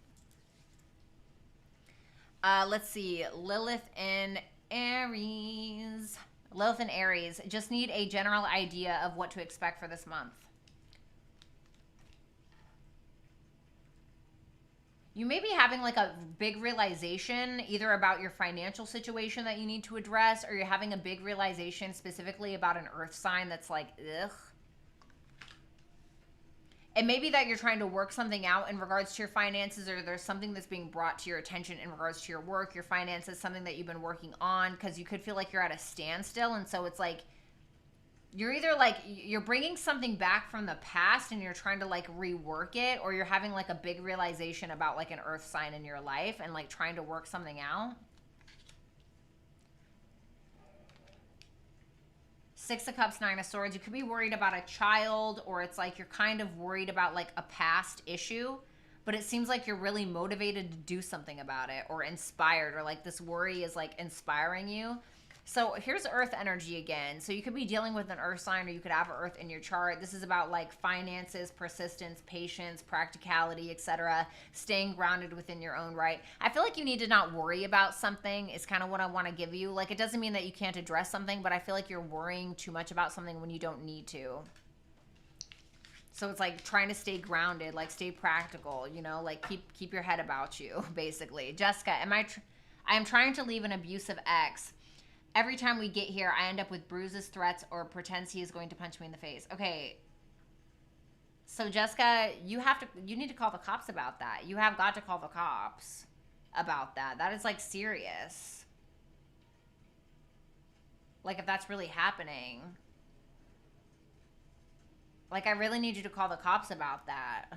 Let's see. Lilith in Aries. Lilith in Aries. Just need a general idea of what to expect for this month. You may be having like a big realization either about your financial situation that you need to address, or you're having a big realization specifically about an earth sign that's like, ugh. It may be that you're trying to work something out in regards to your finances, or there's something that's being brought to your attention in regards to your work, your finances, something that you've been working on, because you could feel like you're at a standstill. And so it's like, you're either like, you're bringing something back from the past and you're trying to like rework it, or you're having like a big realization about like an earth sign in your life and like trying to work something out. Six of Cups, Nine of Swords. You could be worried about a child, or it's like you're kind of worried about like a past issue, but it seems like you're really motivated to do something about it, or inspired, or like this worry is like inspiring you. So here's earth energy again. So you could be dealing with an earth sign, or you could have earth in your chart. This is about like finances, persistence, patience, practicality, etc. Staying grounded within your own right. I feel like you need to not worry about something is kind of what I want to give you. Like, it doesn't mean that you can't address something, but I feel like you're worrying too much about something when you don't need to. So it's like trying to stay grounded, like stay practical, you know, like keep your head about you, basically. Jessica, I am trying to leave an abusive ex. Every time we get here, I end up with bruises, threats, or pretends he is going to punch me in the face. Okay. So Jessica, you need to call the cops about that. You have got to call the cops about that. That is like serious. Like, if that's really happening. Like, I really need you to call the cops about that.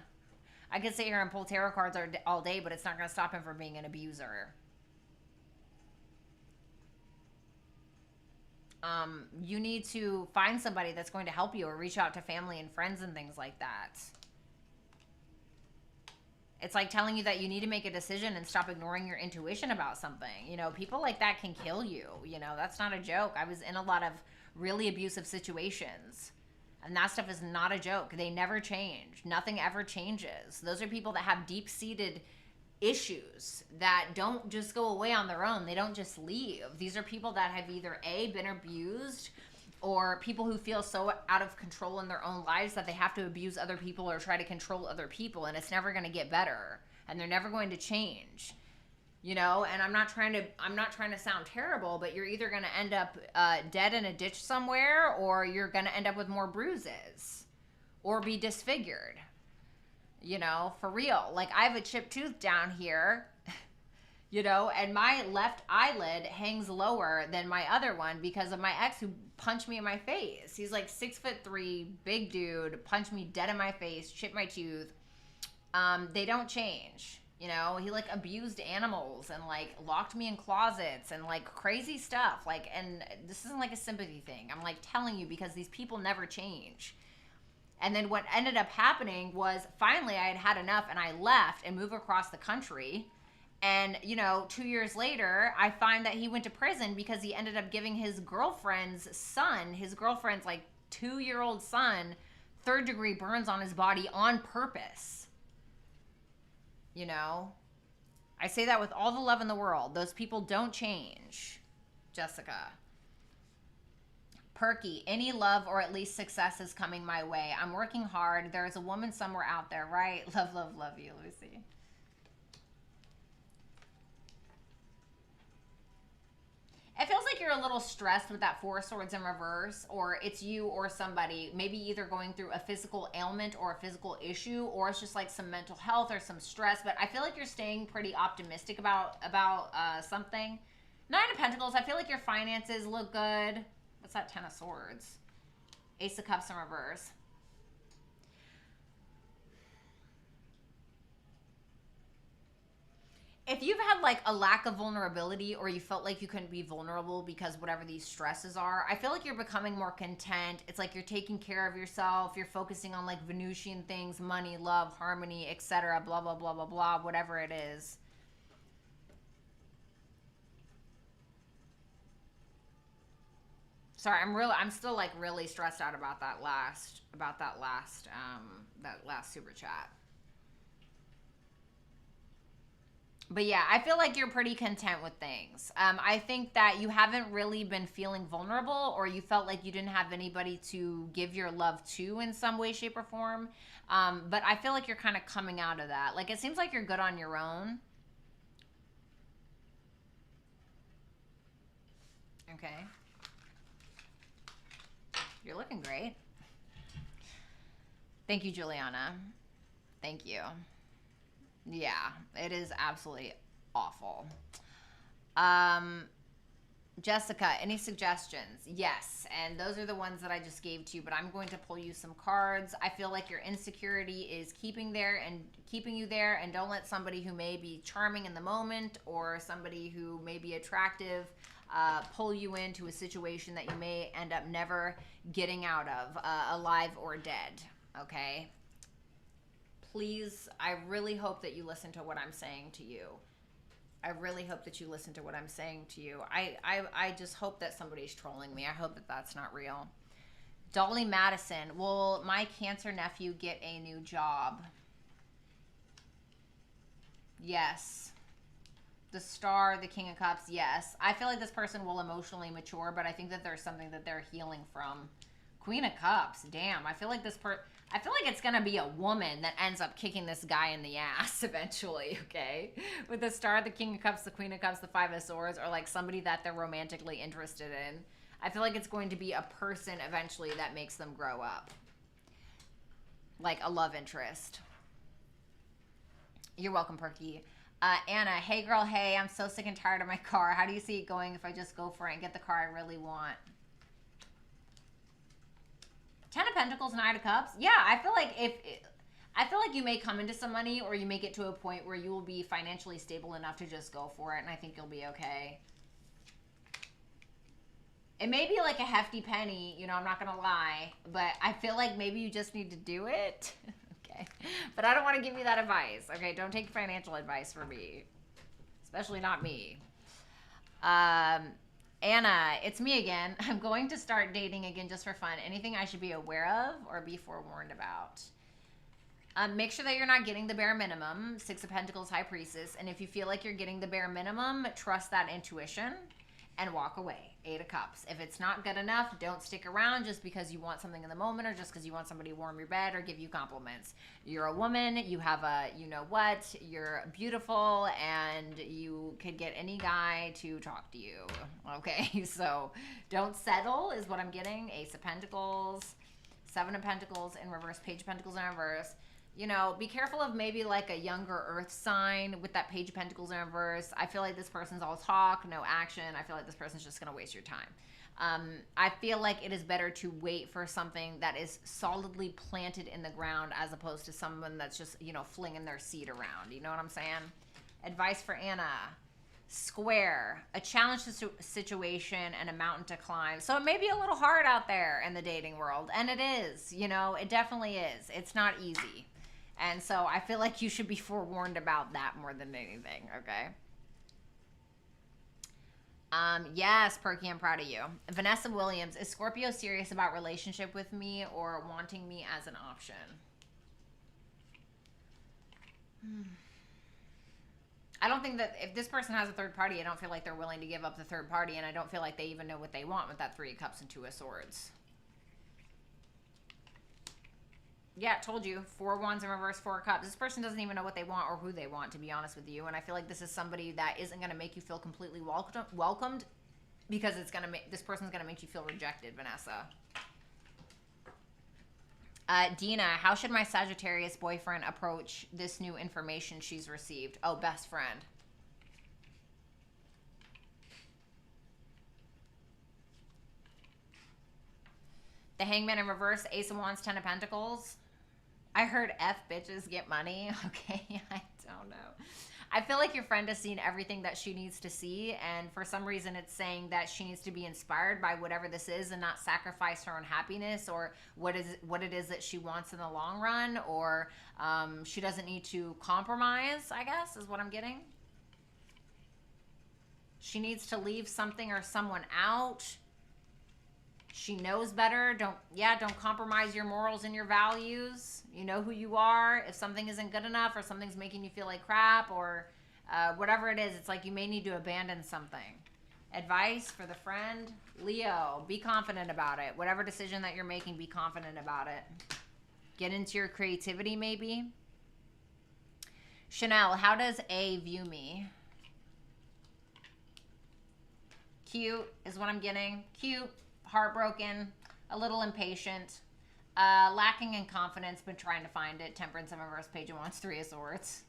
I could sit here and pull tarot cards all day, but it's not going to stop him from being an abuser. You need to find somebody that's going to help you, or reach out to family and friends and things like that. It's like telling you that you need to make a decision and stop ignoring your intuition about something. You know, people like that can kill you. You know, that's not a joke. I was in a lot of really abusive situations, and that stuff is not a joke. They never change. Nothing ever changes. Those are people that have deep-seated issues that don't just go away on their own. They don't just leave. These are people that have either A, been abused, or people who feel so out of control in their own lives that they have to abuse other people or try to control other people, and it's never going to get better, and they're never going to change. You know, and I'm not trying to sound terrible, but you're either going to end up dead in a ditch somewhere, or you're going to end up with more bruises or be disfigured. You know, for real. Like, I have a chipped tooth down here, you know, and my left eyelid hangs lower than my other one because of my ex who punched me in my face. He's like 6'3", big dude, punched me dead in my face, chipped my tooth. They don't change. You know, he like abused animals and like locked me in closets and like crazy stuff. Like, and this isn't like a sympathy thing. I'm like telling you because these people never change. And then what ended up happening was finally I had had enough and I left and moved across the country. And, you know, 2 years later, I find that he went to prison because he ended up giving his girlfriend's son, his girlfriend's like 2-year-old son, 3rd-degree burns on his body on purpose. You know, I say that with all the love in the world. Those people don't change. Jessica. Perky, any love or at least success is coming my way. I'm working hard. There is a woman somewhere out there, right? Love, love, love you, Lucy. It feels like you're a little stressed with that 4 of Swords in reverse, or it's you or somebody, maybe either going through a physical ailment or a physical issue, or it's just like some mental health or some stress. But I feel like you're staying pretty optimistic about something. 9 of Pentacles, I feel like your finances look good. What's that 10 of Swords? Ace of Cups in reverse. If you've had like a lack of vulnerability or you felt like you couldn't be vulnerable because whatever these stresses are, I feel like you're becoming more content. It's like you're taking care of yourself. You're focusing on like Venusian things, money, love, harmony, etc. Blah, blah, blah, blah, blah, whatever it is. Sorry, I'm still like really stressed out about that last super chat. But yeah, I feel like you're pretty content with things. I think that you haven't really been feeling vulnerable, or you felt like you didn't have anybody to give your love to in some way, shape, or form. But I feel like you're kind of coming out of that. Like, it seems like you're good on your own. Okay. You're looking great. Thank you, Juliana. Thank you. Yeah, it is absolutely awful. Jessica, any suggestions? Yes, and those are the ones that I just gave to you, but I'm going to pull you some cards. I feel like your insecurity is keeping you there, and don't let somebody who may be charming in the moment or somebody who may be attractive pull you into a situation that you may end up never getting out of, alive or dead, okay? Please, I really hope that you listen to what I'm saying to you. I really hope that you listen to what I'm saying to you. I just hope that somebody's trolling me. I hope that that's not real. Dolly Madison, will my Cancer nephew get a new job? Yes. The Star, the King of Cups, yes. I feel like this person will emotionally mature, but I think that there's something that they're healing from. Queen of Cups, damn. I feel like it's gonna be a woman that ends up kicking this guy in the ass eventually, okay? With the Star, the King of Cups, the Queen of Cups, the Five of Swords, or like somebody that they're romantically interested in. I feel like it's going to be a person eventually that makes them grow up. Like a love interest. You're welcome, Perky. Anna, hey girl, hey, I'm so sick and tired of my car. How do you see it going if I just go for it and get the car I really want? 10 of Pentacles, 9 of Cups. Yeah, I feel like you may come into some money, or you may get to a point where you will be financially stable enough to just go for it, and I think you'll be okay. It may be like a hefty penny, you know, I'm not going to lie, but I feel like maybe you just need to do it. Okay. But I don't want to give you that advice. Okay, don't take financial advice from me. Especially not me. Anna, it's me again. I'm going to start dating again just for fun. Anything I should be aware of or be forewarned about? Make sure that you're not getting the bare minimum. 6 of Pentacles, High Priestess. And if you feel like you're getting the bare minimum, trust that intuition and walk away. 8 of Cups. If it's not good enough, don't stick around just because you want something in the moment, or just because you want somebody to warm your bed or give you compliments. You're a woman, you have a you know what, you're beautiful, and you could get any guy to talk to you. Okay, so don't settle is what I'm getting. Ace of Pentacles, 7 of Pentacles in reverse, Page of Pentacles in reverse. You know, be careful of maybe like a younger earth sign with that Page of Pentacles in reverse. I feel like this person's all talk, no action. I feel like this person's just going to waste your time. I feel like it is better to wait for something that is solidly planted in the ground as opposed to someone that's just, you know, flinging their seed around. You know what I'm saying? Advice for Anna. Square, a challenge situation and a mountain to climb. So it may be a little hard out there in the dating world. And it is, you know, it definitely is. It's not easy. And so I feel like you should be forewarned about that more than anything, okay? Yes, Perky, I'm proud of you. Vanessa Williams, is Scorpio serious about relationship with me or wanting me as an option? I don't think that if this person has a third party, I don't feel like they're willing to give up the third party, and I don't feel like they even know what they want with that 3 of Cups and 2 of Swords. Yeah, told you. 4 Wands in reverse, 4 of Cups. This person doesn't even know what they want or who they want, to be honest with you. And I feel like this is somebody that isn't going to make you feel completely welcomed because it's going to make this person's going to make you feel rejected, Vanessa. Dina, how should my Sagittarius boyfriend approach this new information she's received? Oh, best friend. The Hangman in reverse, Ace of Wands, 10 of Pentacles. I heard F bitches get money. Okay, I don't know. I feel like your friend has seen everything that she needs to see, and for some reason it's saying that she needs to be inspired by whatever this is and not sacrifice her own happiness or what it is that she wants in the long run, or she doesn't need to compromise, I guess, is what I'm getting. She needs to leave something or someone out. She knows better. Don't compromise your morals and your values. You know who you are. If something isn't good enough or something's making you feel like crap or whatever it is, it's like you may need to abandon something. Advice for the friend. Leo, be confident about it. Whatever decision that you're making, be confident about it. Get into your creativity, maybe. Chanel, how does A view me? Cute is what I'm getting. Cute. Heartbroken, a little impatient, lacking in confidence, but trying to find it. Temperance in reverse, Page of Wands, 3 of Swords.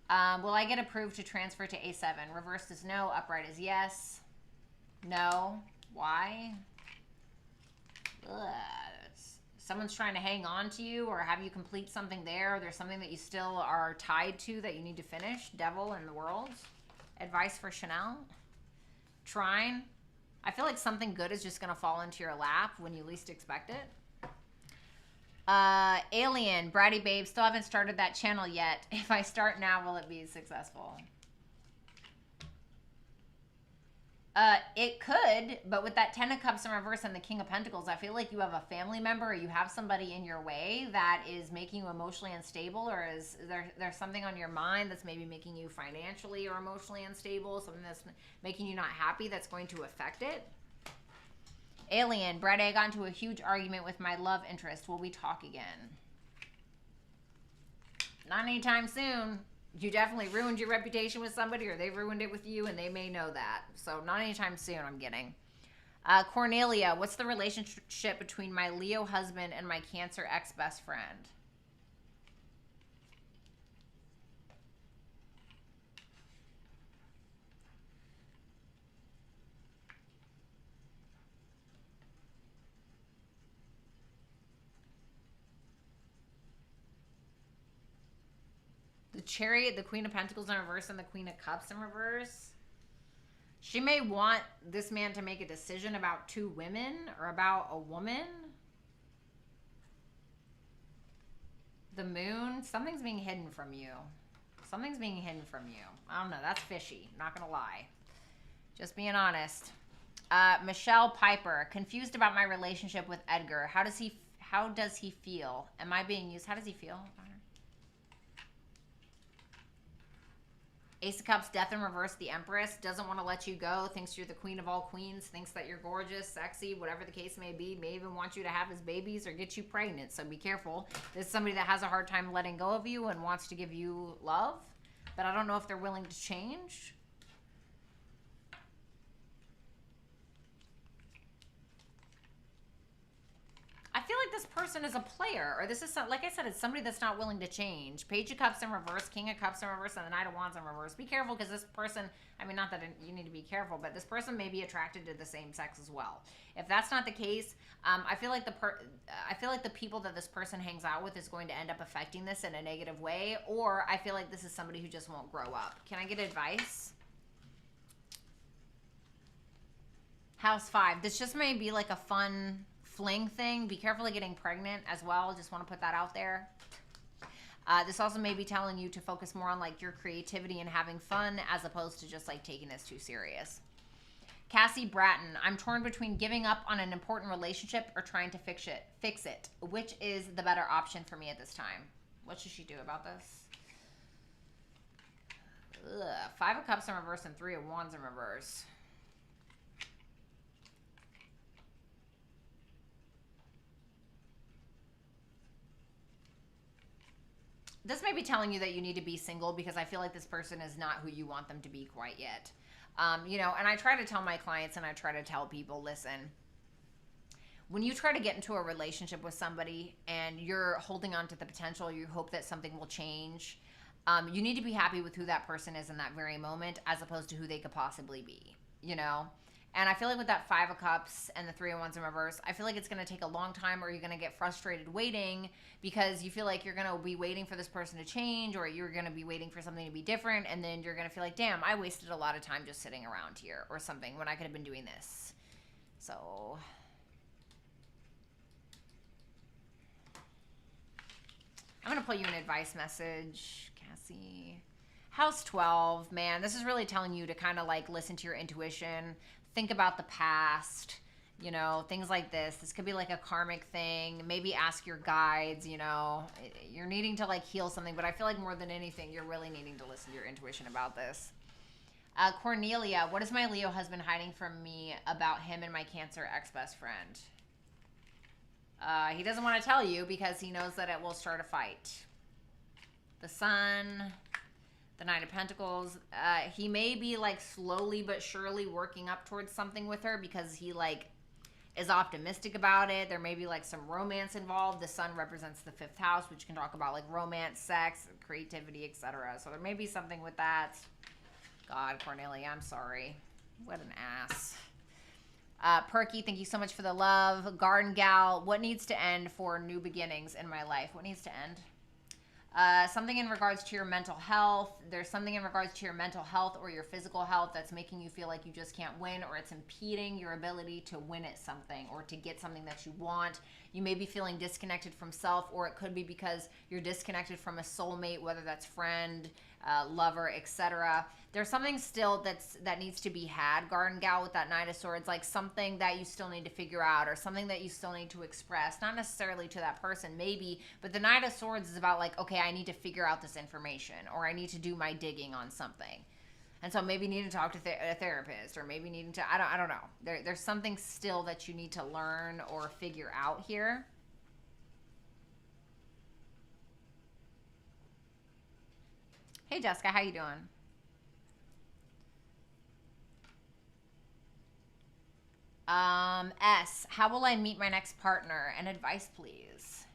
Will I get approved to transfer to A7? Reversed is no, upright is yes. No. Why? Ugh. Someone's trying to hang on to you or have you complete something there. Or there's something that you still are tied to that you need to finish. Devil in the world. Advice for Chanel. Trine. I feel like something good is just going to fall into your lap when you least expect it. Alien, Bratty Babe, still haven't started that channel yet. If I start now, will it be successful? It could, but with that 10 of Cups in reverse and the King of Pentacles, I feel like you have a family member or you have somebody in your way that is making you emotionally unstable, or is there's something on your mind that's maybe making you financially or emotionally unstable, something that's making you not happy that's going to affect it. Alien, Brett, I got into a huge argument with my love interest. Will we talk again? Not anytime soon. You definitely ruined your reputation with somebody, or they ruined it with you, and they may know that. So not anytime soon, I'm getting. Cornelia, what's the relationship between my Leo husband and my Cancer ex-best friend? The Chariot, the Queen of Pentacles in reverse, and the Queen of Cups in reverse. She may want this man to make a decision about 2 women or about a woman. The Moon, something's being hidden from you. Something's being hidden from you. I don't know. That's fishy. Not going to lie. Just being honest. Michelle Piper, confused about my relationship with Edgar. How does he feel? Am I being used? How does he feel? Ace of Cups, Death in reverse, the Empress, doesn't want to let you go, thinks you're the queen of all queens, thinks that you're gorgeous, sexy, whatever the case may be, may even want you to have his babies or get you pregnant, so be careful. This is somebody that has a hard time letting go of you and wants to give you love, but I don't know if they're willing to change. I feel like this person is a player, or this is like I said, it's somebody that's not willing to change. Page of Cups in reverse, King of Cups in reverse, and the Knight of Wands in reverse. Be careful, because this person, I mean, not that you need to be careful, but this person may be attracted to the same sex as well. If that's not the case, I feel like the people that this person hangs out with is going to end up affecting this in a negative way, or I feel like this is somebody who just won't grow up. Can I get advice? House 5. This just may be like a fun fling thing. Be careful of getting pregnant as well. Just want to put that out there. This also may be telling you to focus more on like your creativity and having fun, as opposed to just like taking this too serious. Cassie Bratton. I'm torn between giving up on an important relationship or trying to fix it. Which is the better option for me at this time? What should she do about this? Ugh. 5 of Cups in reverse and 3 of Wands in reverse. This may be telling you that you need to be single, because I feel like this person is not who you want them to be quite yet. You know, and I try to tell my clients, and I try to tell people, listen, when you try to get into a relationship with somebody and you're holding on to the potential, you hope that something will change, you need to be happy with who that person is in that very moment, as opposed to who they could possibly be, you know? And I feel like with that 5 of Cups and the 3 of Wands in reverse, I feel like it's going to take a long time, or you're going to get frustrated waiting, because you feel like you're going to be waiting for this person to change, or you're going to be waiting for something to be different, and then you're going to feel like, damn, I wasted a lot of time just sitting around here or something when I could have been doing this. So I'm going to pull you an advice message, Cassie. House 12, man, this is really telling you to kind of like listen to your intuition. Think about the past, you know, things like this. This could be like a karmic thing. Maybe ask your guides, you know. You're needing to like heal something, but I feel like more than anything, you're really needing to listen to your intuition about this. Cornelia, what is my Leo husband hiding from me about him and my Cancer ex-best friend? He doesn't want to tell you because he knows that it will start a fight. The Sun, the Knight of Pentacles. He may be like slowly but surely working up towards something with her, because he like is optimistic about it. There may be like some romance involved. The Sun represents the 5th house, which can talk about like romance, sex, creativity, etc. So there may be something with that. God, Cornelia, I'm sorry. What an ass. Perky, thank you so much for the love. Garden Gal, what needs to end for new beginnings in my life? What needs to end? Something in regards to your mental health. There's something in regards to your mental health or your physical health that's making you feel like you just can't win, or it's impeding your ability to win at something or to get something that you want. You may be feeling disconnected from self, or it could be because you're disconnected from a soulmate, whether that's friend, lover, etc. There's something still that needs to be had, Garden Gal, with that Knight of Swords, like something that you still need to figure out, or something that you still need to express, not necessarily to that person, maybe, but the Knight of Swords is about like, okay, I need to figure out this information, or I need to do my digging on something. And so maybe needing to talk to a therapist, or maybe needing to, I don't know. There's something still that you need to learn or figure out here. Hey, Jessica, how you doing? S, how will I meet my next partner? And advice, please.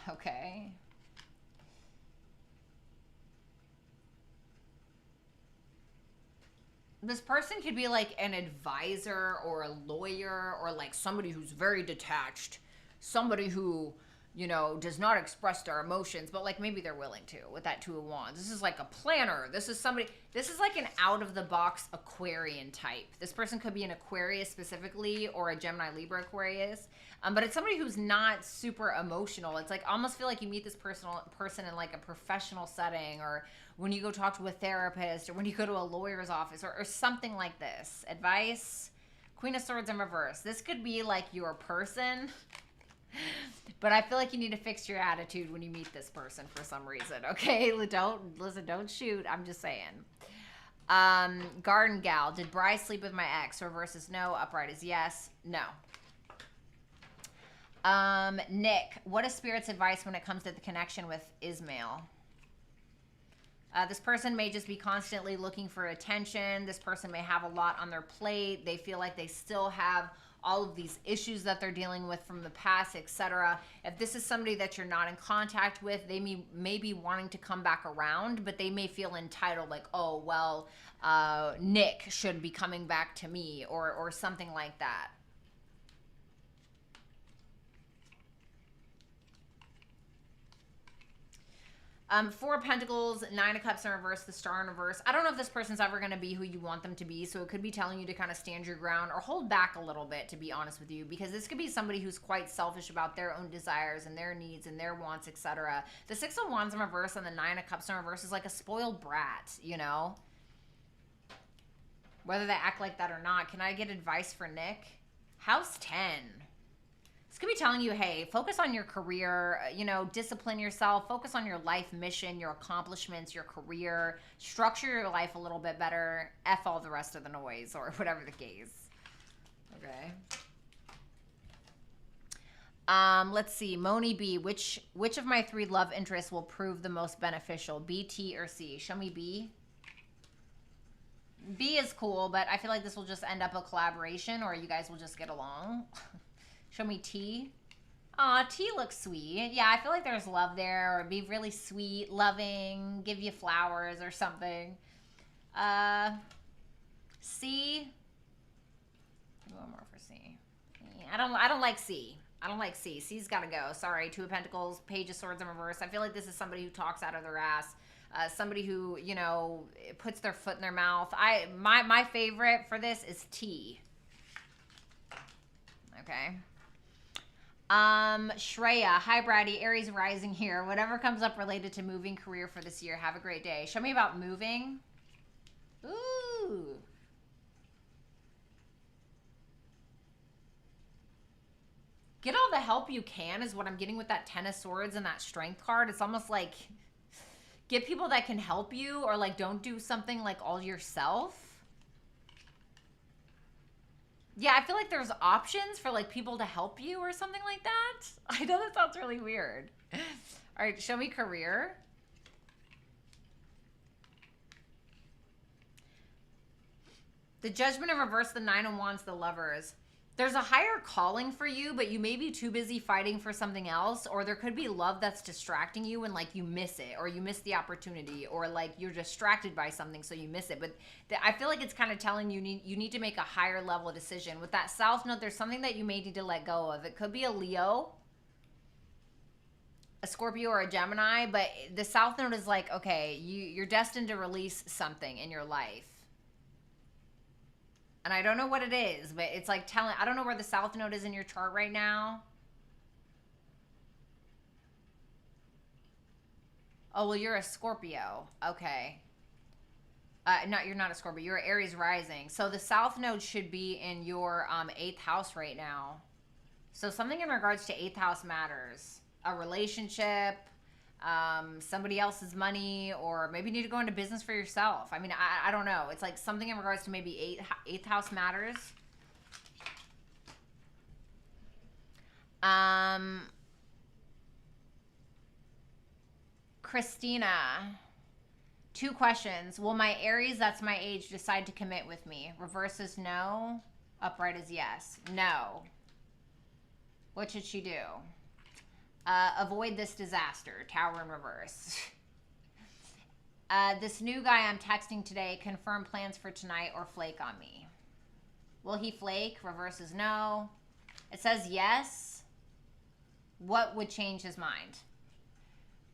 Okay. This person could be like an advisor or a lawyer, or like somebody who's very detached, somebody who, you know, does not express their emotions, but like maybe they're willing to with that 2 of Wands. This is like a planner. This is somebody, this is like an out of the box Aquarian type. This person could be an Aquarius specifically, or a Gemini, Libra, Aquarius. But it's somebody who's not super emotional. It's like almost feel like you meet this person in like a professional setting, or when you go talk to a therapist, or when you go to a lawyer's office, or something like this. Advice, Queen of Swords in reverse. This could be like your person. But I feel like you need to fix your attitude when you meet this person for some reason, okay? Don't shoot. I'm just saying. Garden Gal, did Bri sleep with my ex? Reverse is no. Upright is yes. No. Nick, what is Spirit's advice when it comes to the connection with Ismail? This person may just be constantly looking for attention. This person may have a lot on their plate. They feel like they still have all of these issues that they're dealing with from the past, etc. If this is somebody that you're not in contact with, they may be wanting to come back around, but they may feel entitled, like, oh, well, Nick should be coming back to me, or something like that. Four of Pentacles, Nine of Cups in reverse, the Star in reverse. I don't know if this person's ever going to be who you want them to be, so it could be telling you to kind of stand your ground or hold back a little bit, to be honest with you, because this could be somebody who's quite selfish about their own desires and their needs and their wants, etc. The Six of Wands in reverse and the Nine of Cups in reverse is like a spoiled brat, you know? Whether they act like that or not. Can I get advice for Nick? House 10. It's going to be telling you, hey, focus on your career, you know, discipline yourself, focus on your life mission, your accomplishments, your career, structure your life a little bit better, F all the rest of the noise, or whatever the case. Okay. Let's see, Moni B, which of my three love interests will prove the most beneficial, B, T, or C? Show me B. B is cool, but I feel like this will just end up a collaboration, or you guys will just get along. Show me T. Aw, T looks sweet. Yeah, I feel like there's love there, or be really sweet, loving, give you flowers or something. C. One more for C. I don't like C. I don't like C. C's got to go. Sorry. Two of Pentacles, Page of Swords in reverse. I feel like this is somebody who talks out of their ass. Somebody who, you know, puts their foot in their mouth. My favorite for this is T. Okay. Shreya, hi Bratty, Aries rising here. Whatever comes up related to moving, career for this year. Have a great day. Show me about moving. Ooh. Get all the help you can is what I'm getting with that Ten of Swords and that Strength card. It's almost like get people that can help you, or like don't do something like all yourself. Yeah, I feel like there's options for like people to help you or something like that. I know that sounds really weird. All right, show me career. The Judgment in reverse, the Nine of Wands, the Lovers. There's a higher calling for you, but you may be too busy fighting for something else, or there could be love that's distracting you and like you miss it, or you miss the opportunity, or like you're distracted by something so you miss it. But I feel like it's kind of telling you need to make a higher level decision. With that South Node, there's something that you may need to let go of. It could be a Leo, a Scorpio, or a Gemini, but the South Node is like, okay, you're destined to release something in your life. And I don't know what it is, but it's like telling, I don't know where the South Node is in your chart right now. Oh, well, you're a Scorpio. Okay. No, you're not a Scorpio. You're Aries rising. So the South Node should be in your 8th house right now. So something in regards to 8th house matters. A relationship, somebody else's money, or maybe you need to go into business for yourself. I mean, I don't know. It's like something in regards to maybe 8th house matters. Christina, 2 questions. Will my Aries, that's my age, decide to commit with me? Reverse is no. Upright is yes. No. What should she do? Avoid this disaster. Tower in reverse. This new guy I'm texting today, confirm plans for tonight or flake on me. Will he flake? Reverse is no. It says yes. What would change his mind?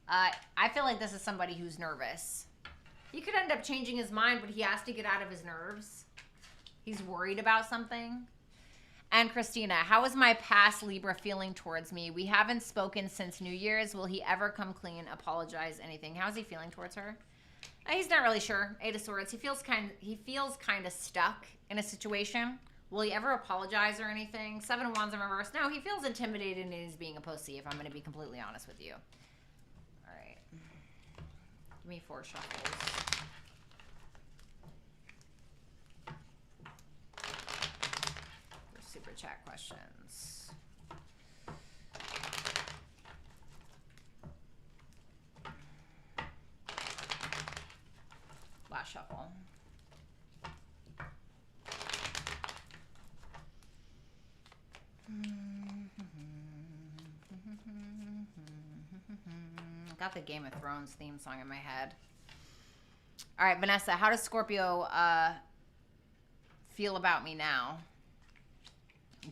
I feel like this is somebody who's nervous. He could end up changing his mind, but he has to get out of his nerves. He's worried about something. And Christina, how is my past Libra feeling towards me? We haven't spoken since New Year's. Will he ever come clean, apologize, anything? How's he feeling towards her? He's not really sure. 8 of Swords. He feels kind of stuck in a situation. Will he ever apologize or anything? 7 of Wands in reverse. No, he feels intimidated and he's being a pussy, if I'm going to be completely honest with you. All right. Give me 4 shuffles. Superchat questions. Last shuffle. Got the Game of Thrones theme song in my head. All right, Vanessa, how does Scorpio feel about me now?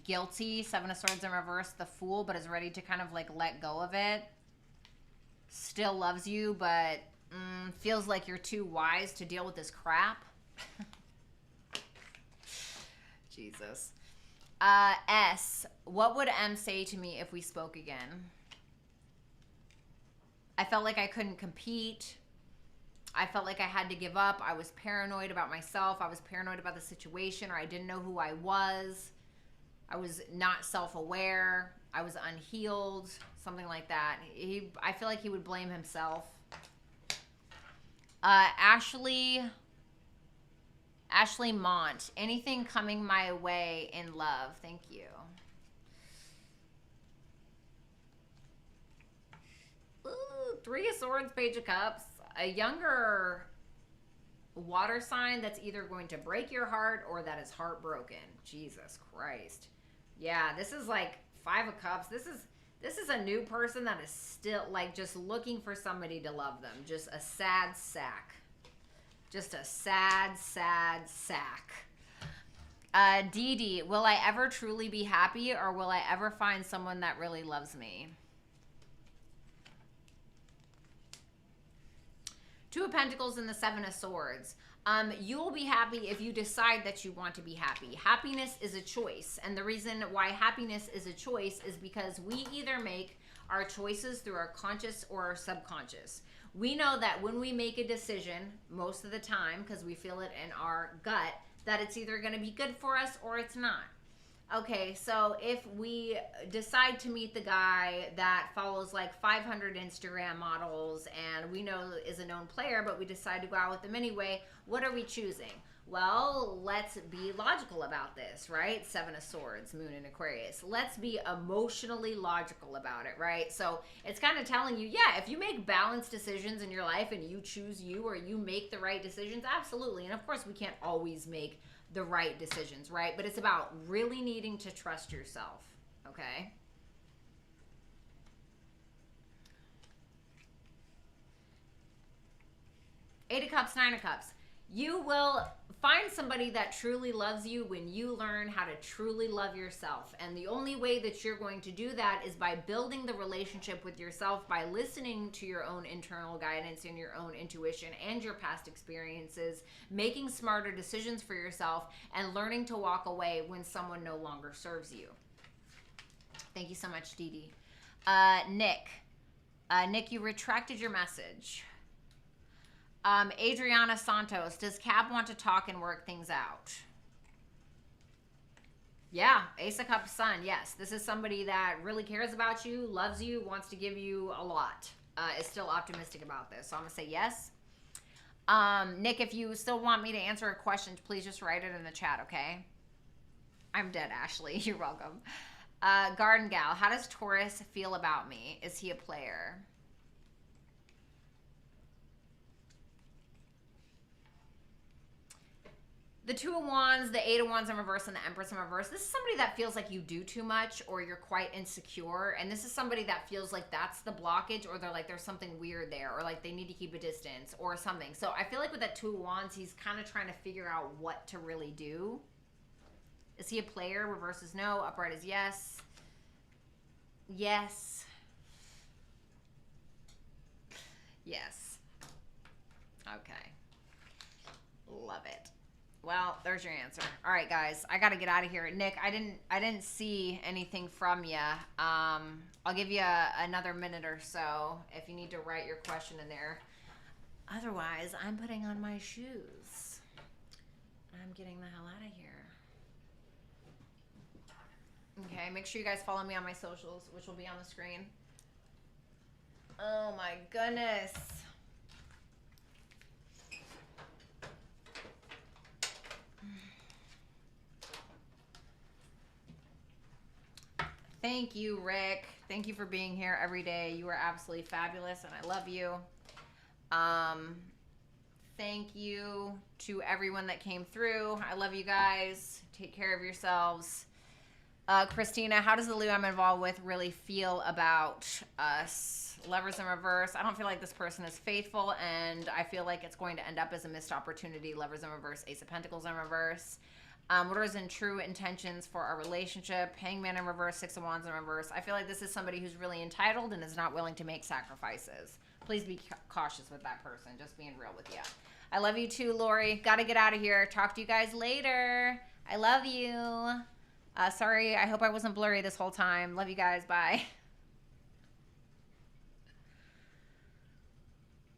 Guilty, Seven of Swords in reverse, the Fool, but is ready to kind of like let go of it. Still loves you, but feels like you're too wise to deal with this crap. Jesus. S, what would M say to me if we spoke again? I felt like I couldn't compete. I felt like I had to give up. I was paranoid about myself. I was paranoid about the situation, or I didn't know who I was. I was not self-aware. I was unhealed, something like that. I feel like he would blame himself. Ashley Mont, anything coming my way in love? Thank you. Ooh, Three of Swords, Page of Cups. A younger water sign that's either going to break your heart or that is heartbroken. Jesus Christ. Yeah, this is like Five of Cups. This is a new person that is still like just looking for somebody to love them. Just a sad sack. Just a sad, sad sack. Dee Dee, will I ever truly be happy, or will I ever find someone that really loves me? Two of Pentacles and the Seven of Swords. You will be happy if you decide that you want to be happy. Happiness is a choice. And the reason why happiness is a choice is because we either make our choices through our conscious or our subconscious. We know that when we make a decision, most of the time, because we feel it in our gut, that it's either going to be good for us or it's not. Okay, so if we decide to meet the guy that follows like 500 Instagram models and we know is a known player, but we decide to go out with them anyway, what are we choosing? Well, let's be logical about this, right? Seven of Swords, Moon in Aquarius. Let's be emotionally logical about it, right? So it's kind of telling you, yeah, if you make balanced decisions in your life and you choose you or you make the right decisions, absolutely. And of course, we can't always make the right decisions, right? But it's about really needing to trust yourself, okay? Eight of Cups, Nine of Cups. You will find somebody that truly loves you when you learn how to truly love yourself. And the only way that you're going to do that is by building the relationship with yourself, by listening to your own internal guidance and your own intuition and your past experiences, making smarter decisions for yourself, and learning to walk away when someone no longer serves you. Thank you so much, Dee Dee. Nick. Nick, you retracted your message. Adriana Santos, does Cap want to talk and work things out? Yeah, Ace of Cups, Sun, yes. This is somebody that really cares about you, loves you, wants to give you a lot. Is still optimistic about this. So I'm going to say yes. Nick, if you still want me to answer a question, please just write it in the chat, okay? I'm dead, Ashley. You're welcome. Garden Gal, how does Taurus feel about me? Is he a player? The Two of Wands, the Eight of Wands in reverse, and the Empress in reverse. This is somebody that feels like you do too much or you're quite insecure. And this is somebody that feels like that's the blockage, or they're like there's something weird there, or like they need to keep a distance or something. So I feel like with that Two of Wands, he's kind of trying to figure out what to really do. Is he a player? Reverse is no. Upright is yes. Yes. Yes. Okay. Love it. Well, there's your answer. All right, guys, I got to get out of here. Nick, I didn't see anything from you. I'll give you another minute or so if you need to write your question in there. Otherwise, I'm putting on my shoes. I'm getting the hell out of here. Okay, make sure you guys follow me on my socials, which will be on the screen. Oh my goodness. Thank you, Rick. Thank you for being here every day. You are absolutely fabulous, and I love you. Thank you to everyone that came through. I love you guys. Take care of yourselves. Christina, how does the Leo I'm involved with really feel about us? Lovers in reverse. I don't feel like this person is faithful, and I feel like it's going to end up as a missed opportunity. Lovers in reverse. Ace of Pentacles in reverse. What are his true intentions for our relationship? Hangman in reverse. Six of Wands in reverse. I feel like this is somebody who's really entitled and is not willing to make sacrifices. Please be cautious with that person. Just being real with you. I love you too, Lori. Got to get out of here. Talk to you guys later. I love you. Sorry, I hope I wasn't blurry this whole time. Love you guys. Bye.